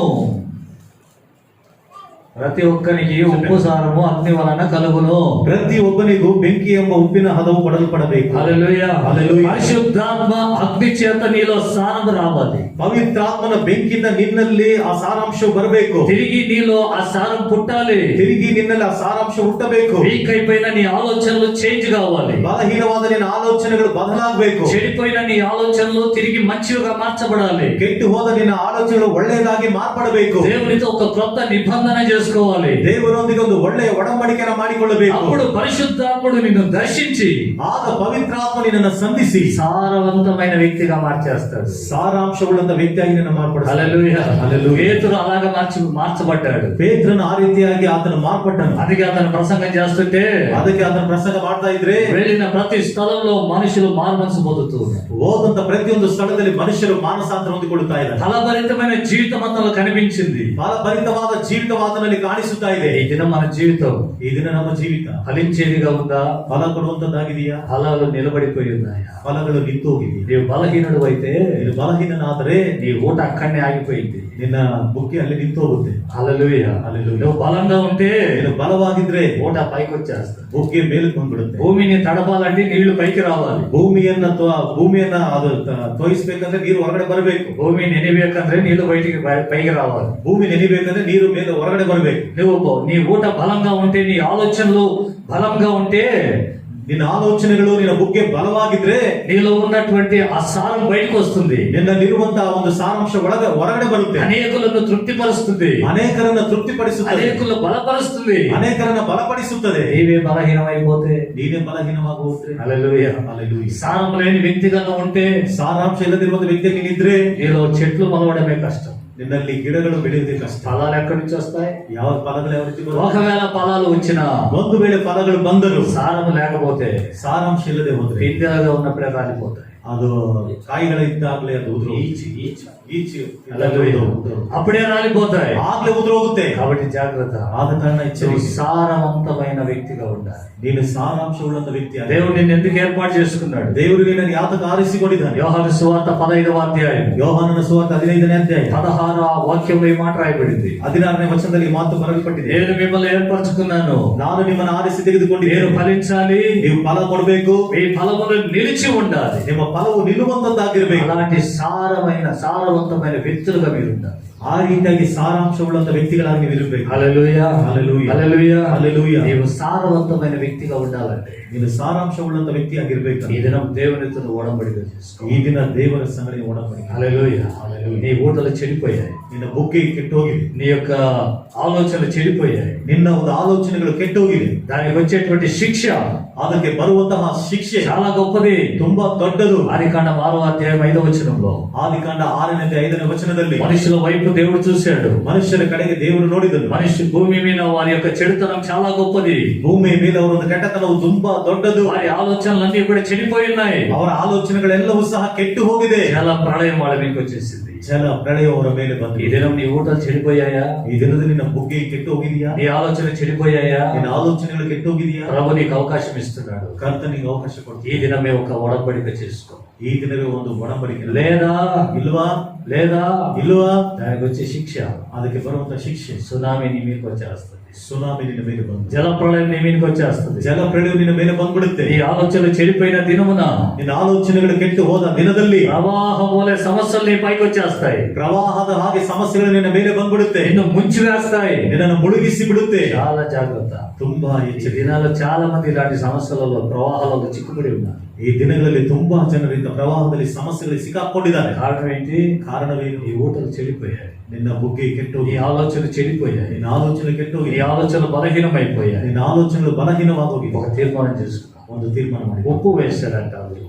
ప్రతి ఒక్కరికి ఉప్పు సారము అగ్ని వలన కలుగును. ಪ್ರತಿ ಒಬ್ಬನಿಗೂ ಬೆಂಕಿ ಎಂಬ ಉಪ್ಪಿನ ಹದವು ಕೊಡಲ್ಪಡಬೇಕು. హల్లెలూయా. హల్లెలూయా. పరిశుద్ధాత్మ అగ్ని చేత నీలో సారము రావాలి. ಪವಿತ್ರಾತ್ಮನ ಬೆಂಕಿಯಿಂದ ನಿನ್ನಲ್ಲಿ ಆ ಸಾರಾಂಶವು ಬರಬೇಕು. తిరిగి నీలో ఆ సారం పుట్టాలి. ತಿರುಗಿ ನಿನ್ನಲ್ಲಿ ಆ ಸಾರಾಂಶ ಹುಟ್ಟಬೇಕು. వీక్ అయిపోయిన నీ ఆలోచనలు చేంజ్ కావాలి. ಬಲಹೀನವಾದ ನಿನ್ನ ಆಲೋಚನೆಗಳು ಬದಲಾಗಬೇಕು. చెడిపోయిన నీ ఆలోచనలు తిరిగి మంచిగా మార్చబడాలి. ಕೆಟ್ಟು ಹೋದ ನಿನ್ನ ಆಲೋಚನೆಗಳು ಒಳ್ಳೆಯದಾಗಿ ಮಾರ್ಪಡಬೇಕು. దేవునితో ఒక క్రొత్త నిబంధన చేసుకోవాలి. ದೇವರೊಂದಿಗೆ ಒಂದು ಒಳ್ಳೆಯ ಒಡಂಬಡಿಕೆಯನ್ನು ಮಾಡಿಕೊಳ್ಳಬೇಕು. అప్పుడు పరిశుద్ధాత్ముడు నిన్ను దర్శించి ಆಗ ಪವಿತ್ರಾತ್ಮ ನಿನ್ನನ್ನು ಸಂಧಿಸಿ సారవంతమైన వ్యక్తిగా మార్చేస్తాడు. ಸಾರಾಂಶವುಳ್ಳಂತ ವ್ಯಕ್ತಿಯಾಗಿ ನಿನ್ನ ಮಾರ್ಪಡಿಸ್ತಾನೆ. హల్లెలూయా. హల్లెలూయా. పేతురు అలాగా మార్చబడ్డాడు. ಪೇತ್ರನು ಆ ರೀತಿಯಾಗಿ ಆತನು ಮಾರ್ಪಟ್ಟನು. అందుకే అతను ప్రసంగం చేస్తుంటే ಅದಕ್ಕೆ ಆತನ ಪ್ರಸಂಗ ಮಾಡ್ತಾ ಇದ್ರೆ వెళ్ళిన ప్రతి స్థలంలో మనుషులు మారుమనసు పొందుతూ ఉన్నారు. ಹೋದಂತ ಪ್ರತಿಯೊಂದು ಸ್ಥಳದಲ್ಲಿ ಮನುಷ್ಯರು ಮಾನಸಾಂತರ ಹೊಂದಿಕೊಳ್ಳುತ್ತಾ ಇದ್ದಾರೆ. ఫలభరితమైన జీవితం అతను కనిపించింది. ಫಲಭರಿತವಾದ ಜೀವಿತ ಆತನಲ್ಲಿ ಕಾಣಿಸುತ್ತಾ ಇದೆ. ఈ దినం మన జీవితం ಈ ದಿನ ನಮ್ಮ ಜೀವಿತ ఫలించేదిగా ఉందా? ಫಲ ಕೊಡುವಂತದ್ದಾಗಿದೆಯಾ? ఫలాలు నిలబడిపోయి ఉన్నాయా? ಫಲಗಳು ನಿಂತು ಹೋಗಿದೆಯಾ? నీవు బలహీనుడు అయితే ನೀನು ಬಲಹೀನನಾದರೆ నీ ఊట అక్కడనే ఆగిపోయింది. ನಿನ್ನ ಬುಕ್ಕಿ ಅಲ್ಲಿ ನಿಂತು ಹೋಗುತ್ತೆ. హల్లెలూయా. హల్లెలూయా. నువ్వు బలంగా ఉంటే ನೀನು ಬಲವಾಗಿದ್ರೆ ఊట పైకి వచ్చేస్తా. ಬುಕ್ಕಿ ಮೇಲಕ್ಕೆ ಬಂದ್ಬಿಡುತ್ತೆ. భూమిని తడపాలంటే నీళ్లు పైకి రావాలి. ಭೂಮಿಯನ್ನ ಅದು ತೋಯಿಸ್ಬೇಕಂದ್ರೆ ನೀರು ಹೊರಗಡೆ ಬರಬೇಕು. భూమి నెనివేకంದ್ರೆ నీళ్లు బయటికి పైకి రావాలి. ಭೂಮಿ ನೆನಿಬೇಕಂದ್ರೆ ನೀರು ಮೇಲೆ ಹೊರಗಡೆ ಬರಬೇಕು. నువ్వు నీ ఊట బలంగా ఉంటే, నీ ఆలోచనలు బలంగా ఉంటే ನಿನ್ನ ಆಲೋಚನೆಗಳು ನಿನ್ನ ಬುಗ್ಗೆ ಬಲವಾಗಿದ್ರೆ నీలో ఉన్నటువంటి ఆ సారం బయటకు వస్తుంది. ನಿನ್ನಲ್ಲಿರುವಂತಹ ಒಂದು ಸಾರಾಂಶ ಹೊರಗಡೆ ಬರುತ್ತೆ. అనేకులను తృప్తిపరుస్తుంది, ಅನೇಕರನ್ನ ತೃಪ್ತಿಪಡಿಸುತ್ತದೆ, అనేకులను బలపరుస్తుంది. ಅನೇಕರನ್ನ ಬಲಪಡಿಸುತ್ತದೆ. నీవే బలహీనమైపోతే, ನೀನೇ ಬಲಹೀನವಾಗುವುದೇ. హల్లెలూయా, హల్లెలూయా. సారం లేని వ్యక్తిగా ఉంటే, ಸಾರಾಂಶ ಇಲ್ಲದಿರುವಂತ ವ್ಯಕ್ತಿ ನೀನಿದ್ರೆ నీలో చెట్లు మొలవడమే కష్టం. ನಿನ್ನಲ್ಲಿ ಗಿಡಗಳು ಬೆಳೆಯುವುದೇ ಕಷ್ಟ. ఫలాలు ఎక్కడి నుంచి వస్తాయి? ಯಾವ ಫಲಗಳು ಯಾವ ರೀತಿ ಬರುತ್ತೆ? ఒకవేళ ఫలాలు వచ్చినా, ಒಂದು ವೇಳೆ ಫಲಗಳು ಬಂದರೂ సారం లేకపోతే ಸಾರಾಂಶ ಇಲ್ಲದೆ ಹೋದ್ರೆ పిందెలుగా ఉన్నప్పుడే రాలిపోతాయి. ಅದು ಕಾಯಿಗಳಿದ್ದಾಗಲೇ ಅದು ಉದುರು అప్పుడే రాలిపోతాయి, ಆಗ್ಲೇ ಉದುರು ಹೋಗುತ್ತೆ. కాబట్టి జాగ్రత్త. ಆದ ಕಾರಣ నువ్వు ಎಚ್ಚರಿಕೆ. సారవంతమైన వ్యక్తిగా ఉండాలి. ನೀನು ಸಾರಾಂಶವುಳ್ಳಂತ ವ್ಯಕ್ತಿ. దేవుడు నిన్ను ఎందుకు ఏర్పాటు చేసుకున్నాడు? ದೇವರು ನಿನ್ನನ್ನು ಯಾತಕ ಆರಿಸಿಕೊಂಡಿದ್ದಾನೆ? యోహాను సువార్త 15వ అధ్యాయం ಯೋಹಾನನ ಸುವಾರ್ತೆ 15ನೇ ಅಧ್ಯಾಯ 16వ వాక్యంలో ఈ మాట రాయబడింది. 16ನೇ ವಚನದಲ್ಲಿ ಈ ಮಾತು ಬರೆಯಲ್ಪಟ್ಟಿದೆ. నేను మిమ్మల్ని ఏర్పరచుకున్నాను, ನಾನು ನಿಮ್ಮನ್ನು ಆರಿಸಿ ತೆಗೆದುಕೊಂಡಿದ್ದೇನೆ. మీరు ఫలించాలి, ನೀವು ಫಲ ಕೊಡಬೇಕು, మీ ఫలములు నిలిచి ఉండాలి. ನಿಮ್ಮ ಫಲವು ನಿಲ್ಲುವಂತದ್ದಾಗಿರ್ಬೇಕು. అలాంటి సారవంతమైన వ్యక్తులుగా మీరు ఉండాలి. ಆ ರೀತಿಯಾಗಿ ಸಾರಾಂಶವುಳ್ಳಂತ ವ್ಯಕ್ತಿಗಳಾಗಿ ನೀವು ಇರಬೇಕು. హల్లెలూయా, హల్లెలూయా, హల్లెలూయా, హల్లెలూయా. నీవు సారవంతమైన వ్యక్తిగా ఉండాలంటే ನೀನು ಸಾರಾಂಶವುಳ್ಳಂತ ವ್ಯಕ್ತಿ ಆಗಿರ್ಬೇಕು. ఈ దినం దేవునితో ఒడంబడిక చేసుకో. ಈ ದಿನ ದೇವರ ಸಂಗಡಿ ಒಡಂಬಡಿಕೆ. హల్లెలూయా, హల్లెలూయా. నీ ఊటలు చెడిపోయాయి, ನಿನ್ನ ಬುಗ್ಗೆ ಕೆಟ್ಟೋಗಿದೆ, నీ యొక్క ఆలోచనలు చెడిపోయాయి, ನಿನ್ನ ಒಂದು ಆಲೋಚನೆಗಳು ಕೆಟ್ಟೋಗಿದೆ. దానికి వచ్చేటువంటి శిక్ష ಅದಕ್ಕೆ ಬರುವಂತಹ ಶಿಕ್ಷೆ చాలా గొప్పది. ತುಂಬಾ ದೊಡ್ಡದು. ఆదికాండం 6వ అధ్యాయం 5వ వచనంలో ಆದಿಕಾಂಡ 6ನೇ 5ನೇ ವಚನದಲ್ಲಿ మనుషుల వైపు దేవుడు చూశాడు, ಮನುಷ್ಯರ ಕಡೆಗೆ ದೇವರು ನೋಡಿದನು. మనిషి భూమి మీద వారి యొక్క చెడుతనం చాలా గొప్పది, ಭೂಮಿಯ ಮೇಲೆ ಅವರ ಒಂದು ಕೆಟ್ಟತನವು ತುಂಬಾ ದೊಡ್ಡದು. వారి ఆలోచనలన్నీ కూడా చెడిపోయి ఉన్నాయి, ಅವರ ಆಲೋಚನೆಗಳೆಲ್ಲವೂ ಸಹ ಕೆಟ್ಟು ಹೋಗಿದೆ. చాలా ప్రళయం వాళ్ళ మీదకి వచ్చేసింది. ಜಲ ಪ್ರಳಯ ಅವರ ಮೇಲೆ ఈ ಬಂದಿದೆ. దినం నీ ఊటలు చెడిపోయాయా? ಈ ದಿನದಲ್ಲಿ ನಿನ್ನ ಬುಗ್ಗೆ ಕೆಟ್ಟು ಹೋಗಿದೆಯಾ? నీ ఆలోచనలు చెడిపోయాయా? ನಿನ್ನ ಆಲೋಚನೆಗಳು ಕೆಟ್ಟು ಹೋಗಿದೆಯಾ? ప్రభు నీకు అవకాశం ఇస్తున్నాడు. ಕರ್ತನಿಗೆ ಅವಕಾಶ ఈ ಕೊಡ್ತೀನಿ. దినమే ఒక ఒడంబడిక చేసుకో. ಈ ದಿನವೇ ಒಂದು ಒಡಂಬಡಿಕೆ. లేదా ಇಲ್ವಾ? లేదా ಇಲ್ವಾ? దానికి వచ్చే శిక్ష, ಅದಕ್ಕೆ ಬರುವಂತ ಶಿಕ್ಷೆ సునామీ నీ మీదకి వచ్చేస్తుంది, ಸುನಾಮಿ ನಿನ್ನ ಮೇಲೆ ಬಂದು జల ప్రళయం నీ మీదకి వచ్చేస్తుంది. ಜಲ ಪ್ರಳಯ ನಿನ್ನ ಮೇಲೆ ಬಂದ್ಬಿಡುತ್ತೆ. నీ ఆలోచనలు చెడిపోయిన దినమున ನಿನ್ನ ಆಲೋಚನೆಗಳು ಕೆಟ್ಟು ಹೋದ ದಿನದಲ್ಲಿ ప్రవాహం వలె సమస్యలు నీ పైకి వచ్చేస్తాయి, ಪ್ರವಾಹದ ಹಾಗೆ ಸಮಸ್ಯೆಗಳು ನಿನ್ನ ಮೇಲೆ ಬಂದ್ಬಿಡುತ್ತೆ. నిన్ను ముంచి వేస్తాయి. ನಿನ್ನನ್ನು ಮುಳುಗಿಸಿ ಬಿಡುತ್ತೆ. చాలా జాగ్రత్త. ತುಂಬಾ ఈ ಎಚ್ಚರಿಕೆ. దినాల్లో చాలా మంది ఇలాంటి సమస్యలలో ప్రవాహాలలో చిక్కుబడి ఉన్నారు. ಈ ದಿನಗಳಲ್ಲಿ ತುಂಬಾ ಜನರಿಂದ ಪ್ರವಾಹದಲ್ಲಿ ಸಮಸ್ಯೆಗಳಿಗೆ ಸಿಕ್ಕಾಕೊಂಡಿದ್ದಾರೆ. కారణం ఏంటి? ಕಾರಣವೇನು? ఈ ఊటలు చెడిపోయాయి, ನಿನ್ನ ಬುಗ್ಗೆ ಕೆಟ್ಟು నీ ఆలోచనలు చెడిపోయాయి, ನಿನ್ನ ಆಲೋಚನೆ ಕೆಟ್ಟು నీ ఆలోచనలు బలహీనమైపోయాయి. ನಿನ್ನ ಆಲೋಚನೆಗಳು ಬಲಹೀನವಾಗೋಗಿ ఒక తీర్మానం చేసుకున్నావు, ಒಂದು ತೀರ್ಮಾನ ಮಾಡಿ ఉప్పు వేశాడంట.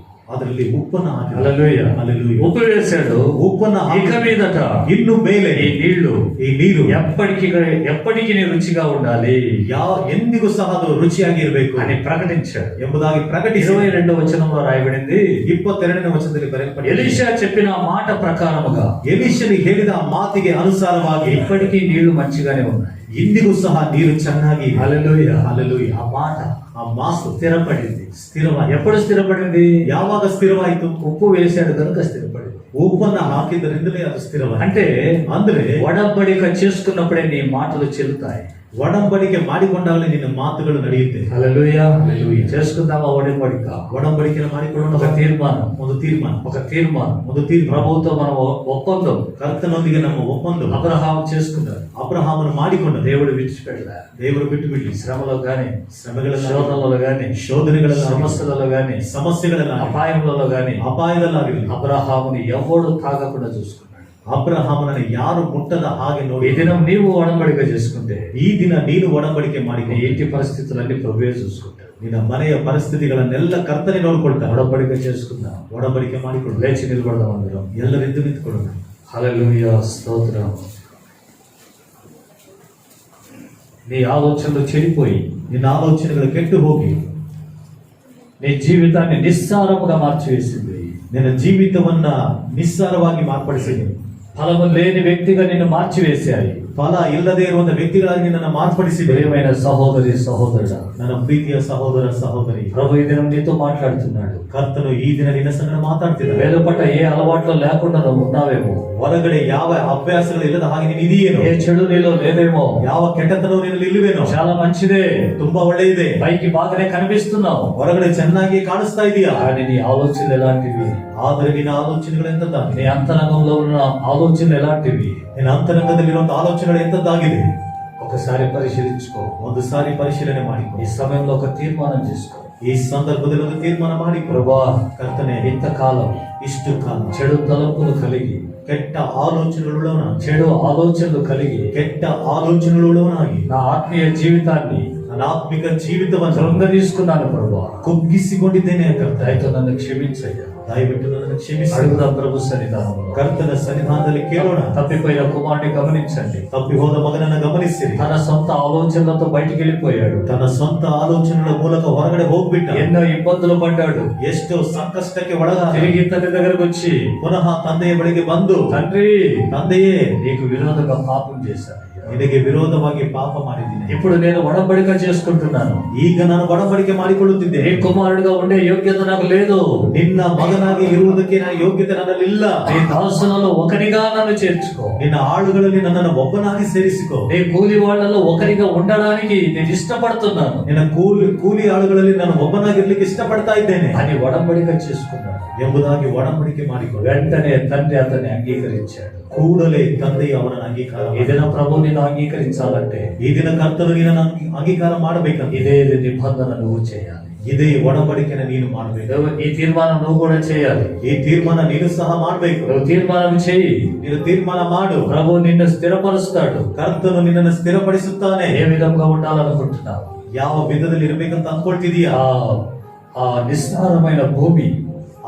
ಅದರಲ್ಲಿ ಉಪ್ಪನ್ನ ಹಾಕಿ. హల్లెలూయా, హల్లెలూయా. ఉప్పు వేశాడు. ಉಪ್ಪನ್ನ ఇక ಹಾಕಿ మీదట ಇನ್ನು ಮೇಲೆ ఈ నీళ్లు ಈ ನೀರು ఎప్పటికీ నీ రుచిగా ఉండాలి ಎಂದಿಗೂ ಸಹ ಅದು ರುಚಿಯಾಗಿ ಇರಬೇಕು అని ప్రకటించాడు. ಎಂಬುದಾಗಿ ಪ್ರಕಟಿಸಿ 22వ వచనంలో రాయబడింది, 22ನೇ ವಚನದಲ್ಲಿ ಬರೆಯಲ್ಪಟ್ಟಿದೆ. ఎలీషా చెప్పిన మాట ప్రకారముగా ಎಲೀಷನಿಗೆ ಹೇಳಿದ ಮಾತಿಗೆ ಅನುಸಾರವಾಗಿ ఇప్పటికీ నీళ్లు మంచిగానే ఉన్నాయి. ಇಂದಿಗೂ ಸಹ ನೀರು ಚೆನ್ನಾಗಿ ಇದೆ. హల్లెలూయా, హల్లెలూయా. ఆ మాట ಆ ಮಾತು స్థిరపడింది. ಸ್ಥಿರವಾಗಿ. ఎప్పుడు స్థిరపడింది? ಯಾವಾಗ ಸ್ಥಿರವಾಯಿತು? ఉప్పు వేశాడు కనుక స్థిరపడింది. ಉಪ್ಪನ್ನ ಹಾಕಿದ್ದರಿಂದಲೇ ಅದು ಸ್ಥಿರವಾಯಿತು. అంటే ಅಂದ್ರೆ ఒడంబడిక చేసుకున్నప్పుడే నీ మాటలు చెల్లుతాయి. ಒಡಂಬಡಿಕೆ ಮಾಡಿಕೊಂಡಾಗಲೇ ನಿನ್ನ ಮಾತುಗಳು ನಡೆಯುತ್ತೆ. హల్లెలూయా, హల్లెలూయా. చేసుకుందామా ఒడంబడిక? ಒಡಂಬಡಿಕೆ ಮಾಡಿಕೊಳ್ಳೋಣ. ఒక తీర్మానం, ಒಂದು ತೀರ್ಮಾನ, ఒక తీర్మానం. ಒಂದು ತೀರ್ಮಾನ. ప్రభుతో మనం ఒప్పందం ಕರ್ತನೊಂದಿಗೆ ನಮ್ಮ ಒಪ್ಪಂದ అబ్రహాం చేసుకున్నాడు. ಅಬ್ರಹಾಮನು ಮಾಡಿಕೊಂಡ దేవుడు విడిచిపెట్టలే. ದೇವರು ಬಿಟ್ಟು ಬಿಡ್ಲಿ. శ్రమలో గాని, ಶ್ರಮೆಗಳಲ್ಲಿ, శోధనలలో గాని, ಶೋಧನೆಗಳಲ್ಲಿ, సమస్యలలో గాని, ಸಮಸ್ಯೆಗಳಲ್ಲಿ, అపాయములలో గాని ಅಪಾಯದಲ್ಲಾಗಲಿ అబ్రహాముని ఎవడు తాగకుండా చూసుకున్నాడు. ಅಬ್ರಹಾಮನನ್ನು ಯಾರು ಮುಟ್ಟದ ಹಾಗೆ ఈ ನೋಡಿ. దినం నీవు ఒడంబడిక చేసుకుంటే ಈ ದಿನ ನೀನು ಒಡಂಬಡಿಕೆ నీ ಮಾಡಿಕೊಂಡು ఇంటి పరిస్థితులన్నీ ప్రభువే చూసుకుంటాడు. ನಿನ್ನ ಮನೆಯ ಪರಿಸ್ಥಿತಿಗಳನ್ನೆಲ್ಲ ಕರ್ತನೆ ನೋಡ್ಕೊಳ್ತಾನೆ. ఒడంబడిక చేసుకుందాం. ಒಡಂಬಡಿಕೆ ಮಾಡಿಕೊಂಡು లేచి నిలబడదాం అందరం. ಎಲ್ಲರೆದ್ದು ನಿಂತ್ಕೊಳ್ಳೋಣ. హల్లెలూయా, స్తోత్రం. నీ ఆలోచనలు చెడిపోయి ನಿನ್ನ ಆಲೋಚನೆಗಳು ಕೆಟ್ಟು ಹೋಗಿ నీ జీవితాన్ని నిస్సారముగా మార్చివేసింది. ನಿನ್ನ ಜೀವಿತವನ್ನ ನಿಸ್ಸಾರವಾಗಿ ಮಾರ್ಪಡಿಸಿದೆ. ఫలము లేని వ్యక్తిగా నిన్ను మార్చివేశాయి. ಫಲ ಇಲ್ಲದೆ ಇರುವಂತ ವ್ಯಕ್ತಿಗಳಾಗಿ ನಿನ್ನನ್ನು ಮಾರ್ಪಡಿಸಿದೆ. ప్రియమైన సహోదరి సహోదరుడా, ನನ್ನ ಪ್ರೀತಿಯ ಸಹೋದರ ಸಹೋದರಿ, ప్రభు ఈ దినం నీతో మాట్లాడుతున్నాడు. ಕರ್ತನು ಈ ದಿನ ನಿನ್ನ ಸಂಗಡ ಮಾತಾಡ್ತಿದ್ದಾನೆ. వేద పట్ల ఏ అలవాట్లు లేకుండా నువ్వు ఉన్నావేమో, ಹೊರಗಡೆ ಯಾವ ಅಭ್ಯಾಸಗಳು ಇಲ್ಲದ ಹಾಗೆ ನೀನು ಇದೆಯೇನೋ, ఏ చెడు నీలో లేదేమೋ, ಯಾವ ಕೆಟ್ಟತನವು ನಿನ್ನಲ್ಲಿ ಇಲ್ಲವೇನೋ, చాలా మంచిదే, ತುಂಬಾ ಒಳ್ಳೆಯದೆ, పైకి బాగానే కనిపిస్తున్నావు, ಹೊರಗಡೆ ಚೆನ್ನಾಗಿ ಕಾಣಿಸ್ತಾ ಇದೆಯಾ, కానీ నీ ఆలోచనలు ఎలాంటివి? ಆದರೆ ನಿನ್ನ ಆಲೋಚನೆಗಳು ಎಂತದ್ದಾಗಿದೆ? నీ అంతరంగంలో ఉన్న ఆలోచనలు ఎలాంటివి? ನಿನ್ನ ಅಂತರಂಗದಲ್ಲಿರುವಂತಹ ಆಲೋಚನೆಗಳು ಎಂತದ್ದಾಗಿದೆ? ఒకసారి పరిశీలించుకో. ಒಂದು ಸಾರಿ ಪರಿಶೀಲನೆ ಮಾಡಿಕೊ. ఈ సమయంలో ఒక తీర్మానం చేసుకో. ಈ ಸಂದರ್ಭದಲ್ಲಿ ಒಂದು ತೀರ್ಮಾನ ಮಾಡಿ ప్రభా ಕರ್ತನೆ, ఇంతకాలం ಇಷ್ಟು ಕಾಲ చెడు తలంపులు కలిగి ಕೆಟ್ಟ ಆಲೋಚನೆಗಳುಳ್ಳವನಾಗಿ, చెడు ఆలోచనలు కలిగి ಕೆಟ್ಟ ಆಲೋಚನೆಗಳುಳ್ಳವನಾಗಿ నా ఆత్మీయ జీవితాన్ని ನನ್ನ ಆತ್ಮಿಕ ಜೀವಿತವನ್ನು కృంగదీసుకున్నాను ప్రభా. ಕುಗ್ಗಿಸಿಕೊಂಡಿದ್ದೇನೆ ಕರ್ತ. దయతో నన్ను క్షమించయ్యా. ದಯವಿಟ್ಟು ನನ್ನನ್ನು ಕ್ಷಮಿಸಿ. అడుగుదాం ప్రభు సన్నిధానంలో. ಕರ್ತನ ಸನ್ನಿಧಾನದಲ್ಲಿ ಕೇಳೋಣ. తప్పిపోయిన కుమారుని గమనించండి. ತಪ್ಪಿ ಹೋದ ಮಗನನ್ನ ಗಮನಿಸಿರಿ. తన సొంత ఆలోచనలతో బయటికి వెళ్ళిపోయాడు. ತನ್ನ ಸ್ವಂತ ಆಲೋಚನೆಗಳ ಮೂಲಕ ಹೊರಗಡೆ ಹೋಗ್ಬಿಟ್ಟ. ఎన్నో ఇబ్బందులు పడ్డాడు. ಎಷ್ಟೋ ಸಂಕಷ್ಟಕ್ಕೆ ಒಳಗಾದ. తిరిగి తండ్రి దగ్గరకు వచ్చి ಪುನಃ ತಂದೆಯ ಬಳಿಗೆ ಬಂದು, తండ్రి ತಂದೆಯೇ, నీకు విరోధంగా పాపం చేశాను. ನಿನಗೆ ವಿರೋಧವಾಗಿ ಪಾಪ ಮಾಡಿದ್ದೀನಿ. ఇప్పుడు నేను ఒడంబడిక చేసుకుంటున్నాను. ಈಗ ನಾನು ಒಡಂಬಡಿಕೆ ಮಾಡಿಕೊಳ್ಳುತ್ತಿದ್ದೇನೆ. నీ కుమారుడిగా ఉండే యోగ్యత నాకు లేదు. ನಿನ್ನ ಮಗನಾಗಿ ಇರುವುದಕ್ಕೆ ನನ್ನ ಯೋಗ್ಯತೆ ನನ್ನಲ್ಲಿಲ್ಲ. నీ దాసులలో ఒకరిగా నన్ను చేర్చుకో. ನಿನ್ನ ಆಳುಗಳಲ್ಲಿ ನನ್ನನ್ನು ಒಬ್ಬನಾಗಿ ಸೇರಿಸಿಕೋ. నీ కూలి వాళ్ళలో ఒకరిగా ఉండడానికి నేను ఇష్టపడుతున్నాను ನಿನ್ನ ಕೂಲಿ ಆಳುಗಳಲ್ಲಿ ನಾನು ಒಬ್ಬನಾಗಿರ್ಲಿಕ್ಕೆ ಇಷ್ಟಪಡ್ತಾ ಇದ್ದೇನೆ అని ఒడంబడిక చేసుకున్నాడు. ಎಂಬುದಾಗಿ ಒಡಂಬಡಿಕೆ ಮಾಡಿಕೊಂಡು వెంటనే తండ్రి అతన్ని అంగీకరించాడు. ಕೂಡಲೇ ತಂದೆಯು ಅವನನ್ನು ಅಂಗೀಕಾರ ఈ దిన ప్రభు నిన్ను అంగీకరించాలంటే, ಈ ದಿನ ಕರ್ತನು ನಿನ್ನನ್ನು ಅಂಗೀಕಾರ ಮಾಡಬೇಕಂತ ఇదే నిబంధన నువ్వు చేయాలి. ಇದೇ ಒಡಂಬಡಿಕೆನ ನೀನು ಮಾಡಬೇಕು. ఈ తీర్మానం నువ్వు కూడా చేయాలి. ಈ ತೀರ್ಮಾನ ನೀನು ಸಹ ಮಾಡಬೇಕು. నువ్వు తీర్మానం చేయి. ನೀನು ತೀರ್ಮಾನ ಮಾಡು. ప్రభు నిన్ను స్థిరపరుస్తాడు. ಕರ್ತನು ನಿನ್ನನ್ನು ಸ್ಥಿರಪಡಿಸುತ್ತಾನೆ. ఏ విధంగా ఉండాలనుకుంటున్నావు? ಯಾವ ವಿಧದಲ್ಲಿ ಇರಬೇಕಂತ ಅಂದ್ಕೊಳ್ತಿದೀಯಾ? ఆ నిస్సారమైన భూమి,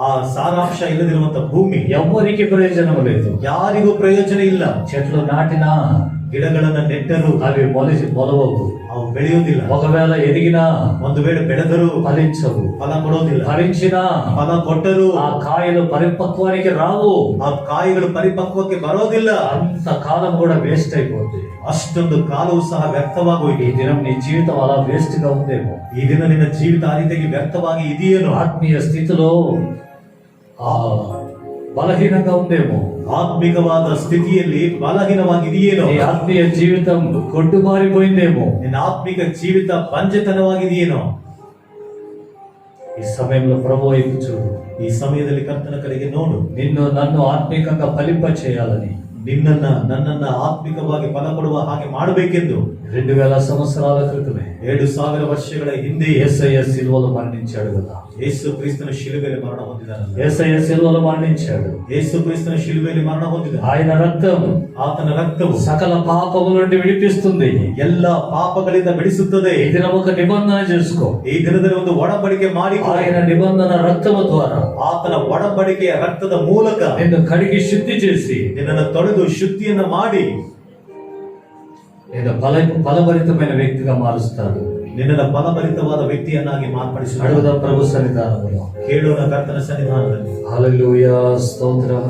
ಆ ಸಾರಾಂಶ ಇಲ್ಲದಿರುವಂತ ಭೂಮಿ ఎవ్వరికి ప్రయోజనం లేదు. ಯಾರಿಗೂ ಪ್ರಯೋಜನ ಇಲ್ಲ. చెట్లు నాటినా ಗಿಡಗಳನ್ನ ನೆಟ್ಟರು అవి మొలవవు. ಅವು ಬೆಳೆಯುವುದಿಲ್ಲ. ఒకవేళ ఎదిగినా ಒಂದು ವೇಳೆ ಬೆಳೆದರೂ ఫలించవు. ಫಲ ಕೊಡೋದಿಲ್ಲ. ఫలించినా ಫಲ ಕೊಟ್ಟರು ఆ కాయలు పరిపక్వానికి రావు. ಆ ಕಾಯಿಗಳು ಪರಿಪಕ್ವಕ್ಕೆ ಬರೋದಿಲ್ಲ. అంత కాలం కూడా వేస్ట్ అయిపోతుంది. ಅಷ್ಟೊಂದು ಕಾಲವು ಸಹ ವ್ಯರ್ಥವಾಗೋಯ್ತು. ఈ దినం నీ జీవితం అలా వేస్ట్ గా ఉందేమో. ಈ ದಿನ ನಿನ್ನ ಜೀವಿತ ಆ ರೀತಿಯಾಗಿ ವ್ಯರ್ಥವಾಗಿ ಇದೆಯೇನೋ. ఆత్మీయ స్థితిలో బలహీనంగా ఉందేమో. ಆತ್ಮಿಕವಾದ ಸ್ಥಿತಿಯಲ್ಲಿ ಬಲಹೀನವಾಗಿದೆಯೇನೋ. నీ ఆత్మీయ జీవితం కొట్టుమారిపోయిందేమో. ನಿನ್ನ ಆತ್ಮಿಕ ಜೀವಿತ ಬಂಜೆತನವಾಗಿದೆಯೇನೋ. ఈ సమయంలో ప్రభు వైపు చూడు. ಈ ಸಮಯದಲ್ಲಿ ಕರ್ತನ ಕಡೆಗೆ ನೋಡು. నిన్ను నన్ను ఆత్మీకంగా ఫలింప చేయాలని, ನನ್ನನ್ನ ಆತ್ಮಿಕವಾಗಿ ಫಲ ಕೊಡುವ ಹಾಗೆ ಮಾಡಬೇಕೆಂದು 2000 సంవత్సరాల క్రితమే 7000 ವರ್ಷಗಳ ಹಿಂದೆ యేసయ్య సిలువలో మరణించాడు కదా. ಯೇಸು ಕ್ರಿಸ್ತನ ಶಿಲುಬೆಯಲ್ಲಿ ಮರಣ ಹೊಂದಿದ್ದಾನಲ್ಲ. యేసయ్య సిలువలో మరణించాడు. ಯೇಸು ಕ್ರಿಸ್ತನ ಶಿಲುಬೆಯಲ್ಲಿ ಮರಣ ಹೊಂದಿದ. ఆయన రక్తం ಆತನ ರಕ್ತವು సకల పాపముల నుండి విడిపిస్తుంది. ಎಲ್ಲ ಪಾಪಗಳಿಂದ ಬಿಡಿಸುತ್ತದೆ. ఈ దినం ఒక నిబంధన చేసుకో. ಈ ದಿನದಲ್ಲಿ ಒಂದು ಒಡಂಬಡಿಕೆ ಮಾಡಿ, ఆయన నిబంధన రక్తము ద్వారా ಆತನ ಒಡಂಬಡಿಕೆಯ ರಕ್ತದ ಮೂಲಕ నిన్ను కడిగి శుద్ధి చేసి, ನಿನ್ನನ್ನು ತೊಳೆದು ಶುದ್ಧಿಯನ್ನ ಮಾಡಿ నేను ఫలభరితమైన వ్యక్తిగా మారుస్తాడు. ನಿನ್ನನ್ನು ಫಲಭರಿತವಾದ ವ್ಯಕ್ತಿಯನ್ನಾಗಿ ಮಾರ್ಪಡಿಸುತ್ತಾನೆ. అడుగుదాం ప్రభు సన్నిధానంలో. ಕೇಳೋಣ ಕರ್ತನ ಸನ್ನಿಧಾನದಲ್ಲಿ. హల్లెలూయా, స్తోత్రం.